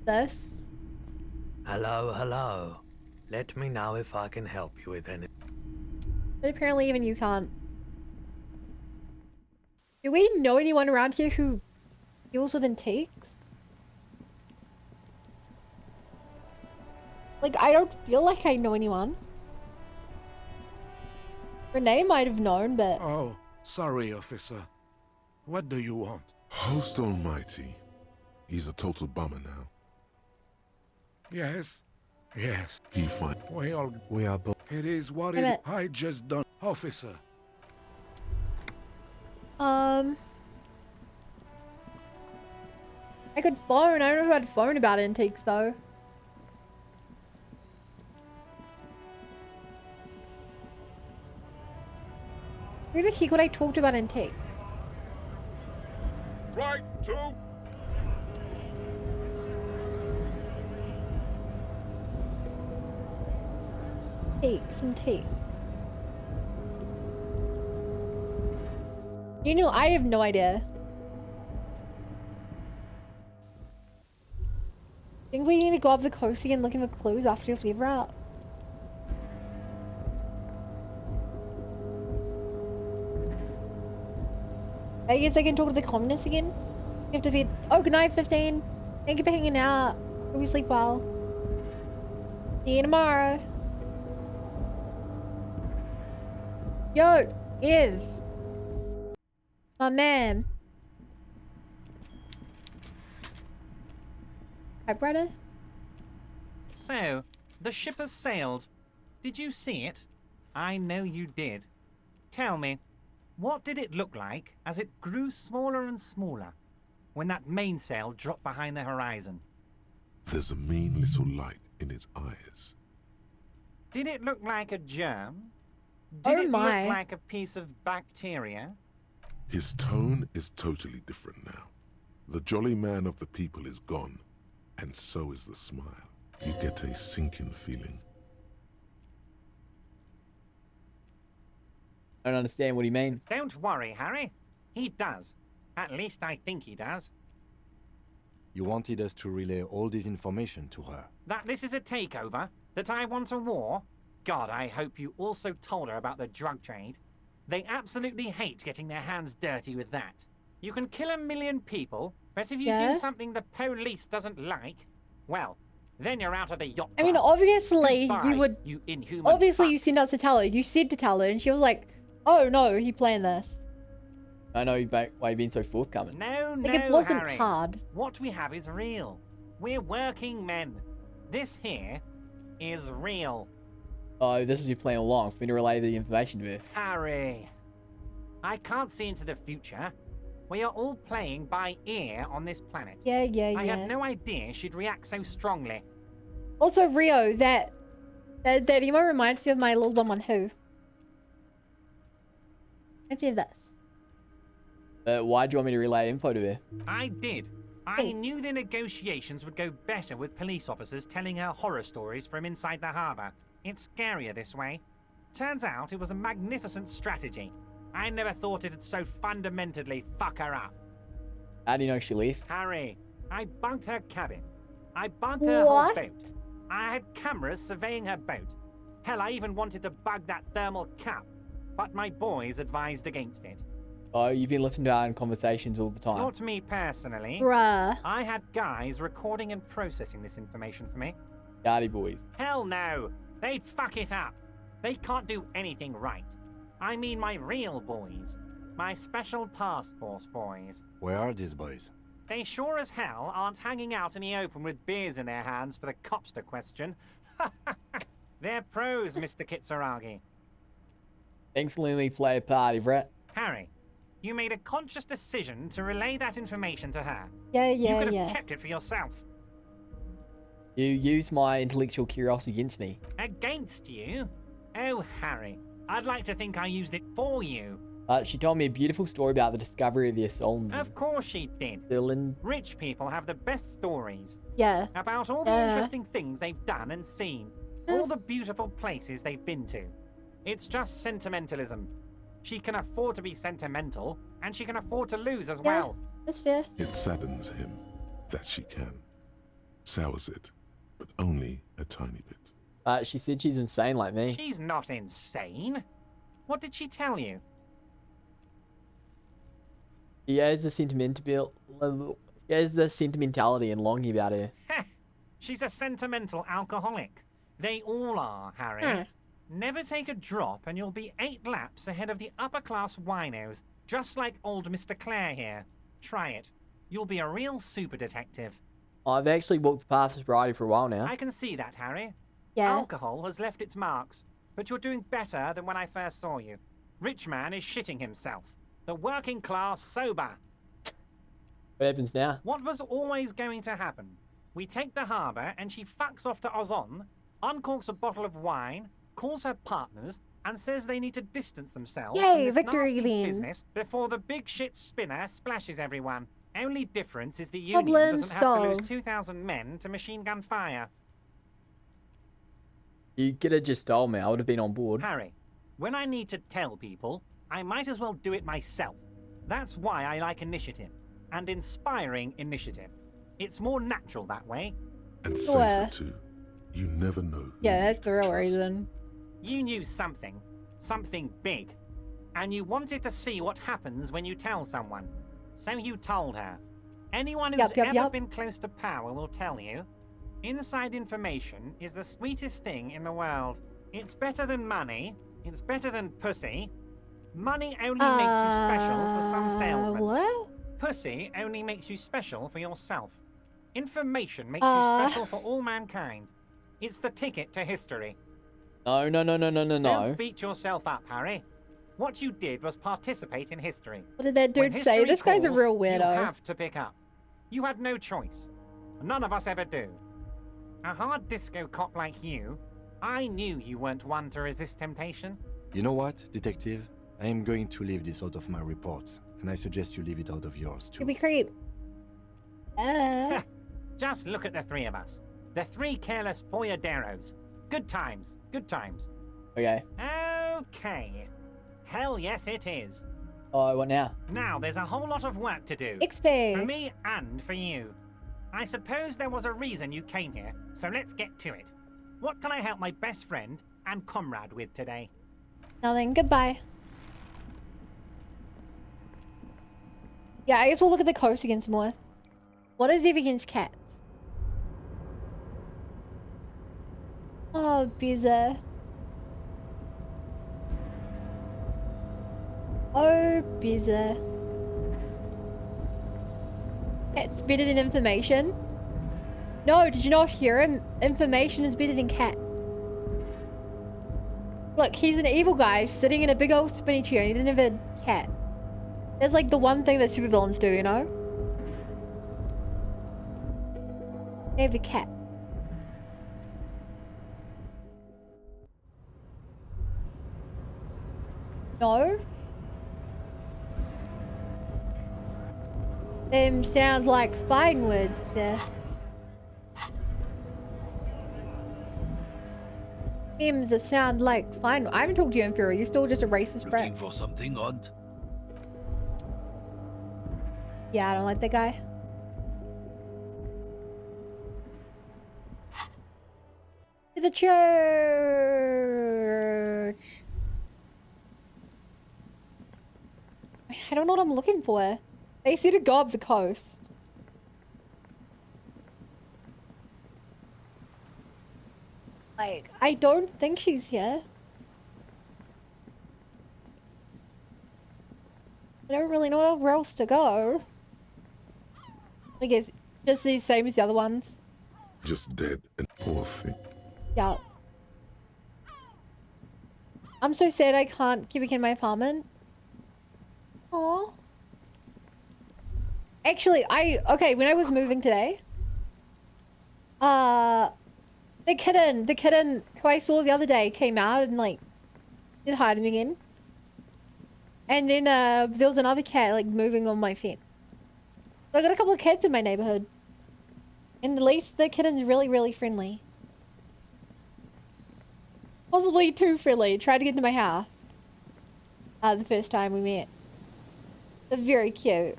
this. Hello, hello. Let me know if I can help you with anything. But apparently even you can't. Do we know anyone around here who deals with antiques? Like, I don't feel like I know anyone. Renee might have known, but... Oh, sorry, officer. What do you want? Host Almighty. He's a total bummer now. Yes? Yes. He find We are both. It is what Damn it it. I just done. Officer. I could phone. I don't know who I'd phone about antiques, though. Who the heck would I talk to about antiques? Right, two. Antiques. You know, I have no idea. Think we need to go up the coast again looking for clues after we leave route. I guess I can talk to the communists again. You have to feed. Oh, good night, 15. Thank you for hanging out. Hope you sleep well. See you tomorrow. Yo, Ev. My man. Hi, brother. So, the ship has sailed. Did you see it? I know you did. Tell me, what did it look like as it grew smaller and smaller when that mainsail dropped behind the horizon? There's a mean little light in its eyes. Did it look like a germ? Oh Did it my. look like a piece of bacteria? His tone is totally different now. The jolly man of the people is gone, and so is the smile. You get a sinking feeling. I don't understand what you mean. Don't worry, Harry. He does. At least I think he does. You wanted us to relay all this information to her. That this is a takeover? That I want a war? God, I hope you also told her about the drug trade. They absolutely hate getting their hands dirty with that. You can kill 1 million people, but if you Yeah? do something the police doesn't like, well, then you're out of the yacht I mean, club. obviously Goodbye, you would. you inhuman Obviously, fuck. you sent us to tell her. You said to tell her, and she was like, "Oh no, he planned this." I know why you've been so forthcoming. No, Like, no, it wasn't Harry. hard. What we have is real. We're working men. This here is real. Oh, this is your plan all along, for me to relay the information to her. Harry, I can't see into the future. We are all playing by ear on this planet. Yeah, yeah, I yeah. had no idea she'd react so strongly. Also, Rio, that emo reminds me of my little one on Who. Let's do this. Why do you want me to relay info to her? I did. I knew the negotiations would go better with police officers telling her horror stories from inside the harbour. It's scarier this way. Turns out it was a magnificent strategy. I never thought it'd so fundamentally fuck her up. How do you know she left? Harry, I bunked her cabin. I bunked her whole What? boat. I had cameras surveying her boat. Hell, I even wanted to bug that thermal cap, but my boys advised against it. Oh, you've been listening to our conversations all the time. Not me personally. Bruh. I had guys recording and processing this information for me. Gardy boys. Hell no! They'd fuck it up. They can't do anything right. I mean my real boys. My special task force boys. Where are these boys? They sure as hell aren't hanging out in the open with beers in their hands for the cops to question. They're pros, Mr. Kitsuragi. Excellently played party, Brett. Harry, you made a conscious decision to relay that information to her. Yeah, You yeah, could have yeah. kept it for yourself. You used my intellectual curiosity against me. Against you? Oh, Harry, I'd like to think I used it for you. She told me a beautiful story about the discovery of the assault. Of course she did. Dylan. Rich people have the best stories. Yeah. About all the interesting things they've done and seen. All the beautiful places they've been to. It's just sentimentalism. She can afford to be sentimental, and she can afford to lose as well. That's fair. It saddens him that she can. Sours it, but only a tiny bit. She said she's insane like me. She's not insane. What did she tell you? He has the sentimentality and longing about her. She's a sentimental alcoholic. They all are, Harry. Never take a drop and you'll be 8 laps ahead of the upper-class winos, just like old Mr. Clare here. Try it. You'll be a real super detective. I've actually walked the path of sobriety for a while now. I can see that, Harry. Yeah. Alcohol has left its marks, but you're doing better than when I first saw you. Rich man is shitting himself. The working class sober. What happens now? What was always going to happen? We take the harbour and she fucks off to Ozon, uncorks a bottle of wine, calls her partners, and says they need to distance themselves from Yay, this victory nasty then. business before the big shit spinner splashes everyone. Only difference is the Problem Union doesn't have to lose solved. 2,000 men to machine gun fire. You could have just told me. I would have been on board. Harry, when I need to tell people, I might as well do it myself. That's why I like initiative, and inspiring initiative. It's more natural that way. And safer too. You never know. Yeah, that's the real reason. You knew something. Something big. And you wanted to see what happens when you tell someone. So you told her. Anyone who's ever been close to power will tell you. Inside information is the sweetest thing in the world. It's better than money. It's better than pussy. Money only makes you special for some salesmen. What? Pussy only makes you special for yourself. Information makes you special for all mankind. It's the ticket to history. No. Don't beat yourself up, Harry. What you did was participate in history. What did that dude When say? history This guy's a calls, real You weirdo. have to pick up. You had no choice. None of us ever do. A hard disco cop like you, I knew you weren't one to resist temptation. You know what, Detective? I am going to leave this out of my report, and I suggest you leave it out of yours too. Could be creep. Just look at the 3 of us. The 3 careless boyaderos. Good times, good times. Okay. Okay. Hell yes it is. Oh, what now? Now there's a whole lot of work to do. XP. For me and for you. I suppose there was a reason you came here, so let's get to it. What can I help my best friend and comrade with today? Nothing. Goodbye. Yeah, I guess we'll look at the coast again some more. What is Eve against cats? Oh, Bizza. Oh, Bizza. Cats better than information? No, did you not hear him? Information is better than cat. Look, he's an evil guy sitting in a big old spinny chair and he didn't have a cat. That's like the one thing that supervillains do, you know? They have a cat. No? Them sounds like fighting words there. Hymns that sound like fine. I haven't talked to you in Fury. You're still just a racist brat. Looking for something odd? Yeah, I don't like that guy. To the church. I don't know what I'm looking for. They said to go up the coast. Like, I don't think she's here. I don't really know where else to go. I guess just the same as the other ones. Just dead and poor thing. Yeah. I'm so sad I can't keep it in my apartment. Aww. Actually, okay, when I was moving today, the kitten who I saw the other day came out and like did hiding again. And then there was another cat like moving on my fence. So I got a couple of cats in my neighborhood. And at least the kitten's really, really friendly. Possibly too friendly. Tried to get into my house. The first time we met. They're very cute.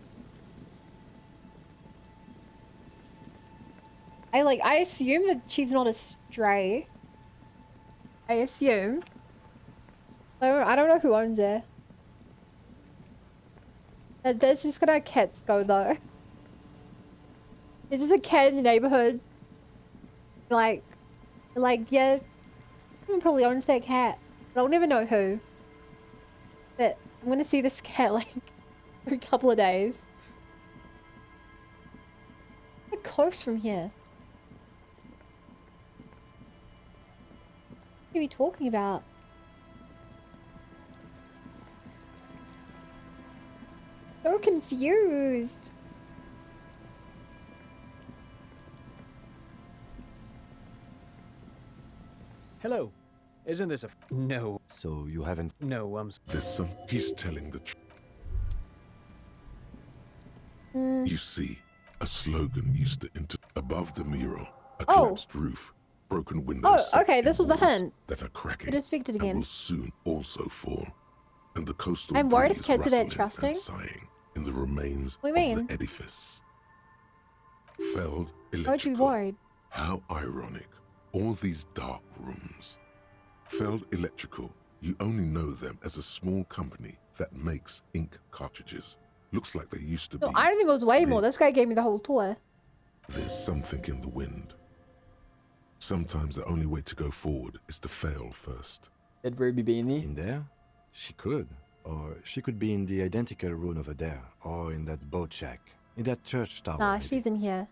I assume that she's not a stray. I assume. I don't know who owns her. There's just gonna cats go though. This is a cat in the neighborhood. Like, yeah, someone probably owns that cat. But I'll never know who. But I'm gonna see this cat like for a couple of days. It's close from here. What are you talking about? So confused. Hello. Isn't this a no? So you haven't? No, There's some. He's telling the truth. You see, a slogan used to enter above the mural, a collapsed roof, broken windows. Oh, okay, this was the hint. That are cracking. It is fixed again. And will soon also fall. And the coastal I'm worried if breeze cats are that rustling trusting. and sighing in the remains What do you of mean? the edifice. Felled Why would you be worried? How ironic. All these dark rooms. Feld Electrical, you only know them as a small company that makes ink cartridges. Looks like they used to be. No, I don't think it was way more. This guy gave me the whole tour. There's something in the wind. Sometimes the only way to go forward is to fail first. Could Ruby be in there? In there? She could. Or she could be in the identical room over there. Or in that boat shack. In that church tower. Nah, maybe. she's in here.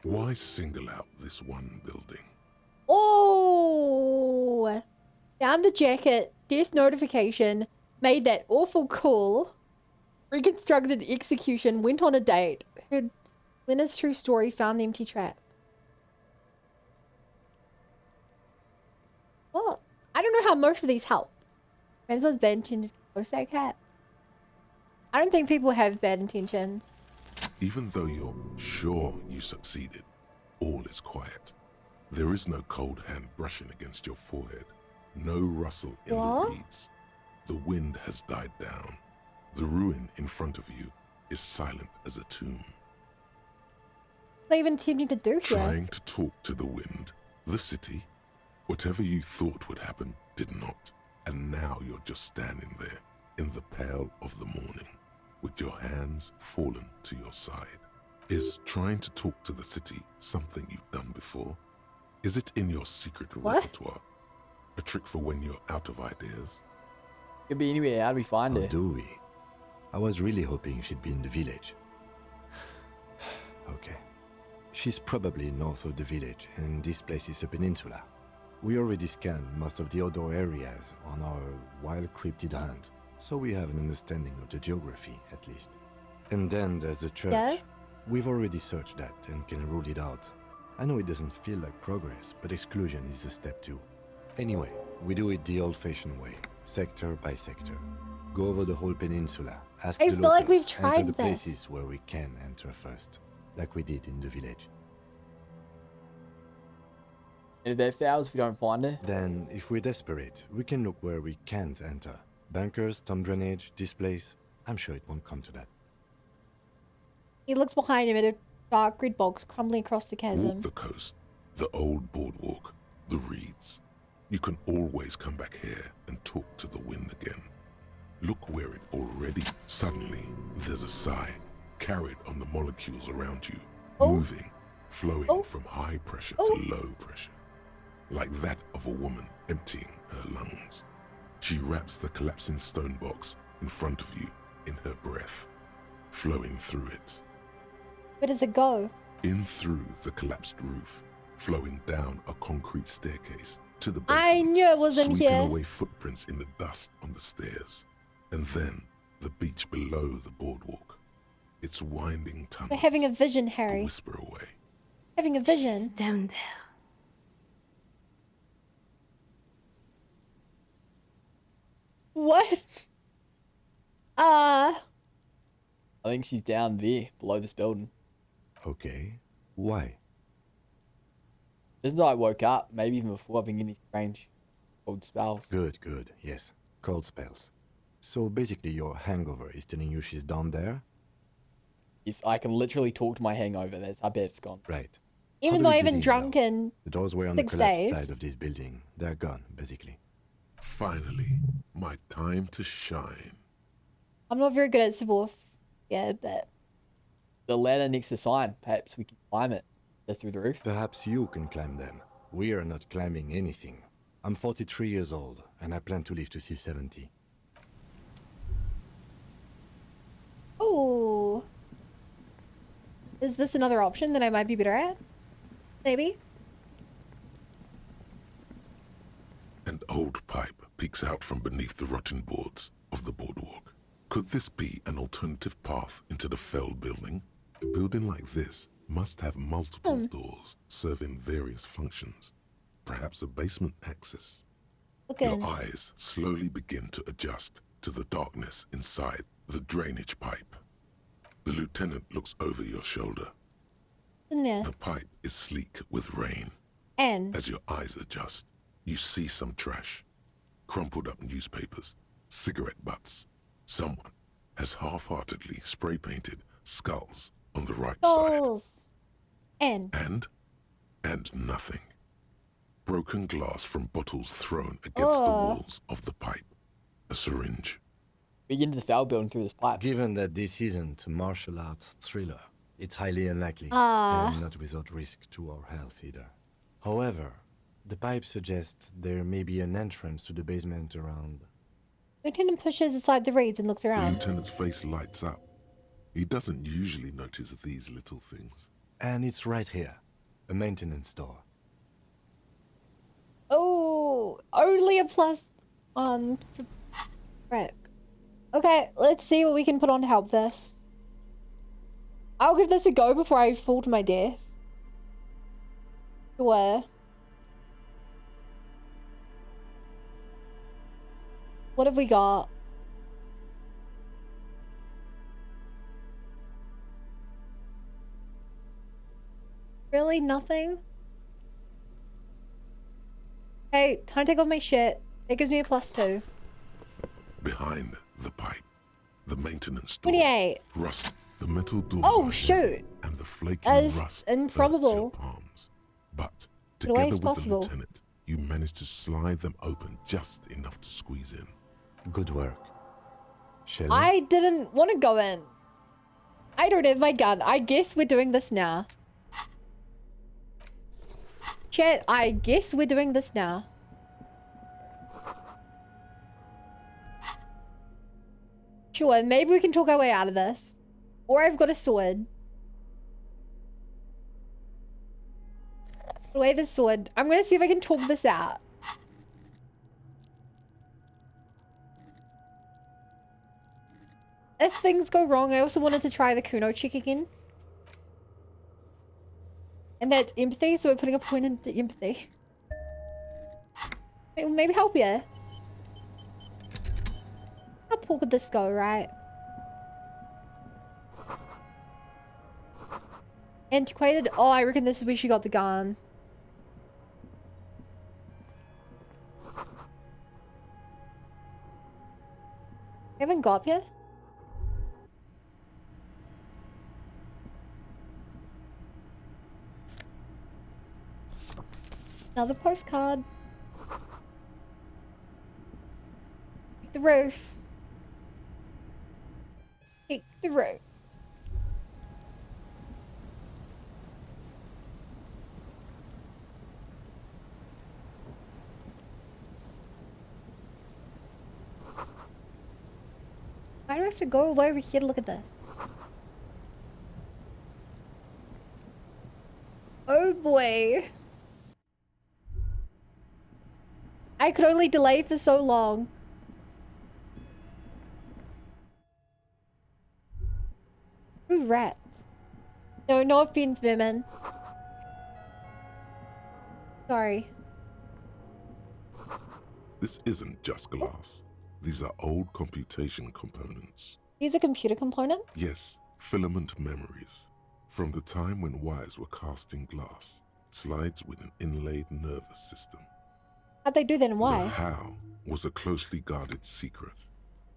Why single out this one building? Oh! Found the jacket. Death notification. Made that awful call. Reconstructed execution. Went on a date. Heard Lena's true story. Found the empty trap. Well, I don't know how most of these help. Depends on bad intentions. What's that cat? I don't think people have bad intentions. Even though you're sure you succeeded, all is quiet. There is no cold hand brushing against your forehead. No rustle in the reeds. The wind has died down. The ruin in front of you is silent as a tomb. What are they even attempting to do here? Trying to talk to the wind, the city. Whatever you thought would happen did not. And now you're just standing there in the pale of the morning, with your hands fallen to your side. Is trying to talk to the city something you've done before? Is it in your secret repertoire? A trick for when you're out of ideas? Could be anywhere. How do we find her? Do we? I was really hoping she'd be in the village. Okay. She's probably north of the village, and this place is a peninsula. We already scanned most of the outdoor areas on our wild cryptid hunt, so we have an understanding of the geography, at least. And then there's the church. Yeah? We've already searched that and can rule it out. I know it doesn't feel like progress, but exclusion is a step too. Anyway, we do it the old-fashioned way, sector by sector. Go over the whole peninsula, ask I the feel like we've locals, tried enter the this. places where we can enter first, like we did in the village. And if that fails, if we don't find her? Then, if we're desperate, we can look where we can't enter. Bunkers, storm drainage, this place. I'm sure it won't come to that. He looks behind him at a dark grid box crumbling across the chasm. Walk the coast, the old boardwalk, the reeds. You can always come back here and talk to the wind again. Look where it already... Suddenly, there's a sigh, carried on the molecules around you, moving, flowing from high pressure to low pressure. Like that of a woman emptying her lungs. She wraps the collapsing stone box in front of you in her breath, flowing through it. Where does it go? In through the collapsed roof, flowing down a concrete staircase to the I basement, knew it was in sweeping here. away footprints in the dust on the stairs, and then the beach below the boardwalk. Its winding tunnel. We're having a vision, Harry. A whisper away. Having a vision. She's down there. What? I think she's down there, below this building. Okay. Why? Since I woke up, maybe even before, I've been getting these strange old spells. Good, good. Yes. Cold spells. So basically your hangover is telling you she's down there? Yes, I can literally talk to my hangover. I bet it's gone. Right. Even though I haven't drunk in The doors were on 6 the collapsed days. side of this building. They're gone, basically. Finally, my time to shine. I'm not very good at civil. Yeah, but The ladder next to the sign. Perhaps we can climb it. They're through the roof. Perhaps you can climb them. We are not climbing anything. I'm 43 years old, and I plan to live to see 70. oh, is this another option that I might be better at? Maybe. An old pipe peeks out from beneath the rotten boards of the boardwalk. Could this be an alternative path into the felled building? A building like this must have multiple doors serving various functions. Perhaps a basement access. Your eyes slowly begin to adjust to the darkness inside the drainage pipe. The lieutenant looks over your shoulder. The pipe is sleek with rain. And as your eyes adjust, you see some trash. Crumpled up newspapers, cigarette butts. Someone has half-heartedly spray-painted skulls on the right side. And nothing. Broken glass from bottles thrown against the walls of the pipe. A syringe. We get into the foul building through this pipe. Given that this isn't a martial arts thriller, it's highly unlikely, Ah. and not without risk to our health either. However, the pipe suggests there may be an entrance to the basement around. Lieutenant pushes aside the reeds and looks The around. lieutenant's face lights up. He doesn't usually notice these little things. And it's right here, a maintenance door. Oh, only a +1 for Rick. Okay, let's see what we can put on to help this. I'll give this a go before I fall to my death. Sure. What have we got? Really? Nothing? Hey, time to take off my shit. It gives me a +2. Behind the pipe, the maintenance door. 28. Rust. The metal door. Oh, shoot. And the flaking As rust improbable. hurts your palms. But But always together with possible. the lieutenant, you manage to slide them open just enough to squeeze in. Good work. Shall I didn't want to go in. I don't have my gun. I guess we're doing this now. Chat, I guess we're doing this now. Sure, maybe we can talk our way out of this. Or I've got a sword. Put away the sword. I'm gonna see if I can talk this out. If things go wrong, I also wanted to try the Kuno check again. And that's empathy, so we're putting a point into empathy. It will maybe help you. How poor could this go, right? Antiquated? Oh, I reckon this is where she got the gun. Haven't got up yet? Another postcard. Take the roof. Take the roof. Why do I have to go way over here to look at this? Oh boy. I could only delay for so long. Ooh, rats. No, no offense, vermin. Sorry. This isn't just glass. These are old computation components. These are computer components? Yes, filament memories. From the time when wires were cast in glass, slides with an inlaid nervous system. How'd they do that and why? The how was a closely guarded secret.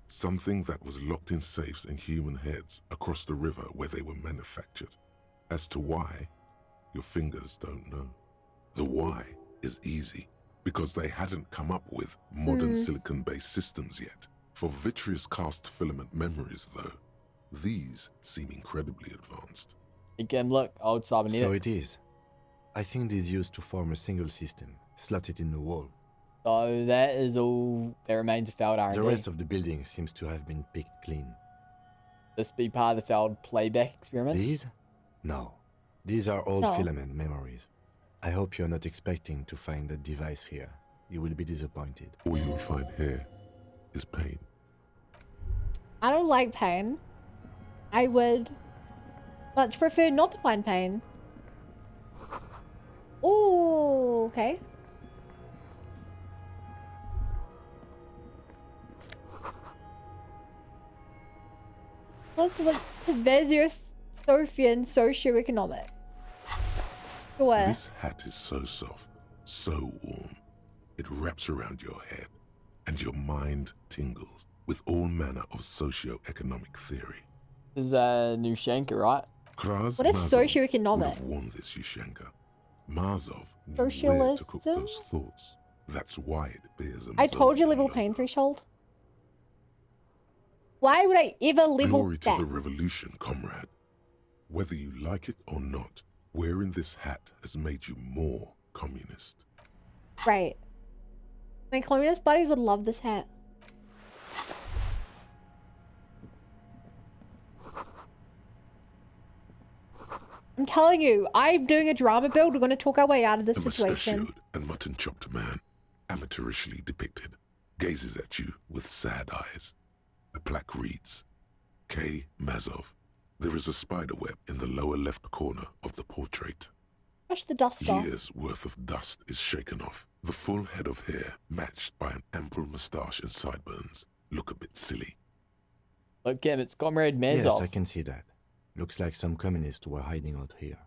Something that was locked in safes in human heads across the river where they were manufactured. As to why, your fingers don't know. The why is easy, because they hadn't come up with modern silicon-based systems yet. For vitreous cast filament memories, though, these seem incredibly advanced. Again, look, old cybernetics. So it is. I think it is used to form a single system, slotted in the wall. So that is all that remains of failed R&D. The rest of the building seems to have been picked clean. This be part of the failed playback experiment? These? No. These are old No. filament memories. I hope you're not expecting to find that device here. You will be disappointed. All you'll find here is pain. I don't like pain. I would much prefer not to find pain. Ooh, okay. Let's look to Vezir Sophian socioeconomic. Sure. This hat is so soft, so warm. It wraps around your head, and your mind tingles with all manner of socio-economic theory. This is Nushenka, right? Kraz What is Mazov would socioeconomic? have worn this, Yushenka. Mazov knew where to Socialism? cook those thoughts. That's why it bears a I told you Mazovian level logo. pain threshold. Why would I ever level Glory to that? the revolution, comrade. Whether you like it or not, wearing this hat has made you more communist. Right. My communist buddies would love this hat. I'm telling you, I'm doing a drama build. We're going to talk our way out of this The situation. mustachioed and mutton-chopped man, amateurishly depicted, gazes at you with sad eyes. A plaque reads, K. Mazov. There is a spiderweb in the lower left corner of the portrait. Brush the dust off. Years' worth of dust is shaken off. The full head of hair, matched by an ample moustache and sideburns, look a bit silly. Look, Kim, it's Comrade Yes, Mazov. I can see that. Looks like some communists were hiding out here.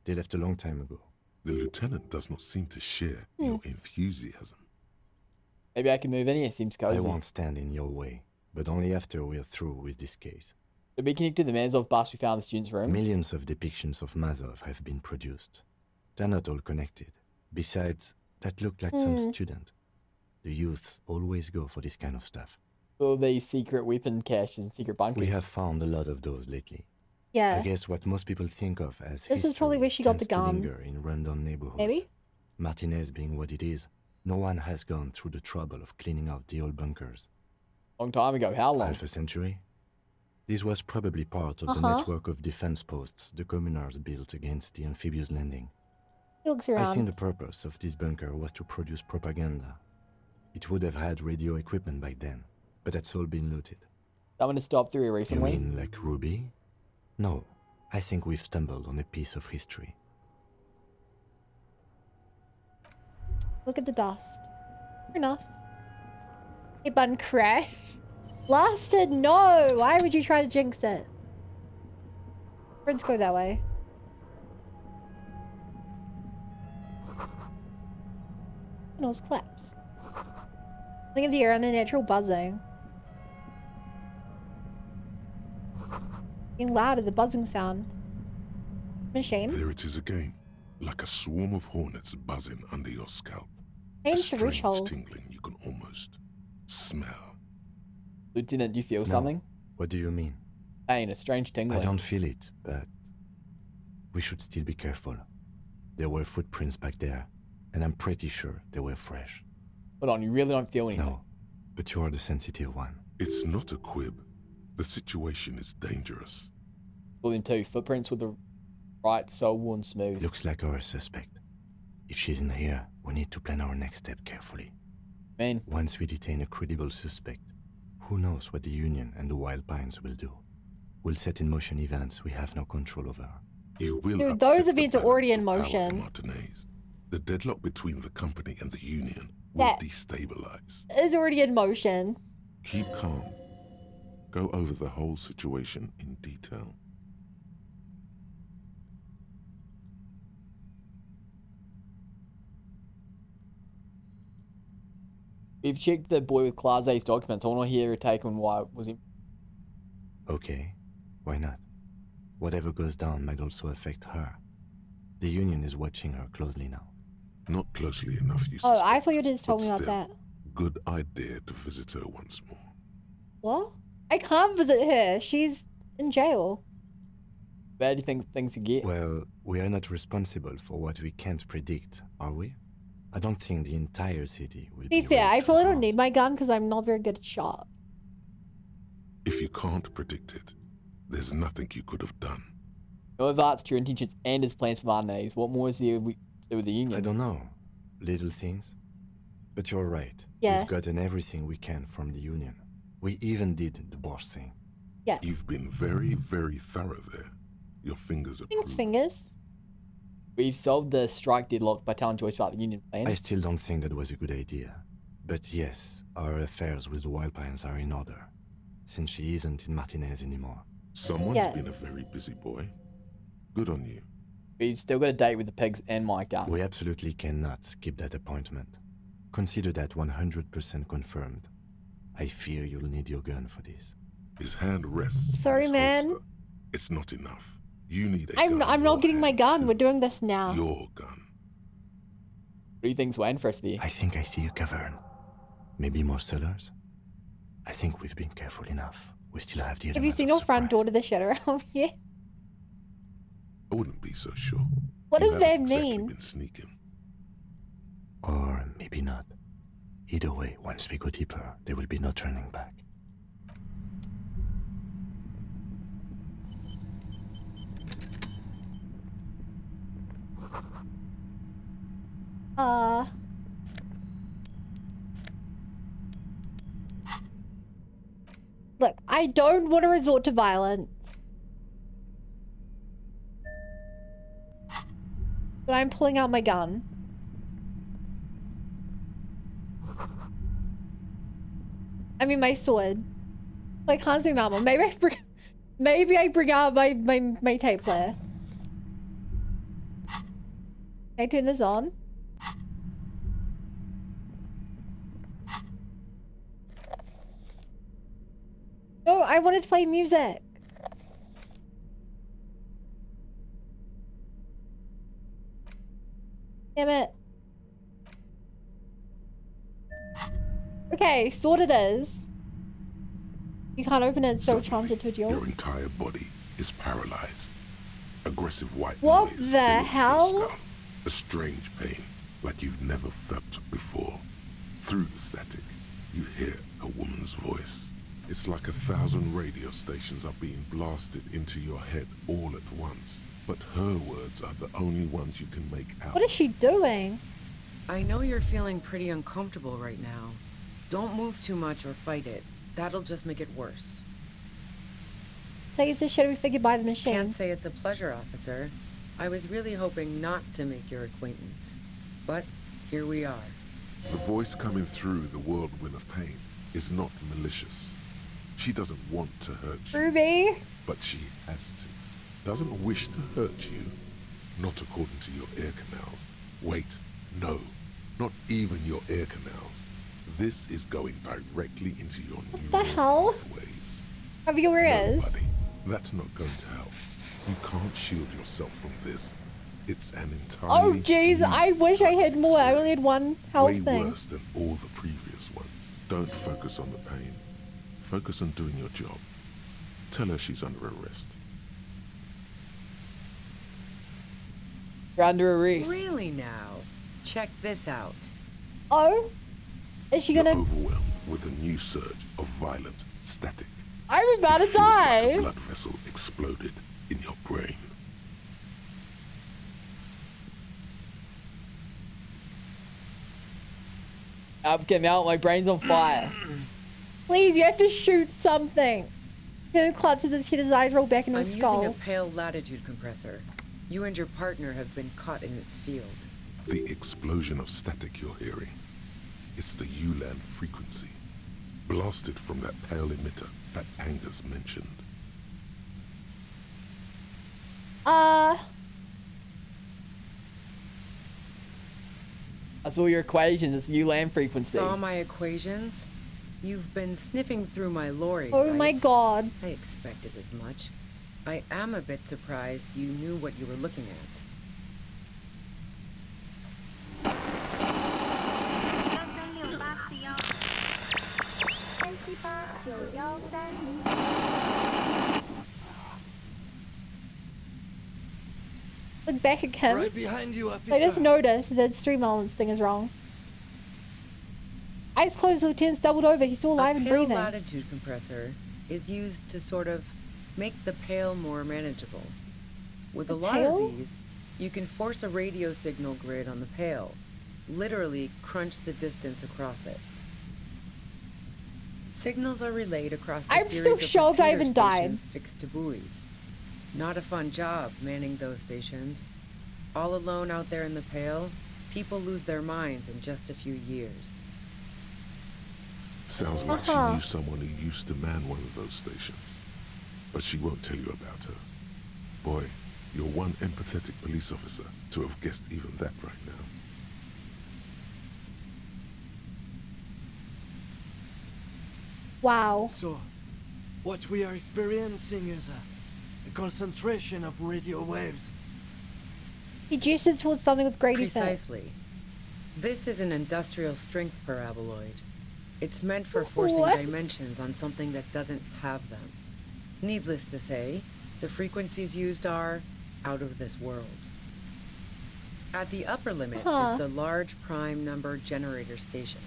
They left a long time ago. The lieutenant does not seem to share your enthusiasm. Maybe I can move in here, seems I cozy. won't stand in your way, but only after we're through with this case. Did we connect to the Mazov bus we found in the student's room? Millions of depictions of Mazov have been produced. They're not all connected. Besides, that looked like some student. The youths always go for this kind of stuff. All these secret weapon caches and secret bunkers. We have found a lot of those lately. Yeah. I guess what most people think of as This is probably where she got the tends to gun. linger in rundown neighborhoods. Maybe? Martinez being what it is, no one has gone through the trouble of cleaning out the old bunkers. Long time ago. How long? Half a century? This was probably part of the network of defense posts the communards built against the amphibious landing. He looks I around. think the purpose of this bunker was to produce propaganda. It would have had radio equipment back then, but that's all been looted. Someone has stopped through here You recently. mean like Ruby? No, I think we've stumbled on a piece of history. Look at the dust. Fair enough. Hey, button crash. Blasted, no! Why would you try to jinx it? Let's go that way. Panels collapse. Think of the air and a natural buzzing. Getting louder, the buzzing sound. Machine? There it is again, like a swarm of hornets buzzing under your scalp. A Change the strange threshold. tingling you can almost smell. Lieutenant, do you feel No. something? What do you mean? Pain, a strange tingling. I don't feel it, but we should still be careful. There were footprints back there, and I'm pretty sure they were fresh. Hold on, you really don't feel anything? No, but you are the sensitive one. It's not a quib. The situation is dangerous. Well, then two footprints with the right sole worn smooth. Looks like our suspect. If she's in here, we need to plan our next step carefully. Man. Once we detain a credible suspect, who knows what the Union and the Wild Pines will do? We'll set in motion events we have no control over. You will Dude, those upset the events are already in balance of power motion. Martinez. The deadlock between the company and the Union will That destabilize. is already in motion. Keep calm. Go over the whole situation in detail. We've checked the boy with Class A's documents. I want to hear your take on why it was. Okay, why not? Whatever goes down might also affect her. The Union is watching her closely now. Not closely enough, you Oh, suspect, I thought you just told but me about still, that. Good idea to visit her once more. What? I can't visit her. She's in jail. Bad do you think things to get? Well, we are not responsible for what we can't predict, are we? I don't think the entire city will To be be fair, I razed to probably the don't need my gun because I'm not very good at shot. If you can't predict it, there's nothing you could have done. No Art's true intentions and his plans for Martinez. What more is there to do with the Union? I don't know. Little things. But you're right. Yeah. We've gotten everything we can from the Union. We even did the boss thing. Yeah. You've been very, very thorough there. Your fingers are Thanks, fingers. We've solved the strike deadlock by telling Joyce about the Union plan. I still don't think that was a good idea. But yes, our affairs with the Wild Pines are in order. Since she isn't in Martinez anymore. Someone's been a very busy boy. Good on you. We've still got a date with the pigs and Micah. We absolutely cannot skip that appointment. Consider that 100% confirmed. I fear you'll need your gun for this. His hand rests. Sorry, on his man. holster. It's not enough. You need a I'm gun. I'm not getting my gun. We're doing this now. Your gun. What do you think's waiting for us there? I think I see a cavern. Maybe more cellars? I think we've been careful enough. We still have the Have you element seen of your front door to the shit around here? I wouldn't be so sure. What You does that haven't exactly mean? been sneaking. Or maybe not. Either way, once we go deeper, there will be no turning back. Look, I don't want to resort to violence. But I'm pulling out my gun. I mean, my sword. I can't zoom out more. Maybe I bring out my tape player. Can I turn this on? No, I wanted to play music. Damn it. Okay, sword it is. You can't open it, so chanted to duel. Your entire body is paralyzed. Aggressive white What noise the fills your hell? skull. A strange pain, like you've never felt before. Through the static, you hear a woman's voice. It's like 1,000 radio stations are being blasted into your head all at once. But her words are the only ones you can make out. What is she doing? I know you're feeling pretty uncomfortable right now. Don't move too much or fight it. That'll just make it worse. Say it's the shit we figured by the machine. Can't say it's a pleasure, officer. I was really hoping not to make your acquaintance. But here we are. The voice coming through the whirlwind of pain is not malicious. She doesn't want to hurt you. Ruby? But she has to. Doesn't wish to hurt you. Not according to your ear canals. Wait, no. Not even your ear canals. This is going directly into your neural The hell? pathways. Have your ears? Buddy, that's not going to help. You can't shield yourself from this. It's an Oh entirely jeez, new I wish I had more. I only had one health way thing. worse than all the previous ones. Don't focus on the pain. Focus on doing your job. Tell her she's under arrest. You're under arrest. Really now? Check this out. Oh? Is she gonna... You're overwhelmed with a new surge of violent static. I'm about to Feels like die! a blood vessel exploded in your brain. Get me out, my brain's on fire. Please, you have to shoot something. Lieutenant clutches his head, his eyes roll back into his skull. I'm using a pale latitude compressor. You and your partner have been caught in its field. The explosion of static you're hearing. It's the ULAN frequency. Blasted from that pale emitter that Angus mentioned. I saw your equations. It's ULAN frequency. Saw my equations? You've been sniffing through my lorry, Oh right? my god. I expected as much. I am a bit surprised you knew what you were looking at. Look back at him. Right behind you, officer. I just noticed that stream elements thing is wrong. Eyes closed, the lieutenant's doubled over. He's still alive and breathing. A pale latitude compressor is used to sort of make the pale more manageable. With a lot of these, you can force a radio signal grid on the pale. Literally crunch the distance across it. Signals are relayed across a I'm series still of shocked I repeater even died. stations fixed to buoys. Not a fun job manning those stations. All alone out there in the pale, people lose their minds in just a few years. Sounds like she knew someone who used to man one of those stations. But she won't tell you about her. Boy, you're one empathetic police officer to have guessed even that right now. Wow. So, what we are experiencing is a concentration of radio waves. He gestured towards something with great effect. Precisely. This is an industrial strength paraboloid. It's meant for forcing dimensions on something that doesn't have them. Needless to say, the frequencies used are out of this world. At the upper limit is the large prime number generator station.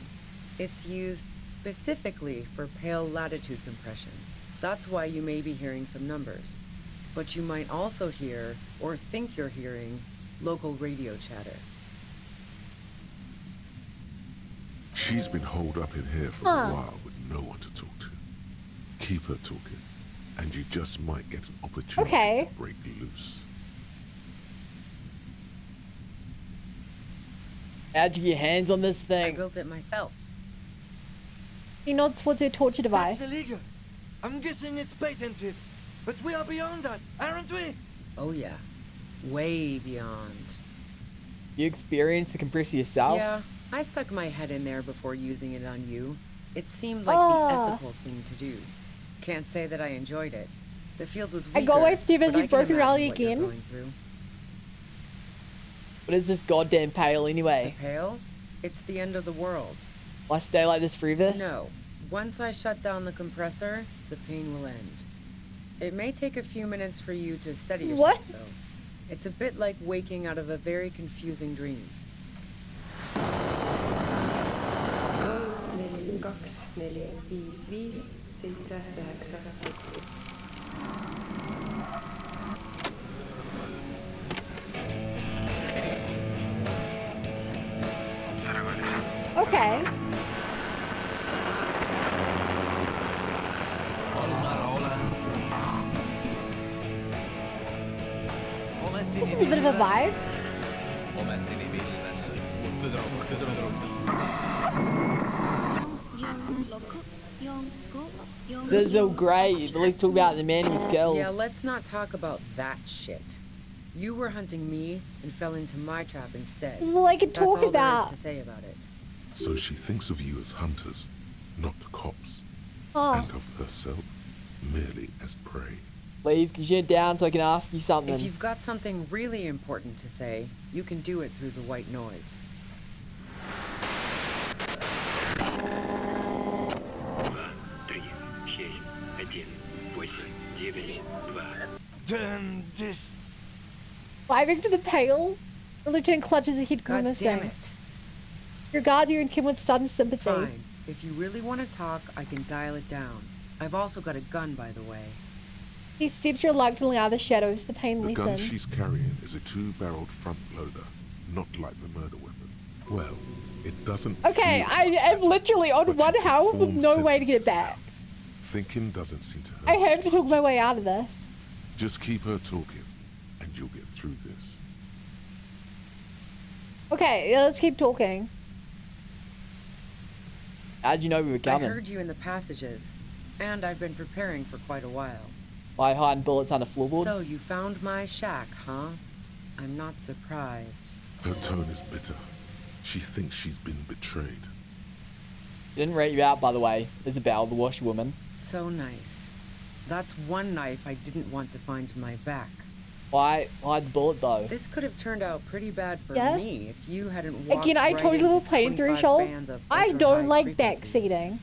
It's used specifically for pale latitude compression. That's why you may be hearing some numbers. But you might also hear, or think you're hearing, local radio chatter. She's been holed up in here for a while with no one to talk to. Keep her talking, and you just might get an opportunity to break loose. How'd you get your hands on this thing? I built it myself. He nods towards your torture device. That's illegal. I'm guessing it's patented. But we are beyond that, aren't we? Oh yeah. Way beyond. You experienced the compressor yourself? Yeah, I stuck my head in there before using it on you. It seemed like the ethical thing to do. Can't say that I enjoyed it. The field was weaker, I got away from Steve as but you I can broke rally imagine what you're again. going through. What is this goddamn pale anyway? The pale? It's the end of the world. Will I stay like this forever? No. Once I shut down the compressor, the pain will end. It may take a few minutes for you to steady yourself, though. It's a bit like waking out of a very confusing dream. Okay. This is a bit of a vibe. This is so great. At least talk about the man he's killed. Yeah, let's not talk about that shit. You were hunting me and fell into my trap instead. This is all I could talk That's all about. there is to say about it. So she thinks of you as hunters, not cops. Oh. And of herself merely as prey. Please, can you shut down so I can ask you something? If you've got something really important to say, you can do it through the white noise. Damn this. Diving to the pale. The lieutenant clutches his head God grimacing. damn it. Your guardian came with sudden sympathy. Fine. If you really want to talk, I can dial it down. I've also got a gun, by the way. He steps reluctantly out of the shadows. The pain The gun lessens. she's carrying is a two-barreled front loader, not like the murder weapon. Well, It doesn't. Okay, I am literally on one health with no way to get back. Thinking doesn't seem to hurt. I have to talk my way out of this. Just keep her talking, and you'll get through this. Okay, let's keep talking. How'd you know we were coming? I heard you in the passages, and I've been preparing for quite a while. By hiding bullets under floorboards? So you found my shack, huh? I'm not surprised. Her tone is bitter. She thinks she's been betrayed. Didn't rate you out, by the way, Isabel, the washerwoman. So nice. That's one knife I didn't want to find in my back. Why hide the bullet, though? This could have turned out pretty bad for Yeah? me if you hadn't walked Again, I right totally into will play 25 through bands of I ultra-high don't like frequencies. backseating.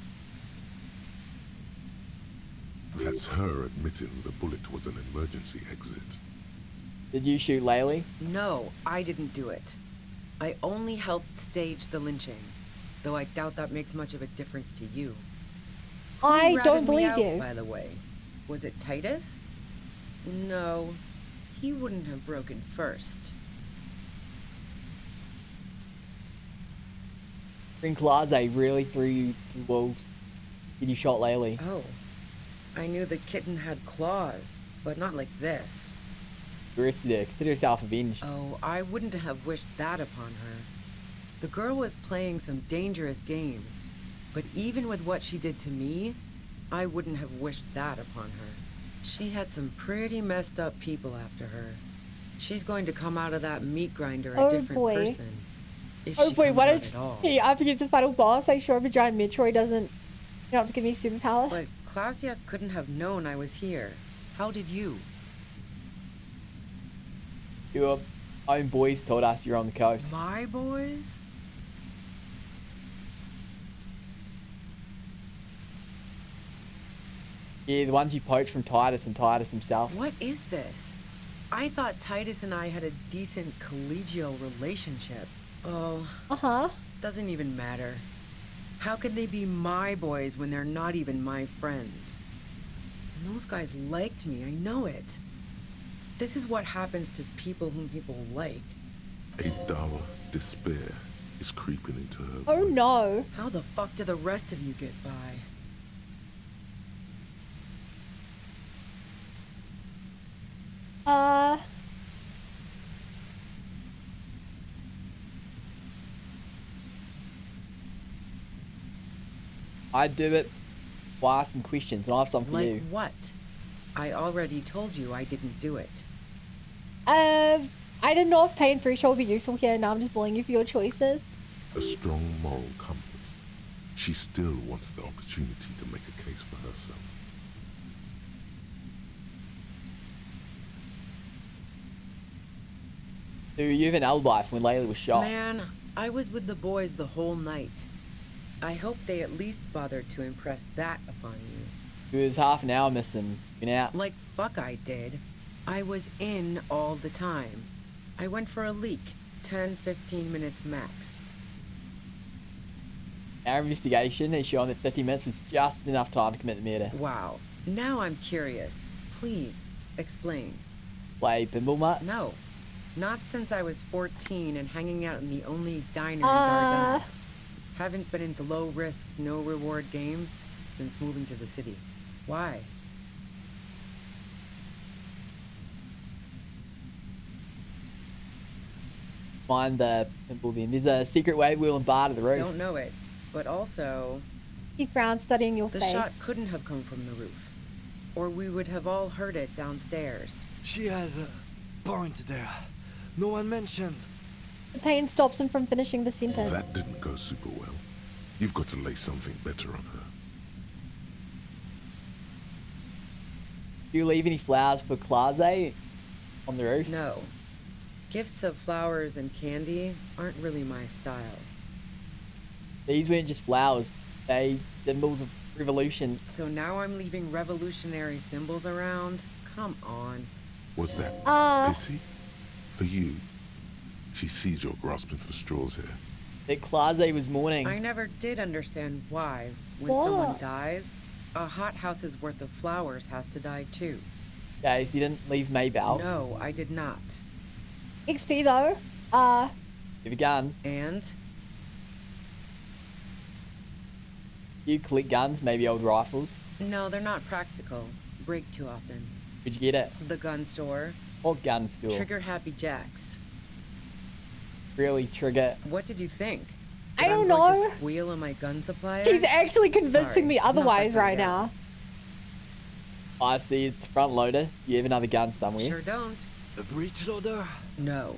That's her admitting the bullet was an emergency exit. Did you shoot Laylee? No, I didn't do it. I only helped stage the lynching, though I doubt that makes much of a difference to you. Who I ratted don't me believe out, you. By the way, was it Titus? No, he wouldn't have broken first. Rinklase really threw you to the wolves. Did you shot Laylee? Oh, I knew the kitten had claws, but not like this. Consider yourself avenged. Oh, I wouldn't have wished that upon her. The girl was playing some dangerous games, but even with what she did to me, I wouldn't have wished that upon her. She had some pretty messed up people after her. She's going to come out of that meat grinder a different person. If Oh she boy, comes what out if at all. he up against the final boss? I sure hope a giant Metroid doesn't give me superpower. But Klausia couldn't have known I was here. How did you? Your own boys told us you're on the coast. My boys? Yeah, the ones you poached from Titus and Titus himself. What is this? I thought Titus and I had a decent collegial relationship. Oh. Uh-huh. Doesn't even matter. How can they be my boys when they're not even my friends? And those guys liked me, I know it. This is what happens to people whom people like. A dour despair is creeping into her Oh voice. no. How the fuck do the rest of you get by? I'd do it while asking questions, and I have something for Like you. what? I already told you I didn't do it. I didn't know if paying threshold would be useful here. Now I'm just bullying you for your choices. A strong moral compass. She still wants the opportunity to make a case for herself. Do you have an alibi from when Layla was shot? Man, I was with the boys the whole night. I hope they at least bothered to impress that upon you. It was half an hour missing. Been out. Like fuck I did. I was in all the time. I went for a leak. 10-15 minutes max. Our investigation has shown that 50 minutes was just enough time to commit the murder. Wow. Now I'm curious. Please, explain. Play pinball much? No. Not since I was 14 and hanging out in the only diner in Gargano. Haven't been into low-risk, no-reward games since moving to the city. Why? Find the pinball bin. There's a secret wave wheel and bar to the roof. Don't know it. But also... Keep Brown studying your the face. shot couldn't have come from the roof. Or we would have all heard it downstairs. She has a point there. No one mentioned. The pain stops him from finishing the sentence. That didn't go super well. You've got to lay something better on her. Do you leave any flowers for Claze on the roof? No. Gifts of flowers and candy aren't really my style. These weren't just flowers. They symbols of revolution. So now I'm leaving revolutionary symbols around? Come on. Was that pity? For you? She sees you're grasping for straws here. That Claze was mourning. I never did understand why, when someone dies, a hot-house's worth of flowers has to die too. Okay, so you didn't leave Maybells? No, I did not. XP though. Give a gun. And? You collect guns, maybe old rifles. No, they're not practical. Break too often. Where'd you get it? The gun store. What gun store? Trigger Happy Jacks. Really, Trigger? What did you think? I don't I'm know. going to squeal on my gun supplier? She's actually convincing Sorry, me not that otherwise kind of right gal. now. I see it's front loader. Do you have another gun somewhere? Sure don't. A breech loader? No.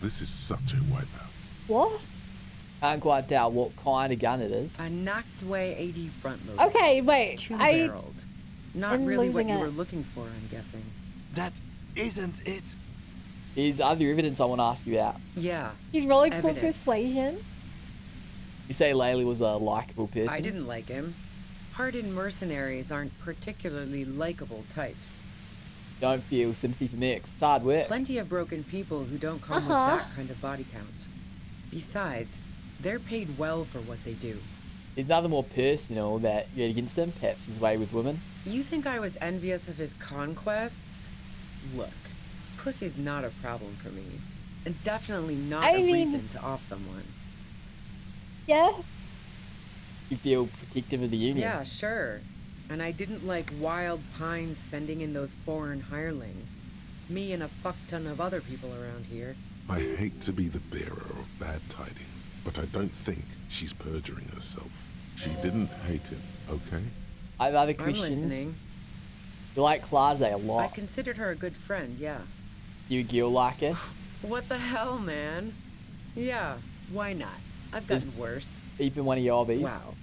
This is such a wipeout. What? Can't quite tell what kind of gun it is. A knocked away 80 front loader. Okay, wait. Two-barreled. Not am really what losing you it. were looking for, I'm guessing. That isn't it. There's other evidence I want to ask you about. Yeah. He's rolling for Evidence. persuasion. You say Laylee was a likable person. I didn't like him. Hardened mercenaries aren't particularly likable types. Don't feel sympathy for Mix. It's hard work. Plenty of broken people who don't come with that kind of body count. Besides, they're paid well for what they do. There's nothing more personal that you had against him, perhaps his way with women. You think I was envious of his conquests? Look, pussy's not a problem for me. And definitely not a reason to off someone. Yeah? You feel protective of the union. Yeah, sure. And I didn't like Wild Pines sending in those foreign hirelings. Me and a fuck ton of other people around here. I hate to be the bearer of bad tidings, but I don't think she's perjuring herself. She didn't hate him, okay? I have other I'm Christians. listening. You like Claze a I lot. considered her a good friend, yeah. You Gil like it? What the hell, man? Yeah, why not? I've gotten worse. Even one of your hobbies. Wow.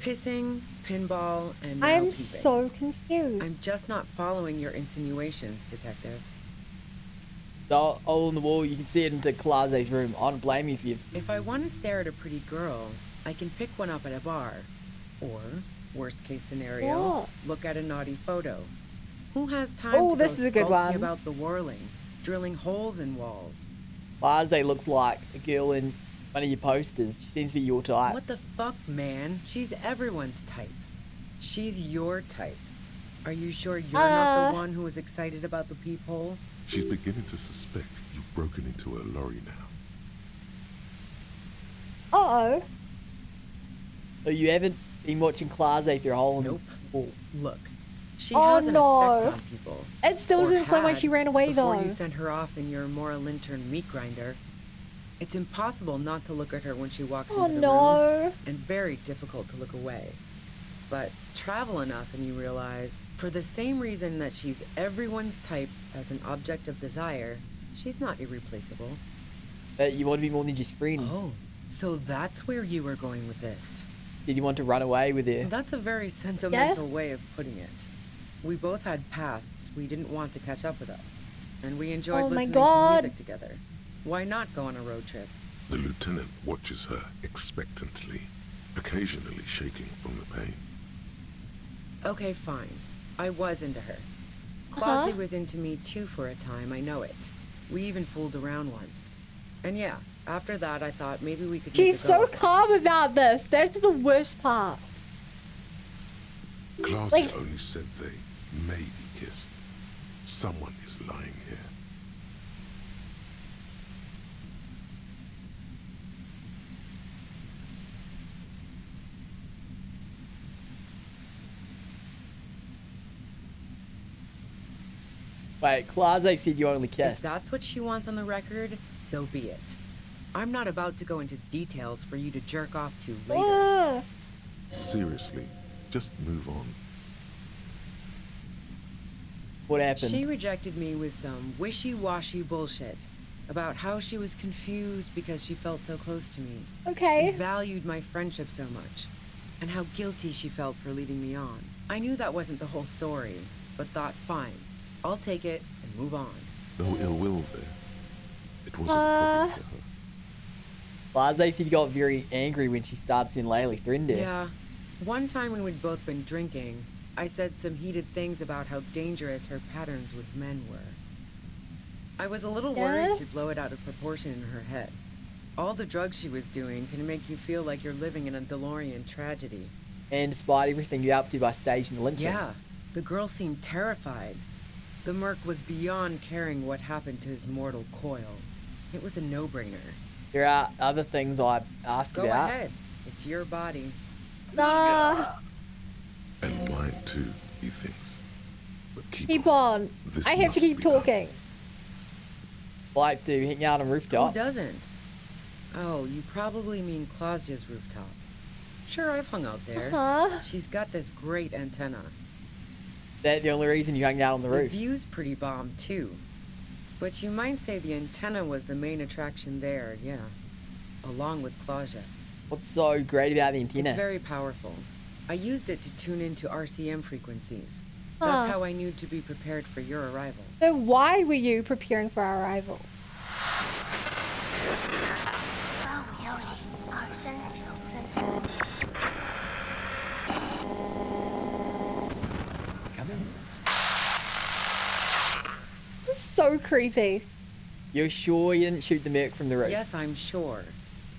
Pissing, pinball, and now I'm peeping. so confused. I'm just not following your insinuations, detective. So, all on the wall, you can see it into Claze's room. I don't blame you if you've... If I want to stare at a pretty girl, I can pick one up at a bar. Or, worst case scenario, What? look at a naughty photo. Who has time Oh, to this go is a good skulking one. about the whirling, drilling holes in walls? Claze looks like a girl in one of your posters. She seems to be your type. What the fuck, man? She's everyone's type. She's your type. Are you sure you're not the one who was excited about the peephole? She's beginning to suspect you've broken into her lorry now. Uh-oh. So you haven't been watching Claze through a hole in Nope. the wall. Look, she Oh, has an no. effect on people. It still Or doesn't explain why had she ran away, before though. you sent her off in your Mora Lintern meat grinder. It's impossible not to look at her when she walks Oh, into the no. room, and very difficult to look away. But travel enough and you realize, for the same reason that she's everyone's type as an object of desire, she's not irreplaceable. But you want to be more than just friends. Oh, so that's where you were going with this. Did you want to run away with her? That's a very sentimental way of putting it. We both had pasts we didn't want to catch up with us, and we enjoyed Oh my listening God. to music together. Why not go on a road trip? The lieutenant watches her expectantly, occasionally shaking from the pain. Okay, fine. I was into her. Uh-huh. Clausy was into me too for a time, I know it. We even fooled around once. And yeah, after that I thought maybe we could She's make a go so of it. calm about this. That's the worst part. Classy Like- only said they maybe kissed. Someone is lying here. Wait, Claze said you only If kissed. that's what she wants on the record, so be it. I'm not about to go into details for you to jerk off to later. Ugh. Seriously, just move on. What happened? She rejected me with some wishy-washy bullshit about how she was confused because she felt so close to me. Okay. And valued my friendship so much, and how guilty she felt for leading me on. I knew that wasn't the whole story, but thought, fine, I'll take it and move on. No ill will there. It wasn't a problem for her. Claze said you got very angry when she started seeing Laylee threatened her. Yeah. One time when we'd both been drinking, I said some heated things about how dangerous her patterns with men were. I was a little worried she'd blow it out of proportion in her head. All the drugs she was doing can make you feel like you're living in a DeLorean tragedy. And despite everything you're up to by staging the lynching. Yeah, the girl seemed terrified. The merc was beyond caring what happened to his mortal coil. It was a no-brainer. There are other things I ask Go about. ahead. It's your body. And mine too, he thinks. But Keep on. This I have to must keep be talking. Like to hang out on rooftops. Who doesn't? Oh, you probably mean Claudia's rooftop. Sure, I've hung out there. She's got this great antenna. That's the only reason you hung out on the roof. The view's pretty bomb, too. But you might say the antenna was the main attraction there, yeah. Along with Claudia. What's so great about the antenna? It's very powerful. I used it to tune into RCM frequencies. That's how I knew to be prepared for your arrival. So why were you preparing for our arrival? This is so creepy. You're sure you didn't shoot the merc from the roof? Yes, I'm sure.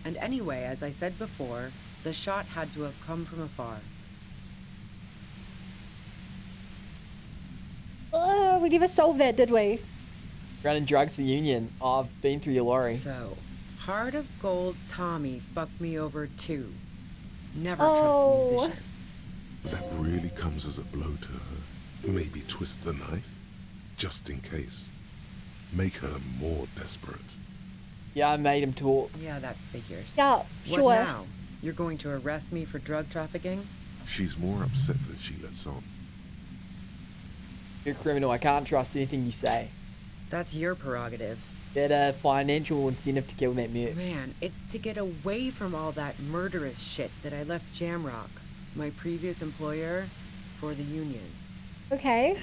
And anyway, as I said before, the shot had to have come from afar. We never solved that, did we? Running drugs for Union. Oh, I've been through your lorry. So, Heart of Gold Tommy fucked me over too. Never trust a musician. That really comes as a blow to her. Maybe twist the knife, just in case. Make her more desperate. Yeah, I made him talk. Yeah, that figures. Yeah, sure. What now? You're going to arrest me for drug trafficking? She's more upset than she lets on. You're a criminal. I can't trust anything you say. That's your prerogative. Get a financial incentive to kill that merc. Man, it's to get away from all that murderous shit that I left Jamrock, my previous employer, for the Union. Okay.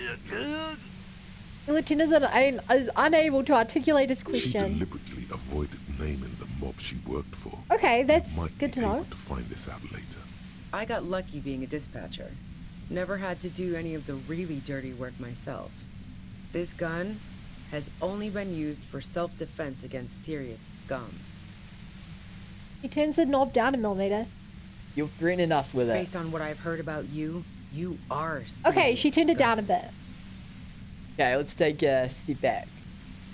The lieutenant is unable to articulate his question. She deliberately avoided naming the mob she worked for. Okay, that's Might good to be know. able to find this out later. I got lucky being a dispatcher. Never had to do any of the really dirty work myself. This gun has only been used for self-defense against serious scum. He turns the knob down a millimeter. You're threatening us with it. Based on what I've heard about you, you are serious Okay, she turned it down a bit. Okay, let's take a sit back.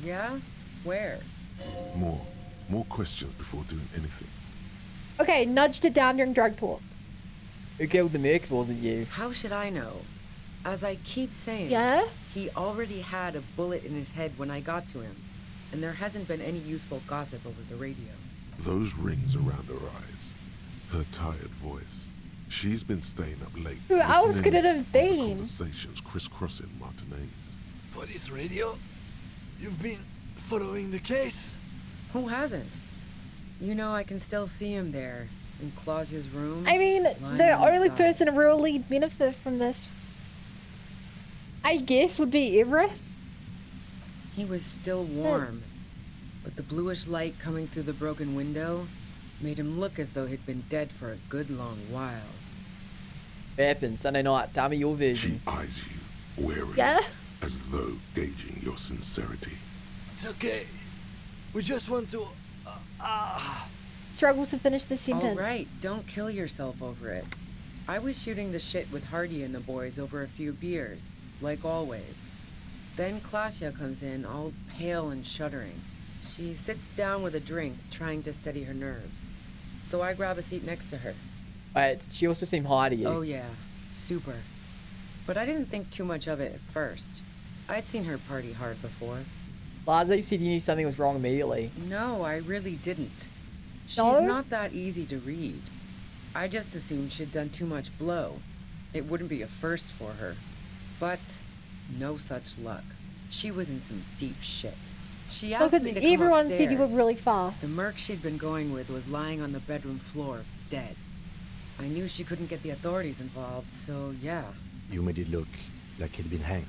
Yeah? Where? More questions before doing anything. Okay, nudged it down during drug talk. Who killed the merc if it wasn't you? How should I know? As I keep saying, Yeah? He already had a bullet in his head when I got to him, and there hasn't been any useful gossip over the radio. Those rings around her eyes, her tired voice. She's been staying up late. Who else listening could it have to the been? Conversations crisscrossing Martinez. Police radio? You've been following the case? Who hasn't? You know, I can still see him there, in Claudia's room. I mean, lying the on his only side. person to really benefit from this, I guess, would be Everett. He was still warm, but the bluish light coming through the broken window made him look as though he'd been dead for a good long while. What happened Sunday night? Tell me your version. She eyes you, warily, as though gauging your sincerity. It's okay. We just want to... Struggles to finish the sentence. All right, don't kill yourself over it. I was shooting the shit with Hardy and the boys over a few beers, like always. Then Claudia comes in, all pale and shuddering. She sits down with a drink, trying to steady her nerves. So I grab a seat next to her. Wait, she also seemed high to you. Oh yeah, super. But I didn't think too much of it at first. I'd seen her party hard before. Lazo said you knew something was wrong immediately. No, I really didn't. She's No? not that easy to read. I just assumed she'd done too much blow. It wouldn't be a first for her. But no such luck. She was in some deep shit. She asked Because me to come everyone said you were upstairs. really fast. The merc she'd been going with was lying on the bedroom floor, dead. I knew she couldn't get the authorities involved, so yeah. You made it look like he'd been hanged.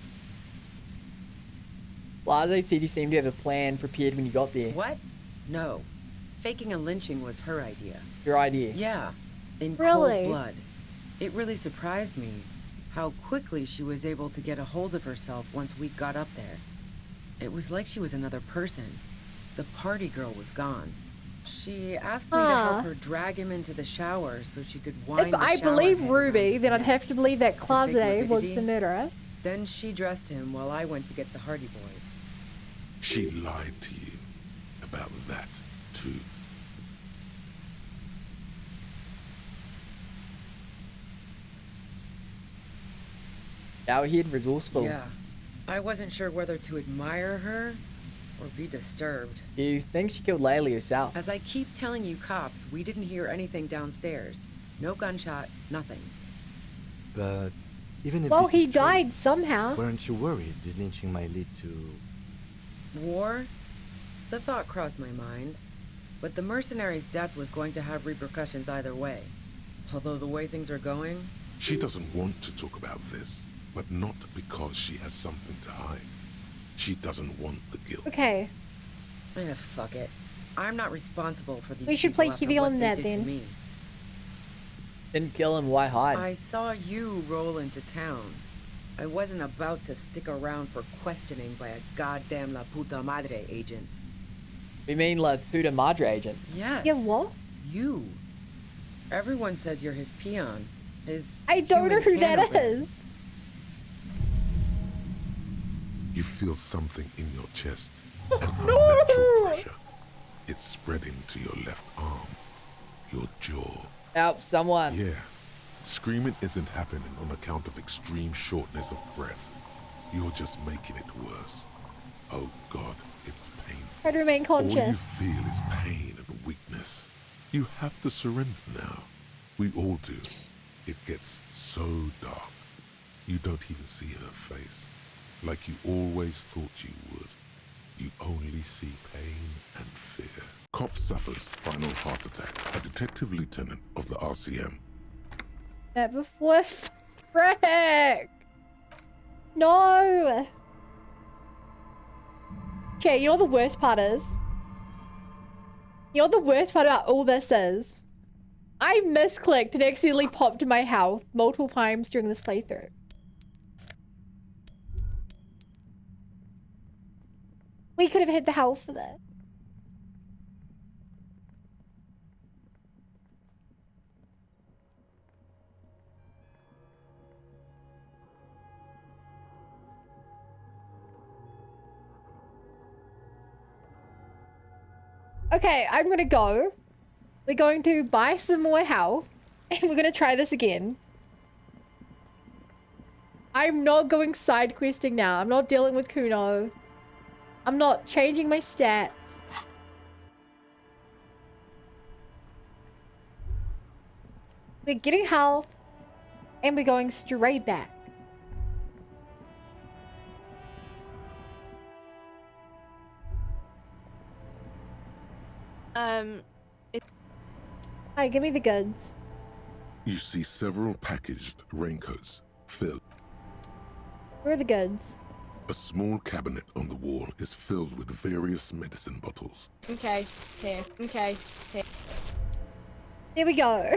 Lazo said you seemed to have a plan prepared when you got there. What? No. Faking a lynching was her idea. Your idea? Yeah. In Really? cold blood. It really surprised me how quickly she was able to get a hold of herself once we got up there. It was like she was another person. The party girl was gone. She asked me to help her drag him into the shower so she could wind If the I shower believe head Ruby, around his then I'd neck. have to believe that To Claude fake was morbidity. the murderer. Then she dressed him while I went to get the Hardy Boys. She lied to you about that, too. Out-hid, resourceful. Yeah. I wasn't sure whether to admire her or be disturbed. You think she killed Laylee herself? As I keep telling you cops, we didn't hear anything downstairs. No gunshot, nothing. But even if Well, this he is true, died somehow. weren't you worried this lynching might lead to... War? The thought crossed my mind. But the mercenary's death was going to have repercussions either way. Although the way things are going... She doesn't want to talk about this, but not because she has something to hide. She doesn't want the guilt. Okay. Fuck it. I'm not responsible for these We should people play after heavy what on they that did to then. me. Didn't kill him, why hide? I saw you roll into town. I wasn't about to stick around for questioning by a goddamn La Puta Madre agent. We mean La Puta Madre agent. Yes. Yeah, what? You. Everyone says you're his peon. His I don't know human who that candidate. is. You feel something in your chest. An unnatural pressure. It's spreading to your left arm. Your jaw. Help someone. Yeah. Screaming isn't happening on account of extreme shortness of breath. You're just making it worse. Oh God, it's painful. Try to remain All you conscious. feel is pain and weakness. You have to surrender now. We all do. It gets so dark. You don't even see her face. Like you always thought you would. You only see pain and fear. Cop suffers final heart attack. A detective lieutenant of the RCM. That before. Frick! No! Okay, you know what the worst part is? You know what the worst part about all this is? I misclicked and accidentally popped my health multiple times during this playthrough. We could have hit the health for that. Okay, I'm gonna go. We're going to buy some more health, and we're gonna try this again. I'm not going side questing now. I'm not dealing with Kuno. I'm not changing my stats. We're getting health, and we're going straight back. Hi, give me the goods. You see several packaged raincoats filled. Where are the goods? A small cabinet on the wall is filled with various medicine bottles. Okay, here, okay, here. There we go.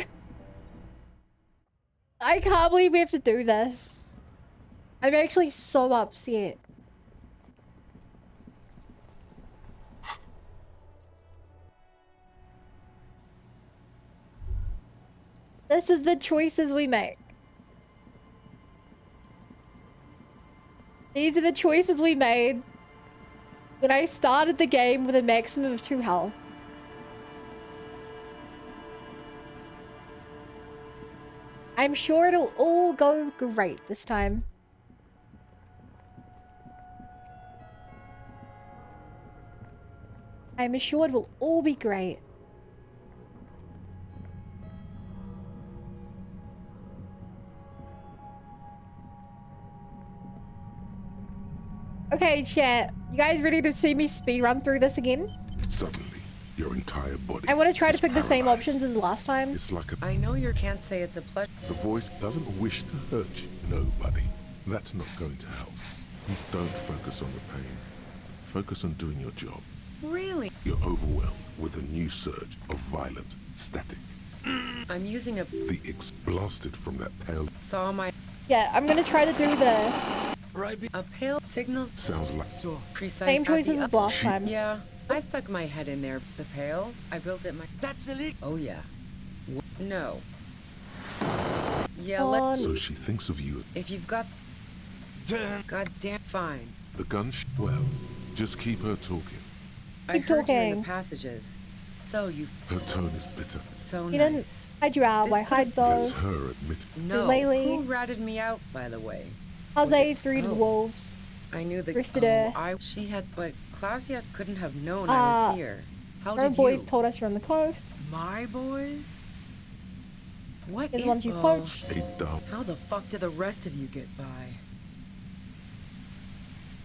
I can't believe we have to do this. I'm actually so upset. This is the choices we make. These are the choices we made when I started the game with a maximum of 2 health. I'm sure it'll all go great this time. I'm assured it will all be great. Okay, chat. You guys ready to see me speedrun through this again? Suddenly, your entire body. I want to try to is pick the same paralyzed. options as last time. It's like I know you can't say it's a pleasure. the voice doesn't wish to hurt you. Nobody. That's not going to help. You don't focus on the pain. Focus on doing your job. Really? You're overwhelmed with a new surge of violent static. I'm using a... The X blasted from that pale. Saw my... Yeah, I'm gonna try to do the A pale signal... Sounds like... So precise... same at the choices as last time. Yeah, I stuck my head in there. The pale, I built it my... That's the leak. Oh yeah. No. Yeah, Come So she thinks of you. If you've got... God damn fine. The gun. Well, just keep her talking. I Keep heard you in talking. the passages. So you... Her tone is bitter. So You nice. didn't hide you out. Why hide That's though? her admit. No, Lately- who ratted me out, by the way? Jose threw to the wolves. I knew the Arrested her. she had, but Klausia couldn't have known I was here. How Our did boys you? told us you're on the coast. My boys? What They're is the ones you poached. How the fuck did the rest of you get by?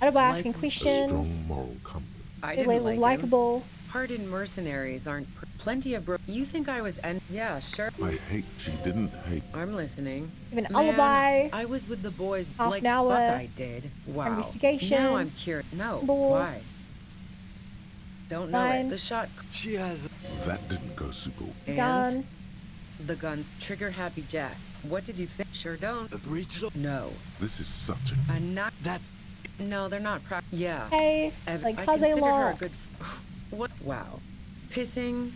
I don't know, asking questions. Strong moral compass. I They didn't was like likable. Hardened mercenaries aren't plenty of You think I was yeah, sure. I hate she didn't hate. I'm listening. Give an Man, alibi. I was with the boys Half like an hour. fuck I did. Wow. Investigation. Now I'm curious. No. Law. Why? Don't know Fine. it. The shot. She has. That didn't go super. And Gun. the guns trigger Happy Jack. What did you think? Sure don't. No. This is such a not that. No, they're not. Yeah. Hey, like I Jose consider her a Law. good. What? Wow. Pissing.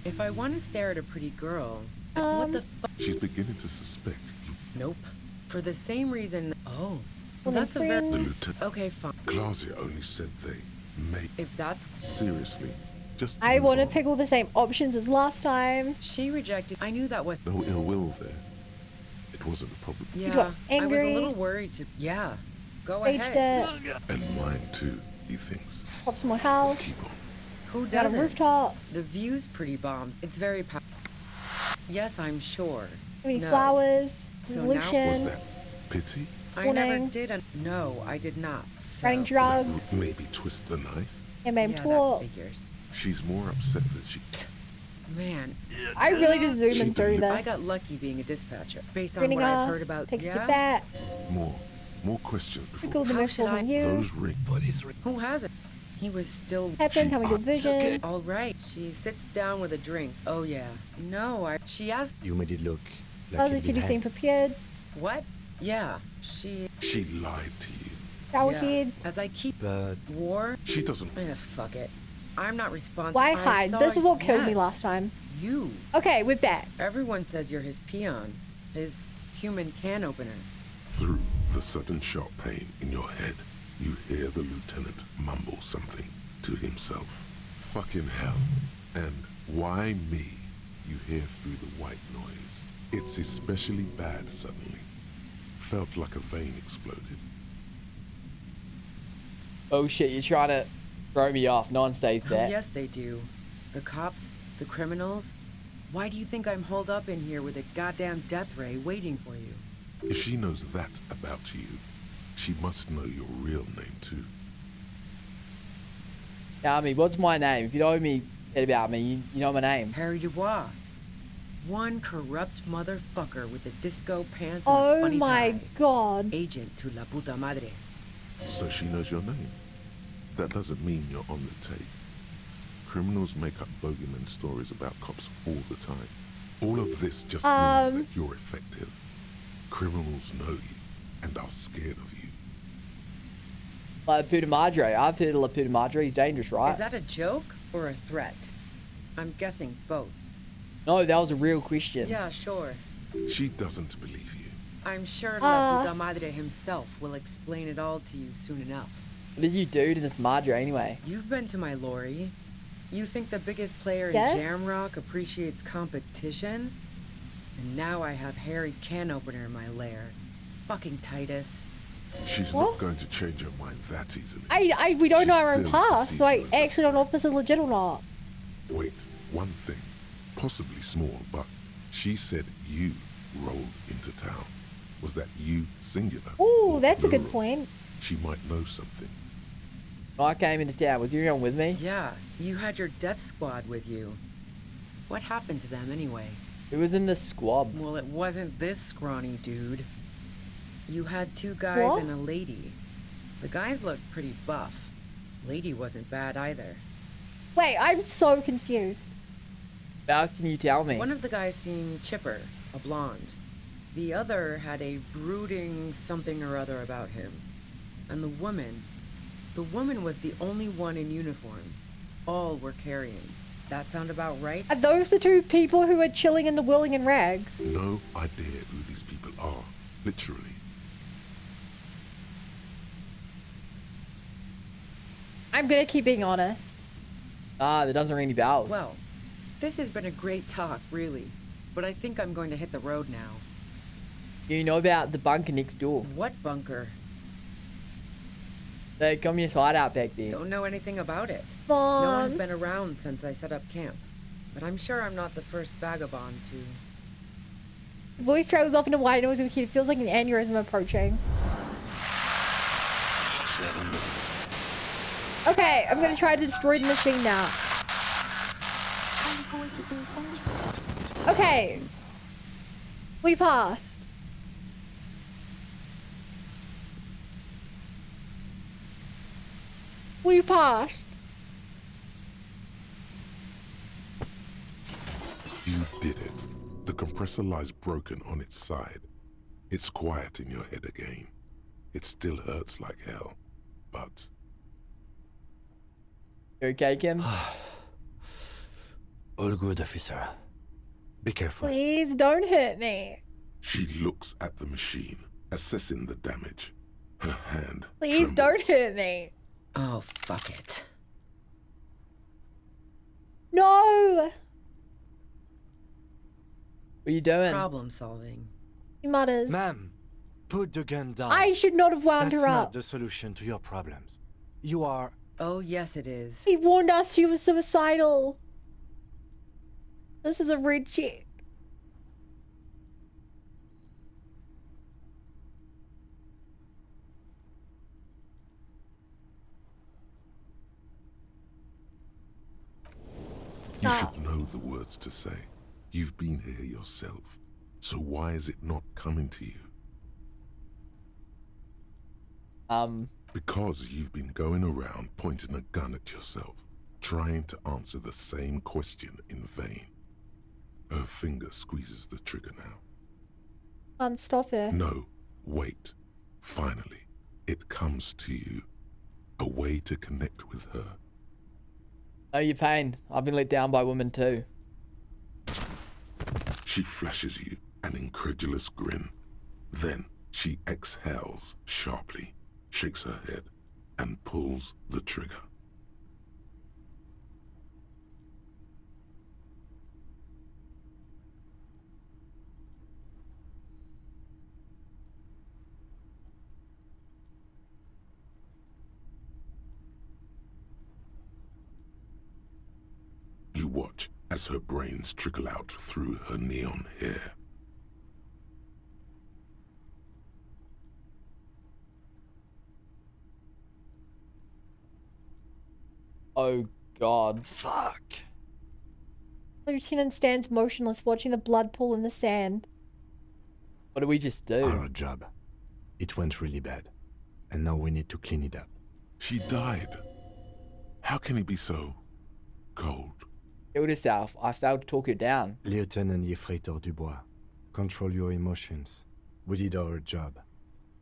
If I want to stare at a pretty girl, what the fuck? She's beginning to suspect you. Nope. For the same reason. Oh. Well, that's a very. The lieutenant. Okay, fine. Klausia only said they may. If that's. Seriously, just. I want to pick all the same options as last time. She rejected. I knew that was. No ill will there. It wasn't a problem. Yeah. got I was angry. a little worried to. Yeah. Go Raged ahead. it. And mine too, he thinks. Pop some more health. Keep on. Who Got a doesn't? rooftop. The view's pretty bomb. It's very Yes, I'm sure. How many No. flowers? So now- Evolution. Was that pity? I never Warning. did. No, I did not. So. Running That drugs. would maybe twist the knife? And made him Yeah, talk. that figures. She's more upset that she. Man. I really just zoomed in through I this. got lucky being a dispatcher. Based on Screening what I've us. heard about. Takes yeah? you back. More questions before. Tickle the How nipples should I- on you. Those ring. Who hasn't? He was still. Happened, tell me your vision. All right. She sits down with a drink. Oh yeah. No, She asked. You made it look like Jose you'd said been you seem hacked. prepared. What? Yeah. She. She lied to you. Showerhead. As I keep. But War. She doesn't. Fuck it. I'm not responsible. Why I hide? saw This is what killed me yes. last time. You. Okay, we're back. Everyone says you're his peon. His human can opener. Through the sudden sharp pain in your head, you hear the lieutenant mumble something to himself. Fucking hell. And why me? You hear through the white noise. It's especially bad suddenly. Felt like a vein exploded. Oh shit, you're trying to throw me off. No one stays Oh, there. yes, they do. The cops, the criminals. Why do you think I'm holed up in here with a goddamn death ray waiting for you? If she knows that about you, she must know your real name too. Tell me, what's my name? If you know me about me, you know my name. Harry Dubois. One corrupt motherfucker with a disco pants and a Oh funny my tie. god. Agent to la puta madre. So she knows your name. That doesn't mean you're on the tape. Criminals make up bogeyman stories about cops all the time. All of this just means that you're effective. Criminals know you and are scared of you. La Puta Madre. I've heard of La Puta Madre. He's dangerous, right? Is that a joke or a threat? I'm guessing both. No, that was a real question. Yeah, sure. She doesn't believe you. I'm sure La Puta Madre himself will explain it all to you soon enough. What did you do to this Madre anyway? You've been to my lorry. You think the biggest player in Yeah? Jamrock appreciates competition? And now I have Harry Can Opener in my lair. Fucking Titus. She's What? not going to change her mind that easily. We don't know She our own still past, so I perceives you as a actually don't know if this is legit or not. Wait, one thing, possibly small, but she said you rolled into town. Was that you singular? Ooh, or that's a good plural? point. She might know something. I came into town. Was you on with me? Yeah, you had your death squad with you. What happened to them anyway? It was in the squad. Well, it wasn't this scrawny dude. You had two guys What? and a lady. The guys looked pretty buff. Lady wasn't bad either. Wait, I'm so confused. What else can you tell me? One of the guys seemed chipper, a blonde. The other had a brooding something or other about him. And the woman was the only one in uniform. All were carrying. That sound about right? Are those the two people who are chilling in the whirling in rags? No idea who these people are, literally. I'm gonna keep being honest. That doesn't ring any bells. Well, this has been a great talk, really. But I think I'm going to hit the road now. You know about the bunker next door? What bunker? The communist hideout back there. Don't know anything about it. Fun. No one's been around since I set up camp. But I'm sure I'm not the first vagabond to... The voice travels off into white noise with it feels like an aneurysm approaching. Okay, I'm gonna try to destroy the machine now. Okay. We passed. We passed. You did it. The compressor lies broken on its side. It's quiet in your head again. It still hurts like hell, but... You okay, Kim? All good, officer. Be careful. Please don't hurt me. She looks at the machine, assessing the damage. Her hand Please trembles. don't hurt me. Oh, fuck it. No! What are you doing? Problem solving. He mutters. Ma'am, put the gun down. I should not have wound That's her not up. the solution to your problems. You are... Oh, yes it is. He warned us she was suicidal. This is a rude chick. You should know the words to say. You've been here yourself. So why is it not coming to you? Because you've been going around pointing a gun at yourself, trying to answer the same question in vain. Her finger squeezes the trigger now. Can't stop her. No, wait. Finally, it comes to you. A way to connect with her. Know your pain. I've been let down by women too. She flashes you an incredulous grin. Then she exhales sharply, shakes her head, and pulls the trigger. You watch as her brains trickle out through her neon hair. Oh God. Fuck. Lieutenant stands motionless, watching the blood pool in the sand. What did we just do? Our job. It went really bad. And now we need to clean it up. She died. How can he be so cold? Killed herself. I failed to talk her down. Lieutenant Yefreitor Dubois, control your emotions. We did our job.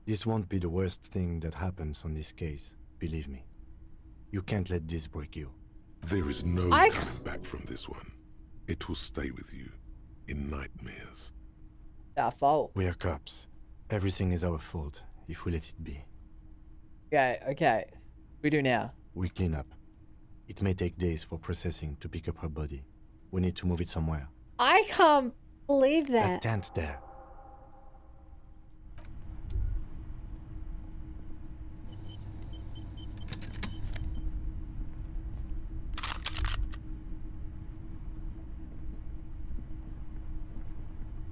This won't be the worst thing that happens on this case, believe me. You can't let this break you. There is no coming back from this one. It will stay with you in nightmares. Our fault. We are cops. Everything is our fault if we let it be. Okay. We do now. We clean up. It may take days for processing to pick up her body. We need to move it somewhere. I can't believe That that. tent there.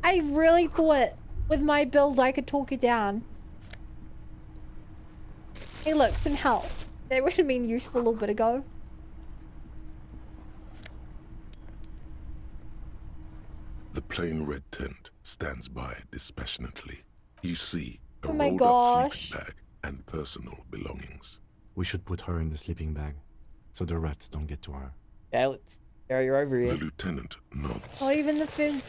I really thought with my build I could talk it down. Hey look, some help. That would have been useful a little bit ago. The plain red tent stands by dispassionately. You see a Oh my rolled up gosh. sleeping bag and personal belongings. We should put her in the sleeping bag, so the rats don't get to her. Yeah, let's carry her over here. The lieutenant nods. Not even the food.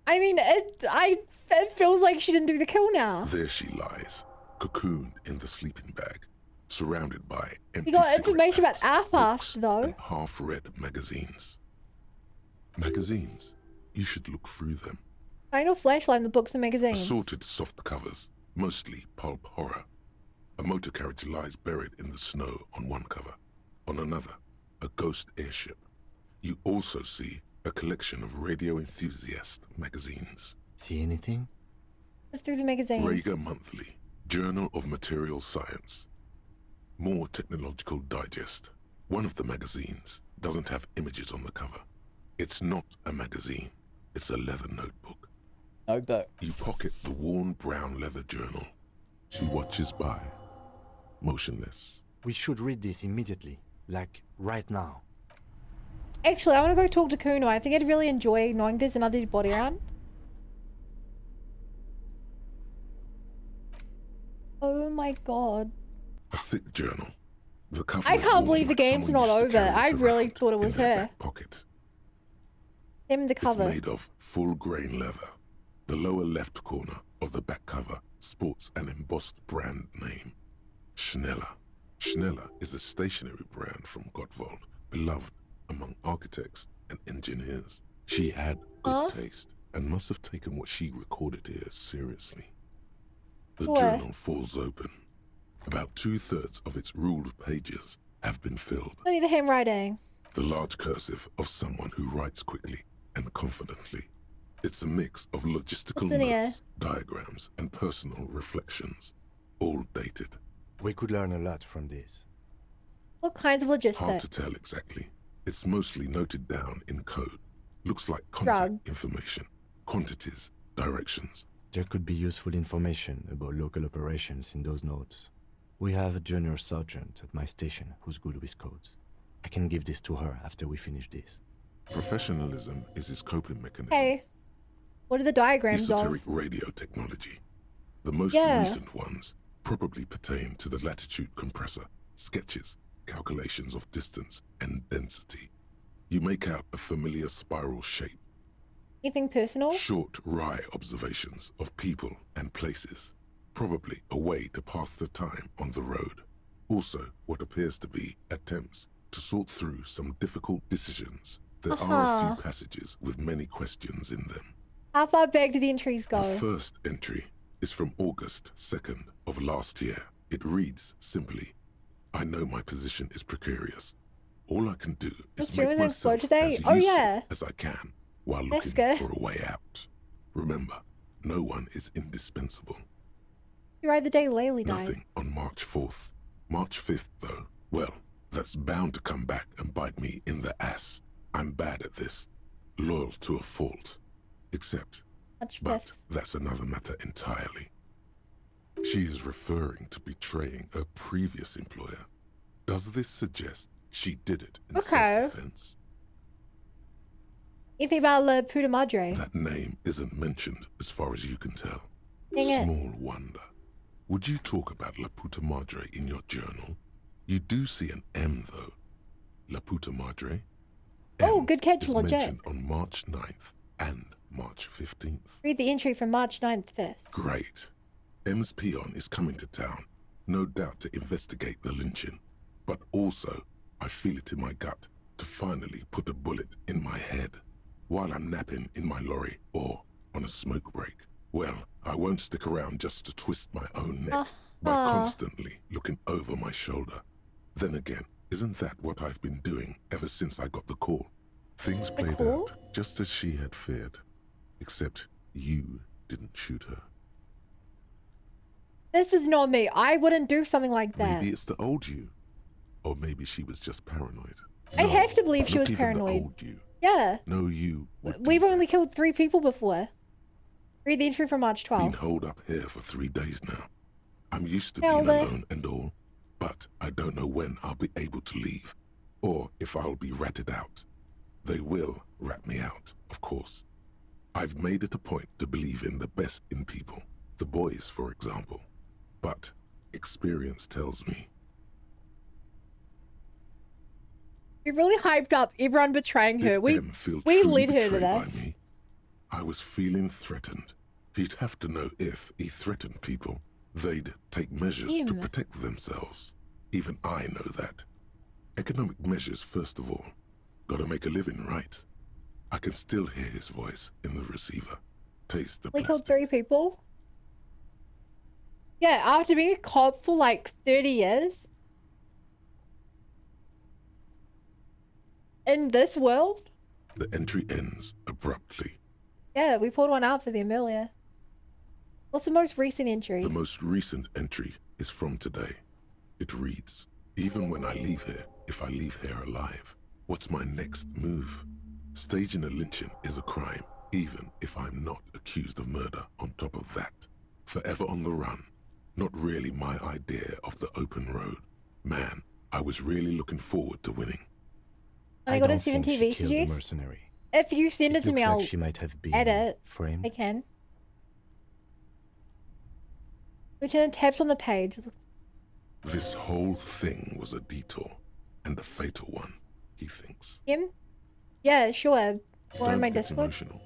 I mean, it feels like she didn't do the kill now. There she lies, cocooned in the sleeping bag, surrounded by empty You got cigarette information about packs, our books, past though. and half-read magazines. Magazines? You should look through them. Kind of flashlight in the books and magazines. Assorted soft covers, mostly pulp horror. A motor carriage lies buried in the snow on one cover. On another, a ghost airship. You also see a collection of radio enthusiast magazines. See anything? Through the magazines. Rager Monthly, Journal of Material Science. More Technological Digest. One of the magazines doesn't have images on the cover. It's not a magazine, it's a leather notebook. Notebook. You pocket the worn brown leather journal. She watches by, motionless. We should read this immediately, like right now. Actually, I want to go talk to Kuno. I think I'd really enjoy knowing there's another body around. Oh my god. A thick journal. The cover I can't believe the game's not over. I really thought it was her. Pocket. Him the cover. It's made of full-grain leather. The lower left corner of the back cover sports an embossed brand name. Schneller. Schneller is a stationery brand from Gottwald, beloved among architects and engineers. She had good taste and must have taken what she recorded here seriously. The journal falls open. About 2/3 of its ruled pages have been filled. Only the handwriting. The large cursive of someone who writes quickly and confidently. It's a mix of logistical notes, diagrams, and personal reflections, all dated. We could learn a lot from this. What kinds of logistics? Hard to tell exactly. It's mostly noted down in code. Looks like contact information, quantities, directions. There could be useful information about local operations in those notes. We have a junior sergeant at my station who's good with codes. I can give this to her after we finish this. Professionalism is his coping mechanism. Hey, what are the diagrams Esoteric of? radio technology. The most recent ones probably pertain to the latitude compressor, sketches, calculations of distance and density. You make out a familiar spiral shape. Anything personal? Short, wry observations of people and places. Probably a way to pass the time on the road. Also, what appears to be attempts to sort through some difficult decisions. There are a few passages with many questions in them. How far back do the entries go? The first entry is from August 2nd of last year. It reads simply, I know my position is precarious. All I can do is make myself as useful as I can while looking for a way out. Remember, no one is indispensable. You write the day Laylee died. Nothing on March 4th. March 5th, though, well, that's bound to come back and bite me in the ass. I'm bad at this. Loyal to a fault. Except, but that's another matter entirely. She is referring to betraying a previous employer. Does this suggest she did it in self-defense? Anything about La Puta Madre? That name isn't mentioned as far as you can tell. Dang Small wonder. Would you talk about La Puta Madre in your journal? You do see an M, though. La Puta Madre. Oh, good catch, is Logic. mentioned on March 9th and March 15th. Read the entry from March 9th first. Great. M's peon is coming to town, no doubt to investigate the lynching. But also, I feel it in my gut to finally put a bullet in my head while I'm napping in my lorry or on a smoke break. Well, I won't stick around just to twist my own neck by constantly looking over my shoulder. Then again, isn't that what I've been doing ever since I got the call? Things played out just as she had feared, except you didn't shoot her. This is not me. I wouldn't do something like that. Maybe it's the old you. Or maybe she was just paranoid. I have to believe she not was even paranoid. The old you. Yeah. No, you. We've only killed 3 people before. Read the entry from March 12th. Been holed up here for 3 days now. I'm used to being alone and all, but I don't know when I'll be able to leave, or if I'll be ratted out. They will rat me out, of course. I've made it a point to believe in the best in people, the boys, for example. But experience tells me. You really hyped up everyone betraying her. We led her to this. I was feeling threatened. He'd have to know if he threatened people, they'd take measures to protect themselves. Even I know that. Economic measures, first of all. Gotta make a living, right? I can still hear his voice in the receiver. Taste the We plastic. killed 3 people? Yeah, after being a cop for like 30 years. In this world? The entry ends abruptly. Yeah, we pulled one out for them earlier. What's the most recent entry? The most recent entry is from today. It reads, even when I leave here, if I leave here alive, what's my next move? Staging a lynching is a crime, even if I'm not accused of murder on top of that. Forever on the run. Not really my idea of the open road. Man, I was really looking forward to winning. Can I go to 7 TV suggest? If you send it to me, I'll she might have been edit. framed. I can. Lieutenant taps on the page. This whole thing was a detour, and a fatal one, he thinks. Him? Yeah, sure. Or on my Don't get Discord. emotional.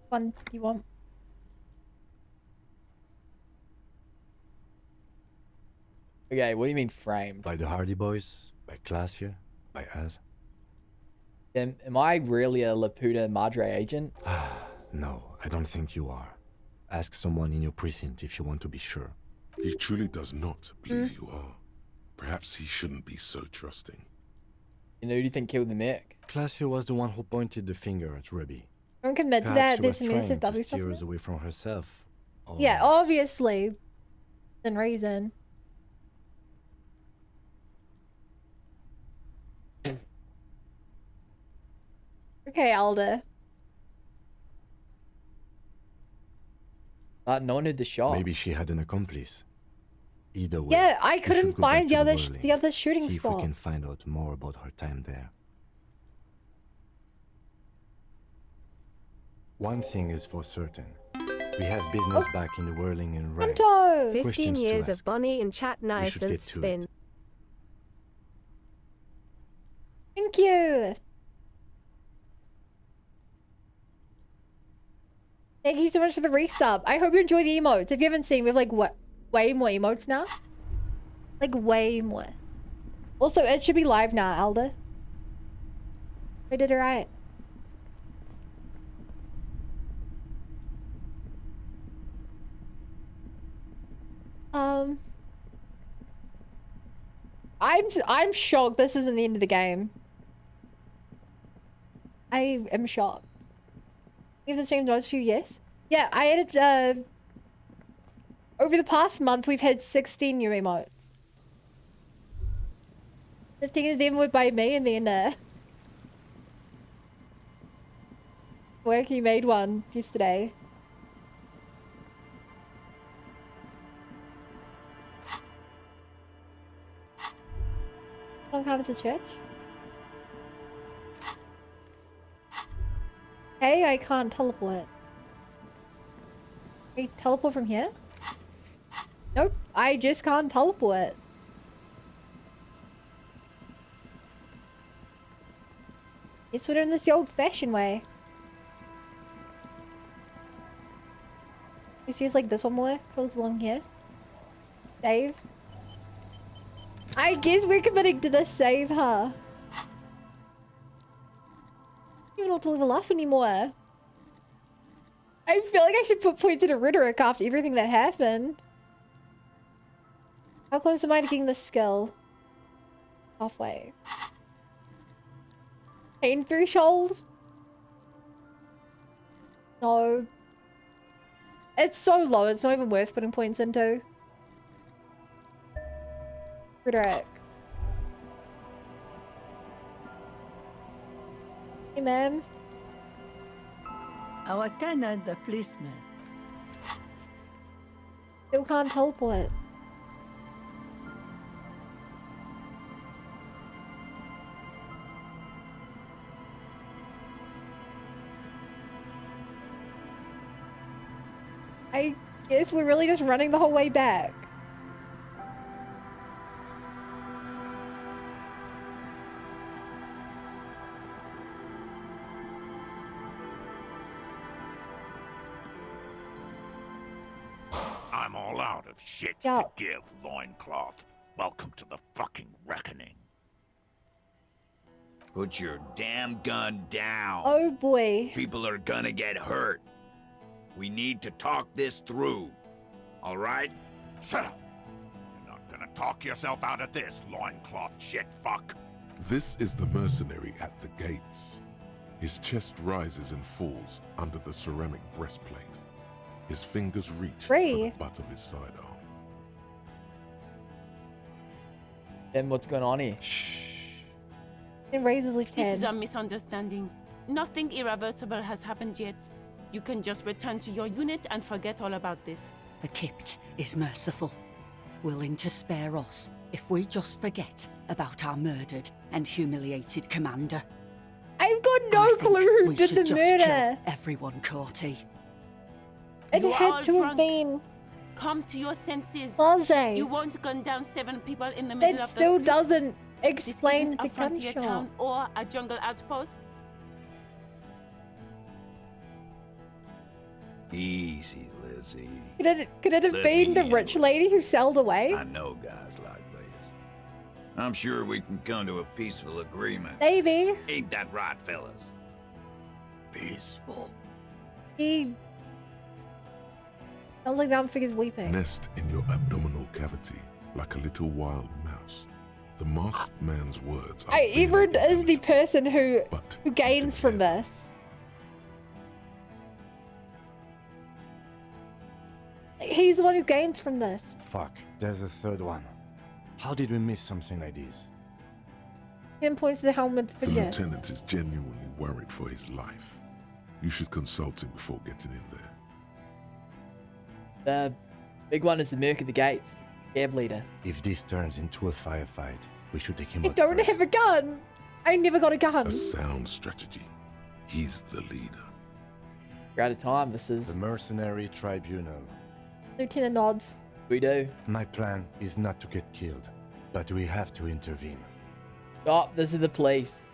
One you want? Okay, what do you mean framed? By the Hardy Boys? By Glacier? By us? Am I really a Laputa Madre agent? No, I don't think you are. Ask someone in your precinct if you want to be sure. He truly does not believe you are. Perhaps he shouldn't be so trusting. You know, who do you think killed the mech? Glacier was the one who pointed the finger at Ruby. Don't commit to Perhaps that. she There's was some innocent trying to W stuff. steer in us it. away from herself. Or Yeah, obviously. Within reason. Okay, Alder. No one knew the shot. Maybe she had an accomplice. Either way. Yeah, I we couldn't should go back find to the other Whirling, the other shooting see if spot. we can find out more about her time there. One thing is for certain. We have business back in the Whirling and Ranks. 15 years of Bonnie and Chat Nice should and get to Spin. it. Thank you. Thank you so much for the resub. I hope you enjoy the emotes. If you haven't seen, we have like what, way more emotes now. Like way more. Also, it should be live now, Alda. I did it right. I'm shocked this isn't the end of the game. I am shocked. Give the stream notes for you, yes. Yeah, I added over the past month we've had 16 new emotes. 15 of them were by me, and then Worky made one yesterday. Don't count as a church. Hey, I can't teleport. Can you teleport from here? Nope, I just can't teleport. Guess we're doing this the old-fashioned way. Just use like this one more. Goes along here. Save. I guess we're committing to this save, huh? I don't even know what to level up anymore. I feel like I should put points into rhetoric after everything that happened. How close am I to getting this skill? Halfway. Pain threshold? No. It's so low, it's not even worth putting points into. Rhetoric. Hey, ma'am. Our tenant, the policeman. Still can't teleport. I guess we're really just running the whole way back. I'm all out of shit Yeah. to give, loincloth. Welcome to the fucking reckoning. Put your damn gun down. Oh boy. People are gonna get hurt. We need to talk this through. All right? Shut up. You're not gonna talk yourself out of this, loincloth shit fuck. This is the mercenary at the gates. His chest rises and falls under the ceramic breastplate. His fingers reach for the butt of his sidearm. Then what's going on here? And raises left This hand. is a misunderstanding. Nothing irreversible has happened yet. You can just return to your unit and forget all about this. The Kypt is merciful, willing to spare us if we just forget about our murdered and humiliated commander. I've got no clue who did the murder. Everyone, Corty. It You are all had to have drunk. been Come to your senses. Laze. You won't gun down 7 people in the middle That of the still street. doesn't This explain isn't the a frontier gunshot. town or a jungle outpost. Easy, Lizzie. Could it have Let been me the handle rich lady who sailed away? I know guys like this. I'm sure we can come to a peaceful agreement. Maybe. Ain't that right, fellas? Peaceful. He sounds like that figure's weeping. Nest in your abdominal cavity like a little wild mouse. The masked man's words are Everett is the person who gains from this. He's the one who gains from this. Fuck, there's a third one. How did we miss something like this? Tim points to the helmet The figure. lieutenant is genuinely worried for his life. You should consult him before getting in there. The big one is the Merc at the gates. Cab leader. If this turns into a firefight, we should take him I out don't first. have a gun. I never got a gun. A sound strategy. He's the leader. We're out of time. This The is. Mercenary Tribunal. Lieutenant nods. We do. My plan is not to get killed, but we have to intervene. Oh, this is the police.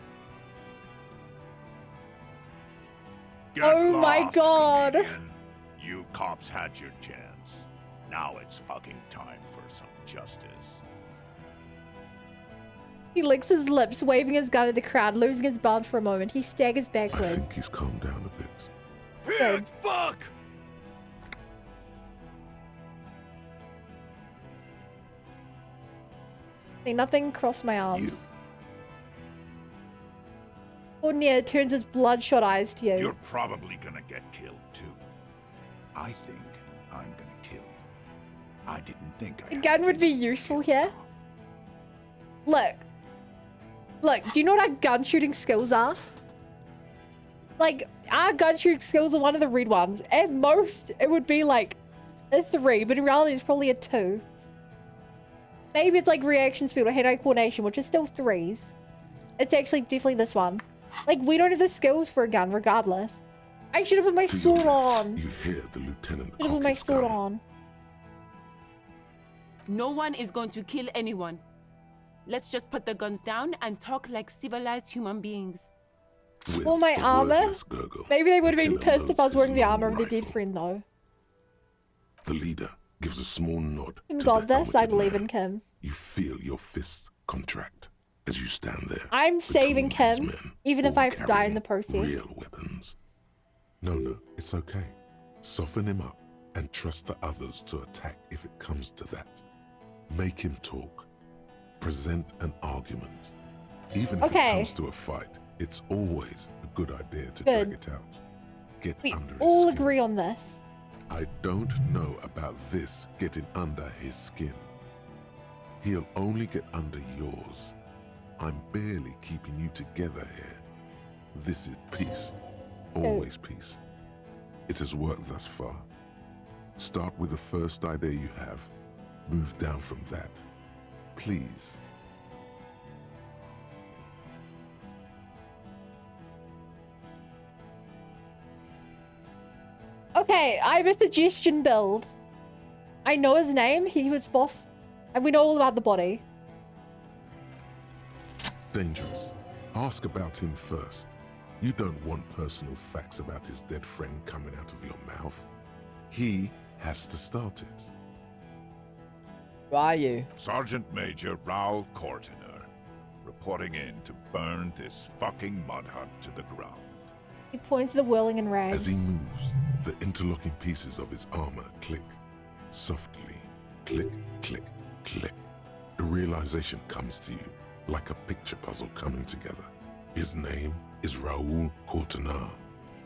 Get Oh my lost, god. comedian. You cops had your chance. Now it's fucking time for some justice. He licks his lips, waving his gun at the crowd, losing his balance for a moment. He staggers I backward. think he's calmed down a bit. Good. Fuck! See, nothing crossed my arms. Ordinaire turns his bloodshot eyes to you. You're probably gonna get killed too. I think I'm gonna kill you. I didn't think I A gun would be useful here. Look. Look, do you know what our gun shooting skills are? Like, our gun shooting skills are one of the red ones. At most, it would be like a 3, but in reality, it's probably a 2. Maybe it's like reaction speed or hand-eye coordination, which is still 3s. It's actually definitely this one. Like, we don't have the skills for a gun, regardless. I should have put my sword on. You hear the lieutenant Should have put my sword on. No one is going to kill anyone. Let's just put the guns down and talk like civilized human beings. with Or my the armor. wordless gurgle. Maybe they would have been The killer pissed if I was loads wearing his the armor of long the dead rifle. friend, though. The leader gives a small nod Kim to got the this, I helmeted believe man. in Kim. You feel your fists contract as you stand there. I'm saving between his Kim, men, even if all I have to die in the carrying process. Real weapons. No, it's okay. Soften him up and trust the others to attack if it comes to that. Make him talk. Present an argument. Even if Okay. it comes to a fight, it's always a good idea to Good. drag it out. Get We under his all skin. agree on this. I don't know about this getting under his skin. He'll only get under yours. I'm barely keeping you together here. This is peace. Always peace. It has worked thus far. Start with the first idea you have. Move down from that. Please. Okay, I have a suggestion build. I know his name, he was boss, and we know all about the body. Dangerous. Ask about him first. You don't want personal facts about his dead friend coming out of your mouth. He has to start it. Who are you? Sergeant Major Raoul Cortiner, reporting in to burn this fucking mud hut to the ground. He points to the whirling and As rags. he moves, the interlocking pieces of his armor click. Softly. Click, click, click. The realization comes to you like a picture puzzle coming together. His name, is Raoul Courtenay.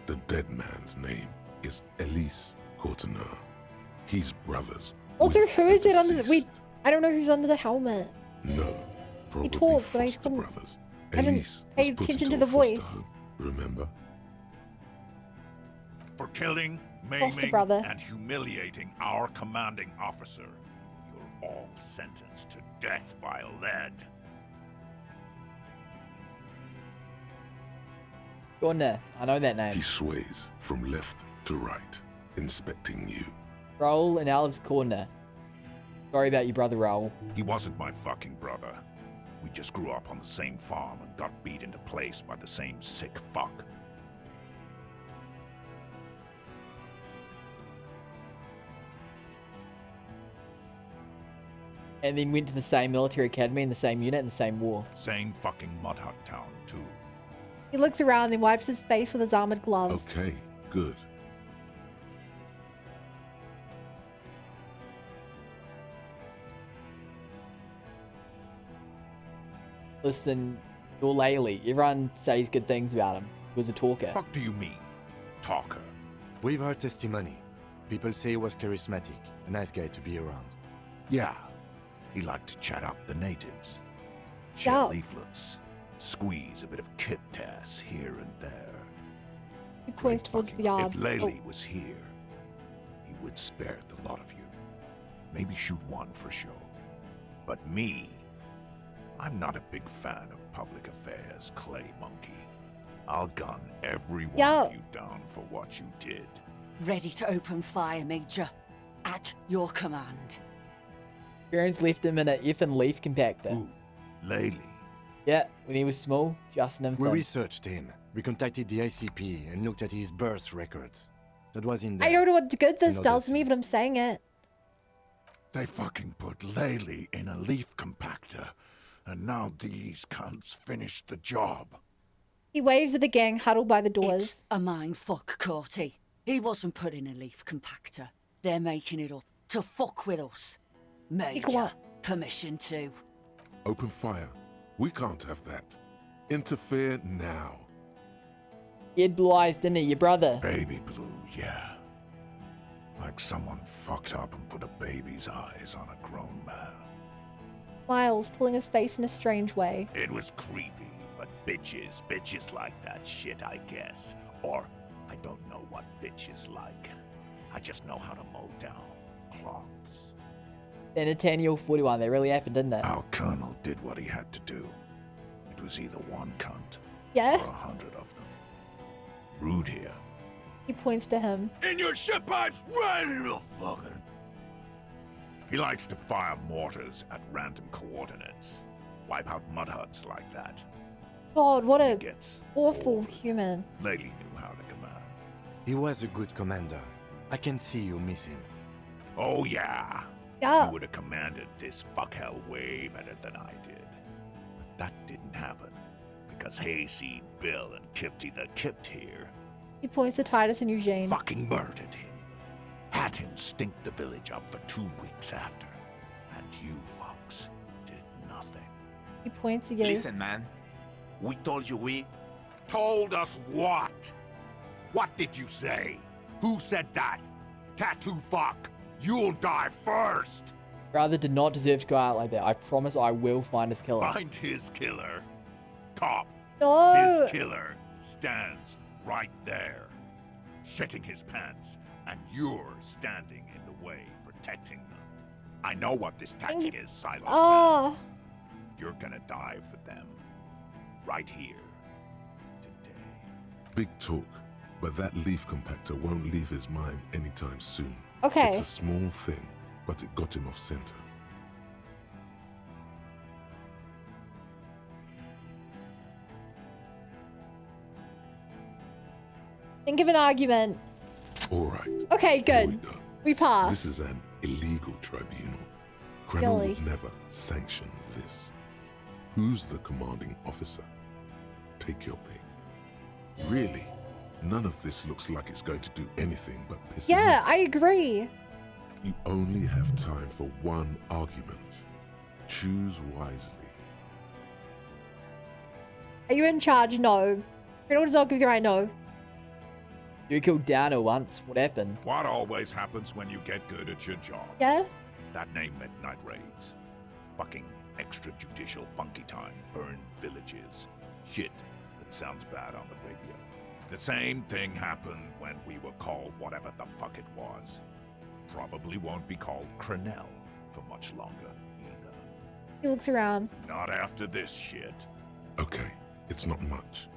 The dead man's name is Elise Courtenay. He's brothers. Also, with who is the it under the... deceased. I don't know who's under the helmet. No, probably He talked, but I foster couldn't... brothers. I didn't Elise pay was put attention into to a the foster voice. home, remember? For killing, Foster maiming, brother. and humiliating our commanding officer. You're all sentenced to death by lead. Gordner, I know that name. He sways from left to right, inspecting you. Raoul and Alice Gordner. Sorry about your brother, Raoul. He wasn't my fucking brother. We just grew up on the same farm and got beat into place by the same sick fuck. And then went to the same military academy in the same unit in the same war. Same fucking mud hut town, too. He looks around and wipes his face with his armored glove. Okay, good. Listen, you're Laley. Everyone says good things about him. He was a talker. Fuck do you mean, talker? We've heard testimony. People say he was charismatic, a nice guy to be around. Yeah, he liked to chat up the natives. Share Yeah. leaflets. Squeeze a bit of kit tass here and there. He points towards the yard. If Laley was here, he would spare the lot of you. Maybe shoot one for show. But me, I'm not a big fan of public affairs, Clay Monkey. I'll gun every one of you down for what you did. Ready to open fire, Major. At your command. Parents left him in a effing leaf compactor. Ooh, Laley. Yeah, when he was small, just an We infant. researched him. We contacted the ICP and looked at his birth records. That was in there. I don't know what good this In does other to me, but I'm saying it. They fucking put Laley in a leaf compactor, and now these cunts finished the job. He waves at the gang huddled by the doors. It's a mind fuck, Corty. He wasn't put in a leaf compactor. They're making it up to fuck with us. Major, permission to. Open fire. We can't have that. Interfere now. He had blue eyes, didn't he? Your brother. Baby blue, yeah. Like someone fucked up and put a baby's eyes on a grown man. Smiles, pulling his face in a strange way. It was creepy, but bitches like that shit, I guess. Or, I don't know what bitches like. I just know how to mow down cloths. Centennial 41, that really happened, didn't it? Our colonel did what he had to do. It was either one cunt Yeah? or 100 of them. Rude here. He points to him. And your ship pipes right in the fucking... He likes to fire mortars at random coordinates. Wipe out mud huts like that. God, what a Gets awful human. Laley knew how to command. He was a good commander. I can see you miss him. Oh yeah. Yeah. He would have commanded this fuckhell way better than I did. But that didn't happen. Because Hayseed, Bill, and Kipty the Kipt here He points to Titus and Eugene. fucking murdered him. Had him stink the village up for 2 weeks after. And you folks did nothing. He points to you. Listen, man. We told you we... Told us what? What did you say? Who said that? Tattoo fuck. You'll die first. Brother did not deserve to go out like that. I promise I will find his killer. Find his killer. Cop. No. His killer stands right there, shitting his pants, and you're standing in the way, protecting them. I know what this tactic is, Silas. Oh. You're gonna die for them. Right here. Big talk, but that leaf compactor won't leave his mind anytime soon. Okay. It's a small thing, but it got him off center. Think of an argument. All right. Okay, good. We passed. This is an illegal tribunal. Cranell Really? would never sanction this. Who's the commanding officer? Take your pick. Really, none of this looks like it's going to do anything but piss him Yeah, off. I agree. You only have time for one argument. Choose wisely. Are you in charge? No. Colonel does not give you the right no. You killed Downer once. What happened? What always happens when you get good at your job? Yeah? That name meant night raids. Fucking extrajudicial funky time. Burn villages. Shit that sounds bad on the radio. The same thing happened when we were called whatever the fuck it was. Probably won't be called Crenell for much longer either. He looks around. Not after this shit. Okay, it's not much,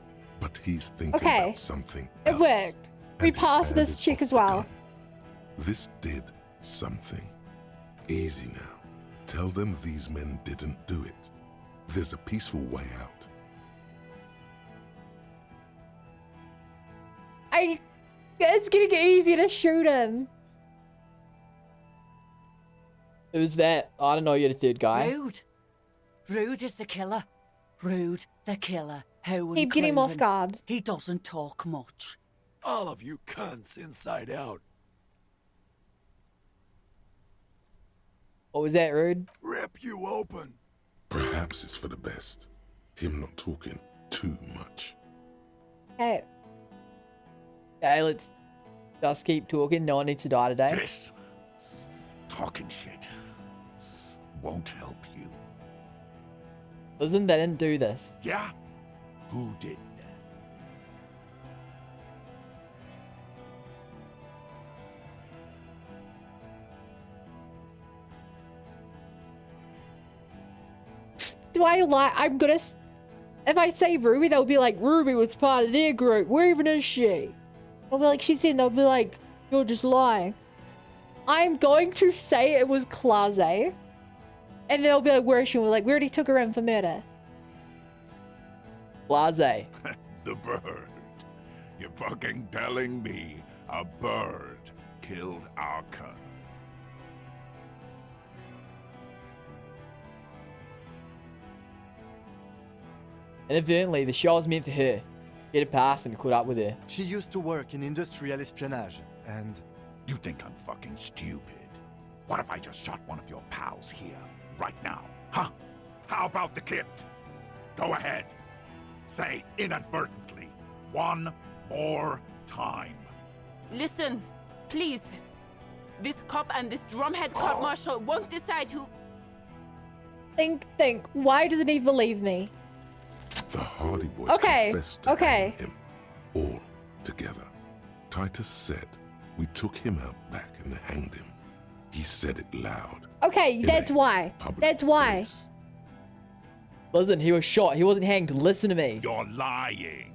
but he's thinking about something It else. worked. We and his passed hand this is chick off as the well. gun. This did something. Easy now. Tell them these men didn't do it. There's a peaceful way out. It's getting easy to shoot him. It was that. I don't know. You're the third guy. Rude. Rude is the killer. Rude, the killer. How Keep getting him off uncloven. guard. He doesn't talk much. All of you cunts inside out. What was that, Rude? Rip you open. Perhaps it's for the best. Him not talking too much. Hey. Okay, let's just keep talking. No one needs to die today. This talking shit won't help you. Listen, they didn't do this. Yeah? Who did that? Do I lie? I'm gonna... If I say Ruby, they'll be like, Ruby was part of their group. Where even is she? They'll be like, she's in. They'll be like, you're just lying. I'm going to say it was Claze. And they'll be like, where is she? We're like, we already took her in for murder. Blase. The bird. You're fucking telling me a bird killed our colonel? Inadvertently, the show was meant for her. Get it past and caught up with her. She used to work in industrial espionage, and... You think I'm fucking stupid? What if I just shot one of your pals here, right now? Huh? How about the kid? Go ahead. Say inadvertently. One more time. Listen, please. This cop and this drumhead court marshal won't decide who... Think. Why doesn't he believe me? The Hardy Boys Okay, confessed to okay. hanging him all together. Titus said we took him out back and hanged him. He said it loud. Okay, that's why. That's why. Listen, he was shot. He wasn't hanged. Listen to me. You're lying.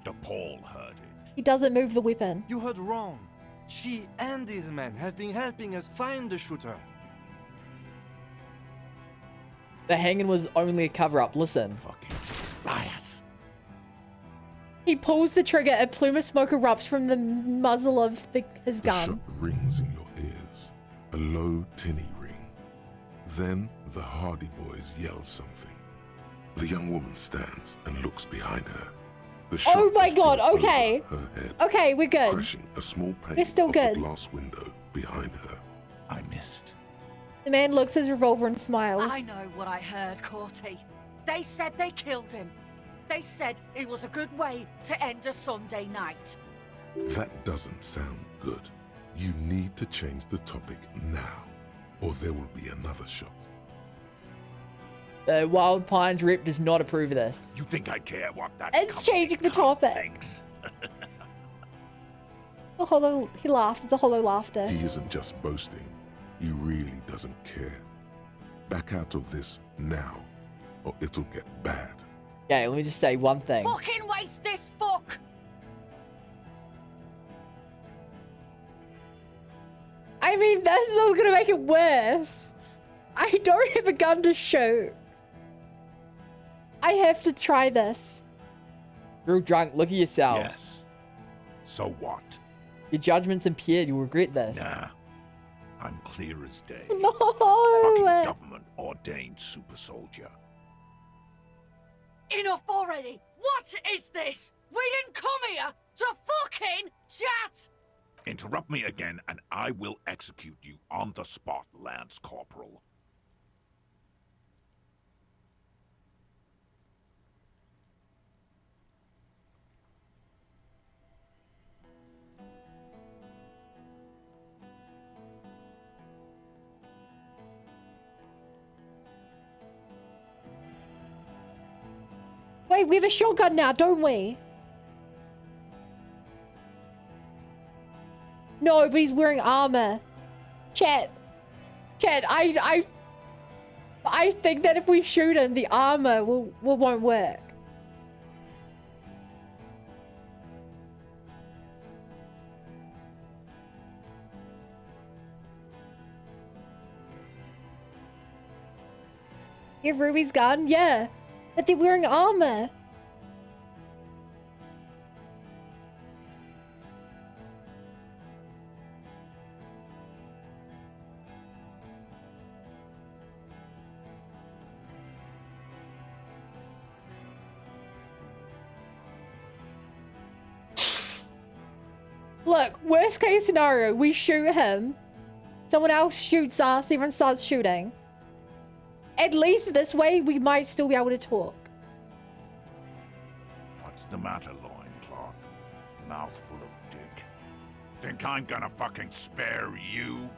DePaul heard it. He doesn't move the weapon. You heard wrong. She and these men have been helping us find the shooter. The hanging was only a cover-up. Listen. Fucking liars. He pulls the trigger, a plume of smoke erupts from the muzzle of his The gun. shot rings in your ears. A low, tinny ring. Then the Hardy Boys yell something. The young woman stands and looks behind her. The shot Oh my is god, flew okay. over her head, Okay, we're good. crashing a small pane We're still of good. the glass window behind her. I missed. The man looks at his revolver and smiles. I know what I heard, Corty. They said they killed him. They said it was a good way to end a Sunday night. That doesn't sound good. You need to change the topic now, or there will be another shot. The Wild Pines rep does not approve of this. You think I care what that It's changing the topic. thinks? A hollow, he laughs. It's a hollow laughter. He isn't just boasting. He really doesn't care. Back out of this now, or it'll get bad. Okay, let me just say one thing. Fucking waste this fuck! I mean, this is all gonna make it worse. I don't have a gun to shoot. I have to try this. Real drunk, look at yourselves. Yes. So what? Your judgment's impaired, you'll regret this. Nah. I'm clear as day. No! Fucking government ordained super soldier. Enough already! What is this? We didn't come here to fucking chat! Interrupt me again and I will execute you on the spot, Lance Corporal. Wait, we have a shotgun now, don't we? No, but he's wearing armor. Chat, I think that if we shoot him, the armor won't work. You have Ruby's gun? Yeah. But they're wearing armor. Look, worst case scenario, we shoot him. Someone else shoots us, everyone starts shooting. At least this way, we might still be able to talk. What's the matter, loincloth? Mouthful of dick. Think I'm gonna fucking spare you?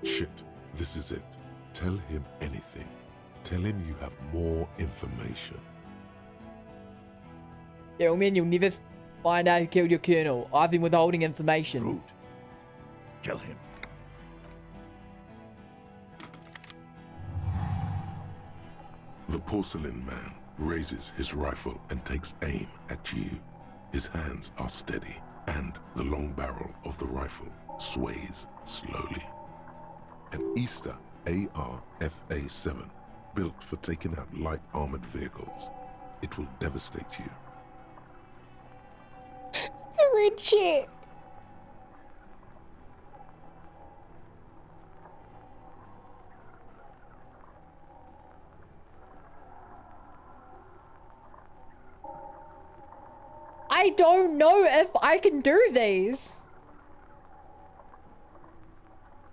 Shit, this is it. Tell him anything. Tell him you have more information. Gentlemen, you'll never find out who killed your colonel. I've been withholding information. Rude. Kill him. The porcelain man raises his rifle and takes aim at you. His hands are steady, and the long barrel of the rifle sways slowly. An Easter AR-FA-7, built for taking out light armored vehicles. It will devastate you. It's a red chick. I don't know if I can do these.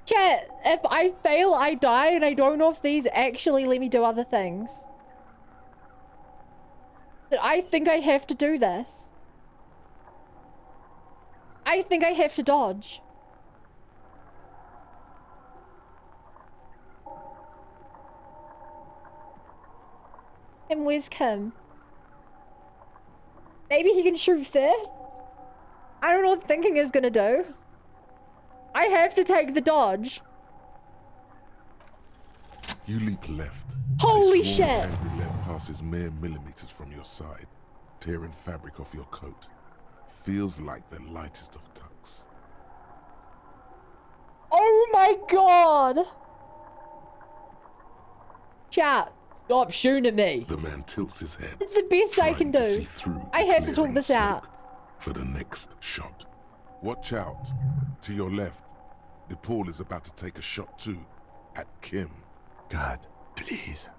Chat, if I fail, I die, and I don't know if these actually let me do other things. But I think I have to do this. I think I have to dodge. And where's Kim? Maybe he can shoot fifth? I don't know what thinking is gonna do. I have to take the dodge. You leap left. Holy A shit! swarm of angry lead passes mere millimeters from your side, tearing fabric off your coat. Feels like the lightest of tucks. Oh my god! Chat. Stop shooting at me. The man tilts his head. It's the best I can do. I have to talk this out. For the next shot. Watch out. To your left. DePaul is about to take a shot too. At Kim. God, please.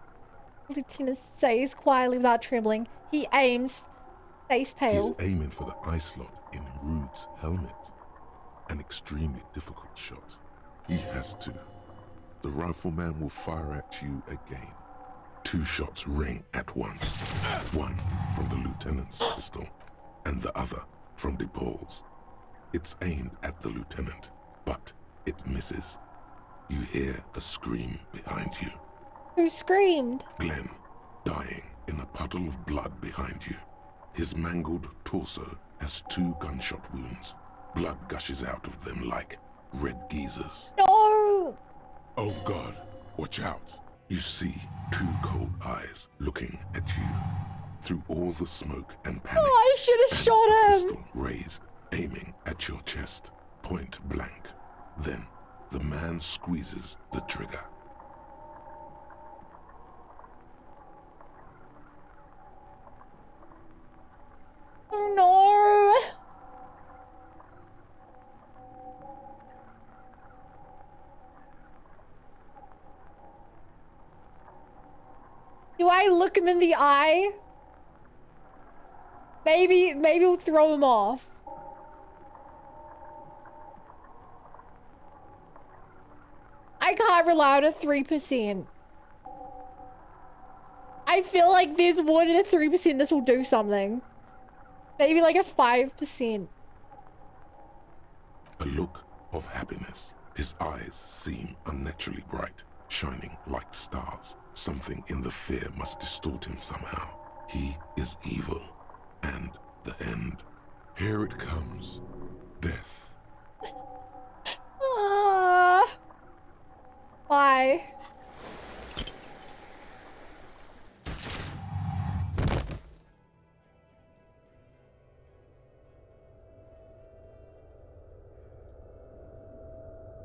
Lieutenant says quietly without trembling. He aims. Face pale. He's aiming for the eye slot in Rude's helmet. An extremely difficult shot. He has to. The rifleman will fire at you again. 2 shots ring at once. One from the lieutenant's pistol, and the other from DePaul's. It's aimed at the lieutenant, but it misses. You hear a scream behind you. Who screamed? Glenn, dying in a puddle of blood behind you. His mangled torso has 2 gunshot wounds. Blood gushes out of them like red geysers. No! Oh God, watch out. You see 2 cold eyes looking at you. Through all the smoke and panic. Oh, I should have shot him! Pistol raised, aiming at your chest, point blank. Then, the man squeezes the trigger. Oh no! Do I look him in the eye? Maybe we'll throw him off. I can't rely on a 3%. I feel like there's more than a 3% this will do something. Maybe like a 5%. A look of happiness. His eyes seem unnaturally bright, shining like stars. Something in the fear must distort him somehow. He is evil, and the end. Here it comes. Death. Why?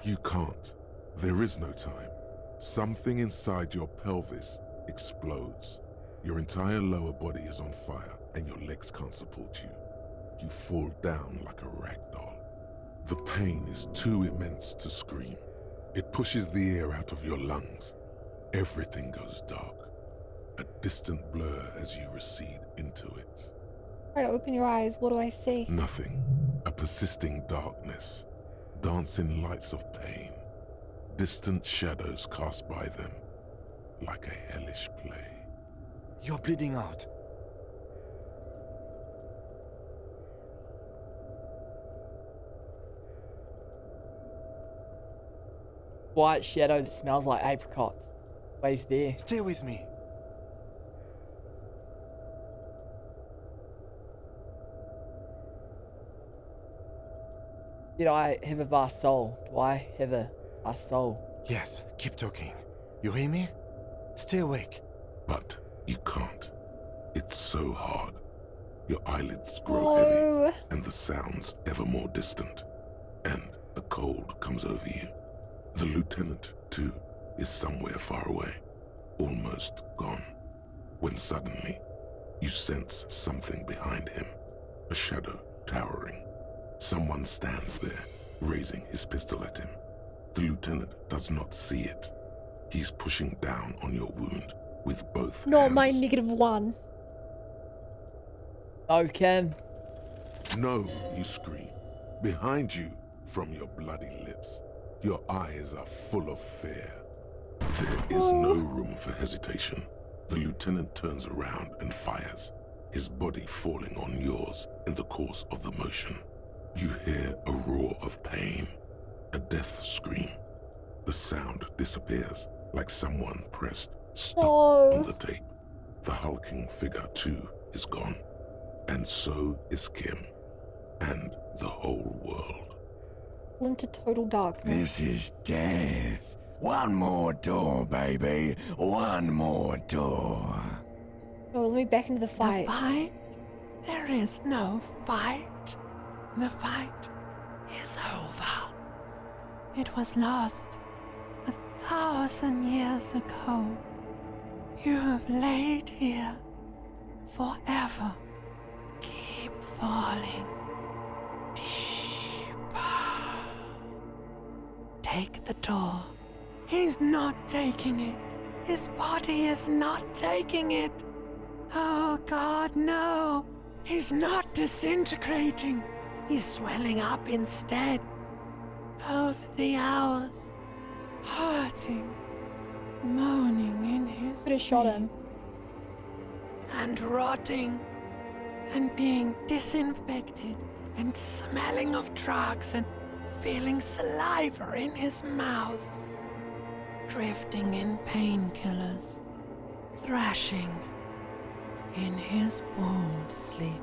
You can't. There is no time. Something inside your pelvis explodes. Your entire lower body is on fire, and your legs can't support you. You fall down like a rag doll. The pain is too immense to scream. It pushes the air out of your lungs. Everything goes dark. A distant blur as you recede into it. Try to open your eyes. What do I see? Nothing. A persisting darkness. Dancing lights of pain. Distant shadows cast by them. Like a hellish play. You're bleeding out. White shadow that smells like apricots. Always there. Stay with me. Did I have a vast soul? Do I have a vast soul? Yes, keep talking. You hear me? Stay awake. But you can't. It's so hard. Your eyelids grow heavy, and the sounds ever more distant. And a cold comes over you. The lieutenant, too, is somewhere far away, almost gone. When suddenly, you sense something behind him. A shadow towering. Someone stands there, raising his pistol at him. The lieutenant does not see it. He's pushing down on your wound with both Not hands. my -1. Oh, Kim. No, you scream. Behind you, from your bloody lips, your eyes are full of fear. There is no room for hesitation. The lieutenant turns around and fires, his body falling on yours in the course of the motion. You hear a roar of pain, a death scream. The sound disappears like someone pressed stop on the tape. The hulking figure, too, is gone. And so is Kim. And the whole world. Into total darkness. This is death. One more door, baby. One more door. Oh, let me back into the fight. The fight? There is no fight. The fight is over. It was lost 1,000 years ago. You have laid here forever. Keep falling deeper. Take the door. He's not taking it. His body is not taking it. Oh God, no. He's not disintegrating. He's swelling up instead. Over the hours, hurting, moaning in his Could have shot him. and rotting, and being disinfected, and smelling of drugs, and feeling saliva in his mouth, drifting in painkillers, thrashing in his wound sleep.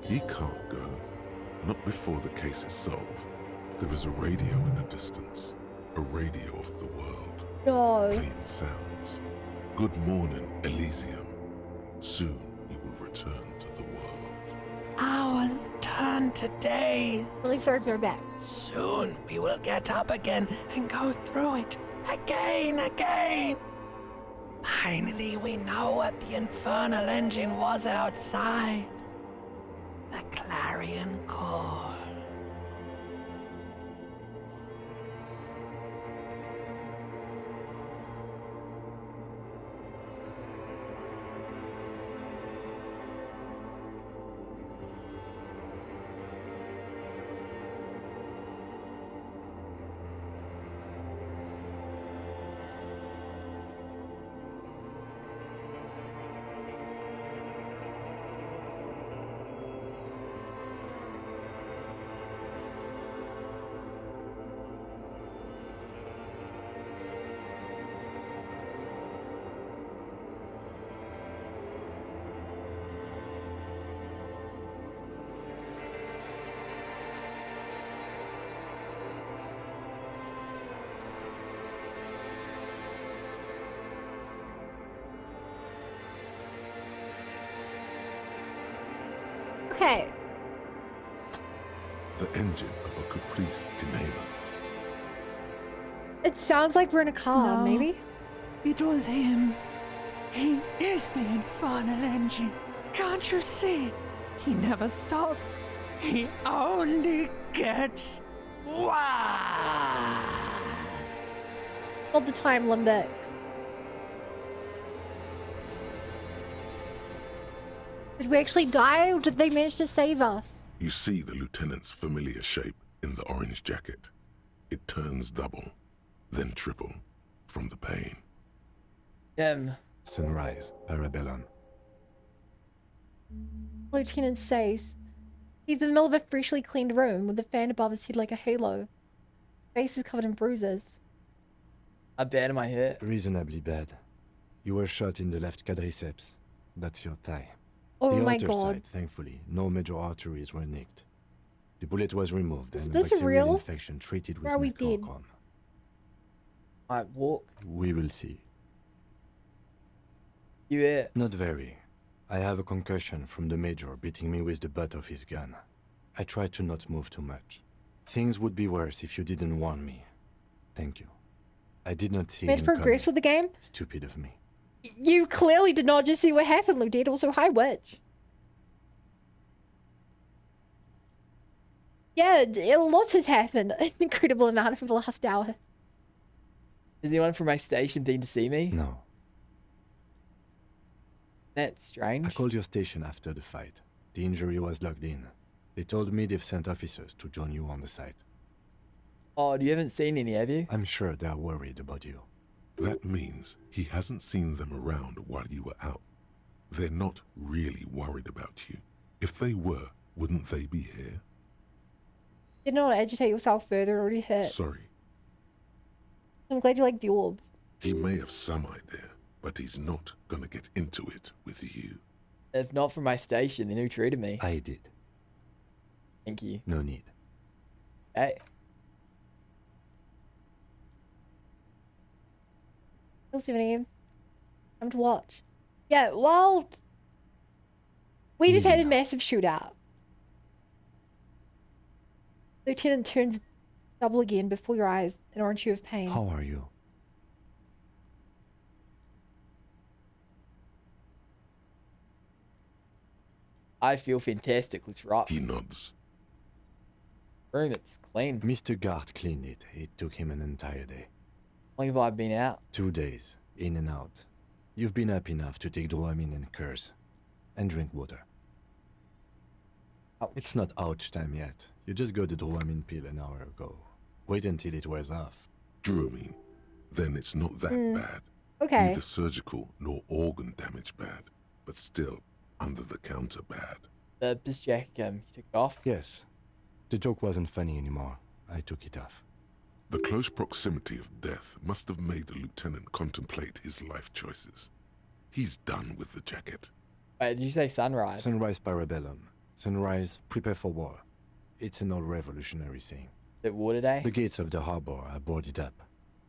He can't go. Not before the case is solved. There is a radio in the distance. A radio of the world. No. Playing sounds. Good morning, Elysium. Soon you will return to the world. Hours turn to days. Really sorry for your back. Soon we will get up again and go through it again. Finally, we know what the infernal engine was outside. The clarion call. Okay. The engine of a Caprice Kinema. It sounds like we're in a car, No. maybe? It was him. He is the infernal engine. Can't you see? He never stops. He only gets worse. All the time, Limbic. Did we actually die, or did they manage to save us? You see the lieutenant's familiar shape in the orange jacket. It turns double, then triple, from the pain. Sunrise, Arabellon. Lieutenant says he's in the middle of a freshly cleaned room with a fan above his head like a halo. Face is covered in bruises. How bad am I hit? Reasonably bad. You were shot in the left quadriceps. That's your thigh. Oh the my outer god. side, thankfully, no major arteries were nicked. The bullet was removed Is and this bacterial real? infection treated with Or are we dead? metformin. Alright, walk. We will see. You hit. Not very. I have a concussion from the major beating me with the butt of his gun. I tried to not move too much. Things would be worse if you didn't warn me. Thank you. I did not see Made him progress coming. with the game? Stupid of me. You clearly did not just see what happened, Lieutenant. Also, hi, witch. Yeah, a lot has happened. An incredible amount of the last hour. Has anyone from my station been to see me? No. That's strange. I called your station after the fight. The injury was logged in. They told me they've sent officers to join you on the site. Oh, you haven't seen any, have you? I'm sure they're worried about you. That means he hasn't seen them around while you were out. They're not really worried about you. If they were, wouldn't they be here? You don't want to agitate yourself further, already hurt. Sorry. I'm glad you like the orb. He may have some idea, but he's not gonna get into it with you. If not from my station, then who treated me? I did. Thank you. No need. Hey. Time to watch. Yeah, well, we just had a massive shootout. Lieutenant turns double again before your eyes, an orange hue of pain. How are you? I feel fantastic. Let's rock. He nods. Room, it's clean. Mr. Gart cleaned it. It took him an entire day. How long have I been out? 2 days, in and out. You've been up enough to take Dramamine and curse. And drink water. Ouch. It's not ouch time yet. You just got the Dramamine pill an hour ago. Wait until it wears off. Dramamine. Then it's not that bad. Okay. Neither surgical nor organ damage bad, but still under the counter bad. The piss jack, you took it off? Yes. The joke wasn't funny anymore. I took it off. The close proximity of death must have made the lieutenant contemplate his life choices. He's done with the jacket. Wait, did you say sunrise? Sunrise Parabellum. Sunrise, prepare for war. It's an old revolutionary saying. The water day? The gates of the harbor are boarded up.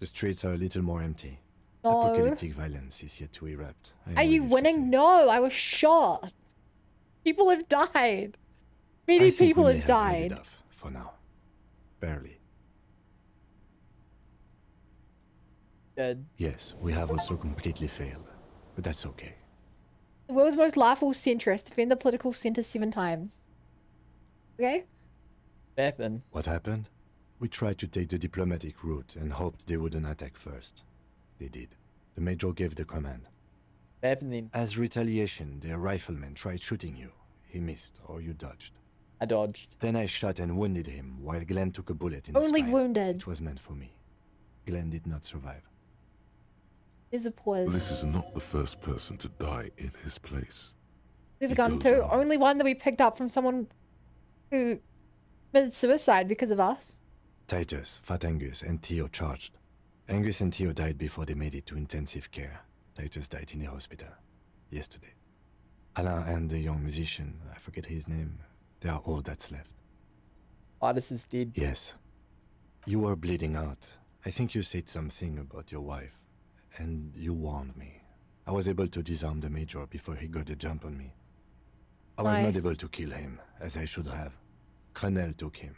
The streets are a little more empty. No. Apocalyptic violence is yet to erupt. Are you winning? No, I was shot. People have died. Many people have died. Off for now. Barely. Good. Yes, we have also completely failed. But that's okay. The world's most laughable centrist defend the political center 7 times. Okay? What happened? What happened? We tried to take the diplomatic route and hoped they wouldn't attack first. They did. The major gave the command. What happened then? As retaliation, their rifleman tried shooting you. He missed, or you dodged. I dodged. Then I shot and wounded him, while Glenn took a bullet in the Only spine. wounded. It was meant for me. Glenn did not survive. There's a pause. This is not the first person to die in his place. We've He gone goes to on. only one that we picked up from someone who committed suicide because of us. Titus, Fat Angus, and Theo charged. Angus and Theo died before they made it to intensive care. Titus died in a hospital. Yesterday. Alain and the young musician, I forget his name, they are all that's left. Titus is dead. Yes. You were bleeding out. I think you said something about your wife. And you warned me. I was able to disarm the major before he got the jump on me. I was not Nice. able to kill him, as I should have. Crenel took him.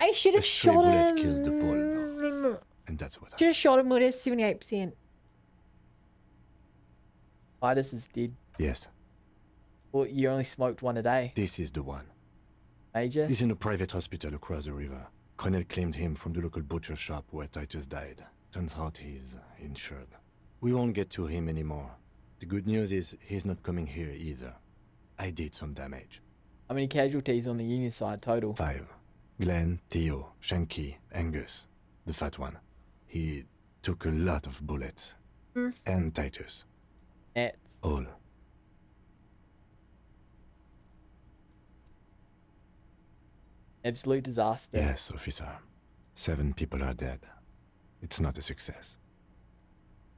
I should A have stray shot bullet killed the bull, him. and that's what Should have shot him when he was 78%. Titus is dead. Yes. Well, you only smoked one a day. This is the one. Major? He's in a private hospital across the river. Crenel claimed him from the local butcher shop where Titus died. Turns out he's insured. We won't get to him anymore. The good news is he's not coming here either. I did some damage. How many casualties on the Union side total? 5. Glenn, Theo, Shanky, Angus, the fat one. He took a lot of bullets. And Titus. Nets. All. Absolute disaster. Yes, officer. 7 people are dead. It's not a success.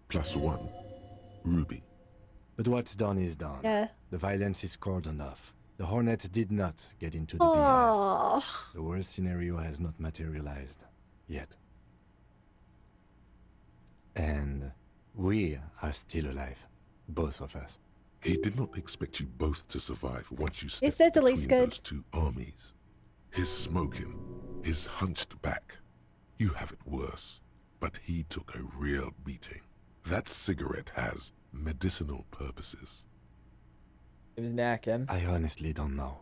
+1. Ruby. But what's done is done. Yeah. The violence is cordoned off. The Hornets did not get into the Oh. beehive. The worst scenario has not materialized. Yet. And we are still alive. Both of us. He did not expect you both to survive once you Yes, stepped that's at between least good. those two armies. His smoking, his hunched back. You have it worse, but he took a real beating. That cigarette has medicinal purposes. It was Nakim. I honestly don't know.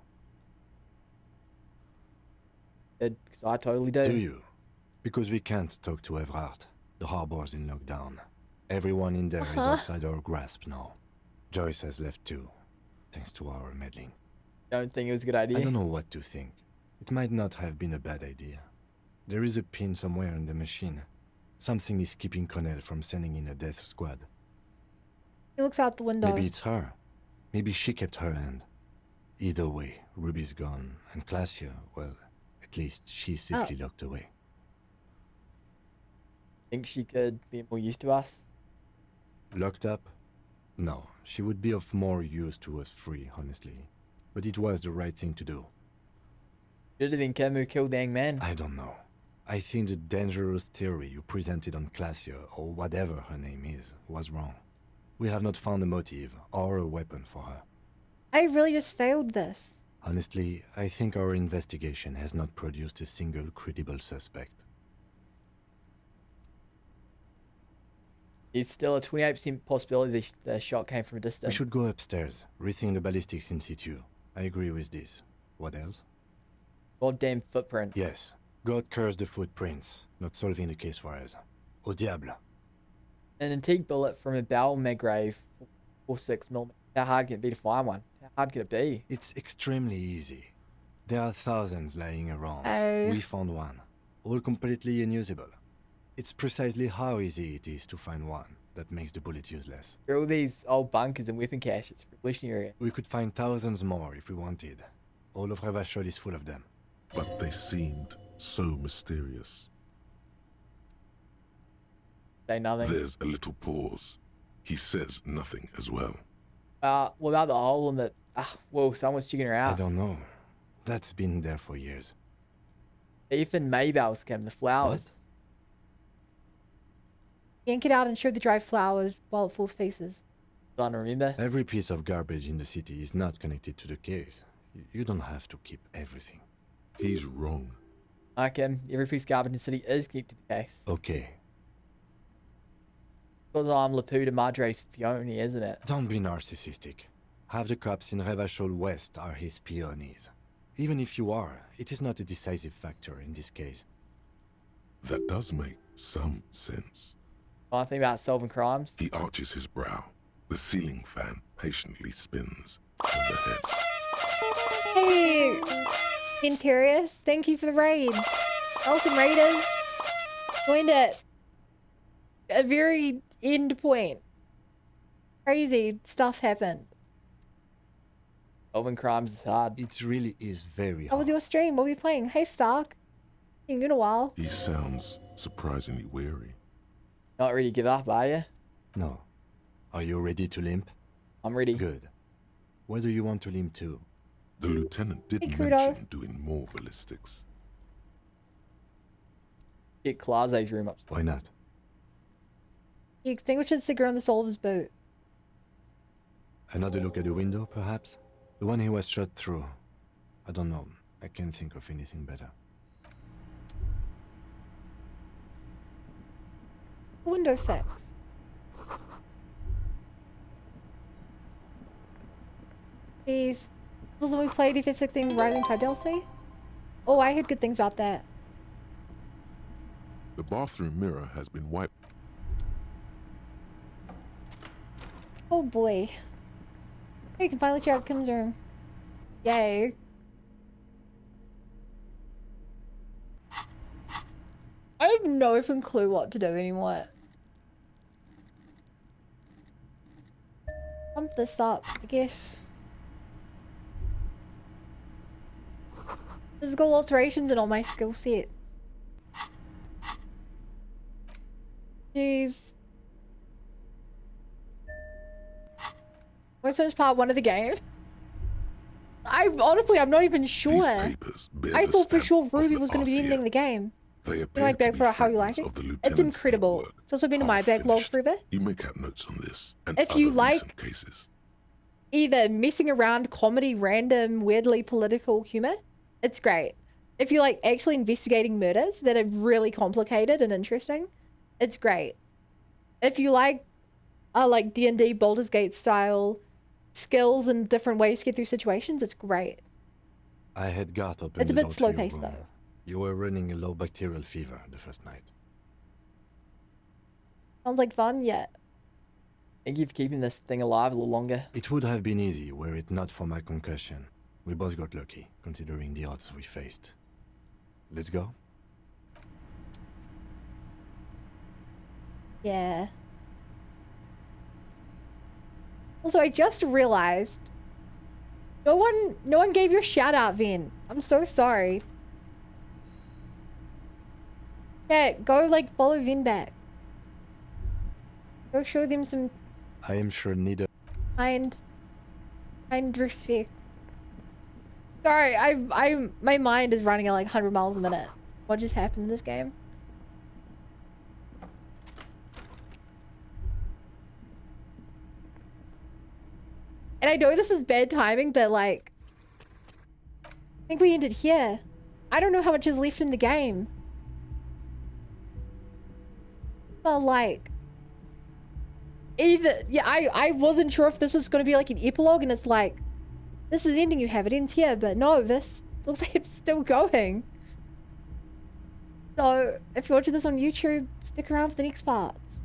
Because I totally do. Do you? Because we can't talk to Everhart. The harbor's in lockdown. Everyone in there is outside our grasp now. Joyce has left too, thanks to our meddling. Don't think it was a good idea? I don't know what to think. It might not have been a bad idea. There is a pin somewhere in the machine. Something is keeping Connell from sending in a death squad. He looks out the window. Maybe it's her. Maybe she kept her end. Either way, Ruby's gone, and Classia, well, at least she's safely locked away. Think she could be more used to us? Locked up? No, she would be of more use to us free, honestly. But it was the right thing to do. Should have been Kim who killed the young man. I don't know. I think the dangerous theory you presented on Classia, or whatever her name is, was wrong. We have not found a motive or a weapon for her. I really just failed this. Honestly, I think our investigation has not produced a single credible suspect. It's still a 28% possibility the shot came from a We distance. should go upstairs, rethink the ballistics in situ. I agree with this. What else? Goddamn footprints. Yes. God curse the footprints, not solving the case for us. Au diable. An antique bullet from a bowel grave, 46mm. How hard can it be to find one? How hard can it be? It's extremely easy. There are thousands lying around. Oh. We found one, all completely unusable. It's precisely how easy it is to find one that makes the bullet useless. There are all these old bunkers and weapon caches. Revolutionary. We could find thousands more if we wanted. All of Revachol is full of them. But they seemed so mysterious. Say nothing. There's a little pause. He says nothing as well. What about the hole in the... well, someone's checking her I out. don't know. That's been there for years. Ethan Maybell's came, the flowers. Yank it out and show the dry flowers while it falls faces. Don't remember. Every piece of garbage in the city is not connected to the case. You don't have to keep everything. He's wrong. Okay, every piece of garbage in the city is connected to the case. Okay. Because I'm Laputa Madre's peony, isn't it? Don't be narcissistic. Half the cops in Revachol West are his peonies. Even if you are, it is not a decisive factor in this case. That does make some sense. I think about solving crimes. He arches his brow. The ceiling fan patiently spins overhead. Hey, Interius, thank you for the raid. Welcome, raiders. Joined at a very end point. Crazy stuff happened. Solving crimes is hard. It really is very How hard. was your stream? What were you playing? Hey, Stark. Seen you in a while. He sounds surprisingly weary. Not ready to give up, are you? No. Are you ready to limp? I'm ready. Good. Where do you want to limp to? The lieutenant did Hey, mention doing more ballistics. Get Claze's room upstairs. Why not? He extinguished his cigarette on the sole of his boot. Another look at the window, perhaps? The one he was shot through. I don't know. I can't think of anything better. Window fix. Jeez. Also, we played FF16 Rising Tide DLC? Oh, I heard good things about that. The bathroom mirror has been wiped. Oh boy. Hey, you can finally check out Kim's room. Yay. I have no effing clue what to do anymore. Pump this up, I guess. Physical alterations and all my skill set. Jeez. What's this part 1 of the game? I'm not even sure. I thought for sure Ruby was going to be the ending of the game. They my bag for how you like it. It's incredible. It's also been in my backlog forever. You may have notes on this. And if you like cases. Either messing around comedy, random, weirdly political humor, it's great. If you like actually investigating murders that are really complicated and interesting, it's great. If you like D&D Baldur's Gate style skills and different ways to get through situations, it's great. I had got up. It's a bit slow paced though. You were running a low bacterial fever the first night. Sounds like fun, yeah. Thank you for keeping this thing alive a little longer. It would have been easy were it not for my concussion. We both got lucky, considering the odds we faced. Let's go? Yeah. Also, I just realized no one gave you a shout out, Vin. I'm so sorry. Yeah, go like follow Vin back. Go show them some I am sure neither kind respect. Sorry, my mind is running at like 100 miles a minute. What just happened in this game? And I know this is bad timing, but like, I think we ended here. I don't know how much is left in the game. But like, either, yeah, I wasn't sure if this was going to be like an epilogue and it's like, this is ending, you have it ends here, but no, this looks like it's still going. So if you're watching this on YouTube, stick around for the next parts.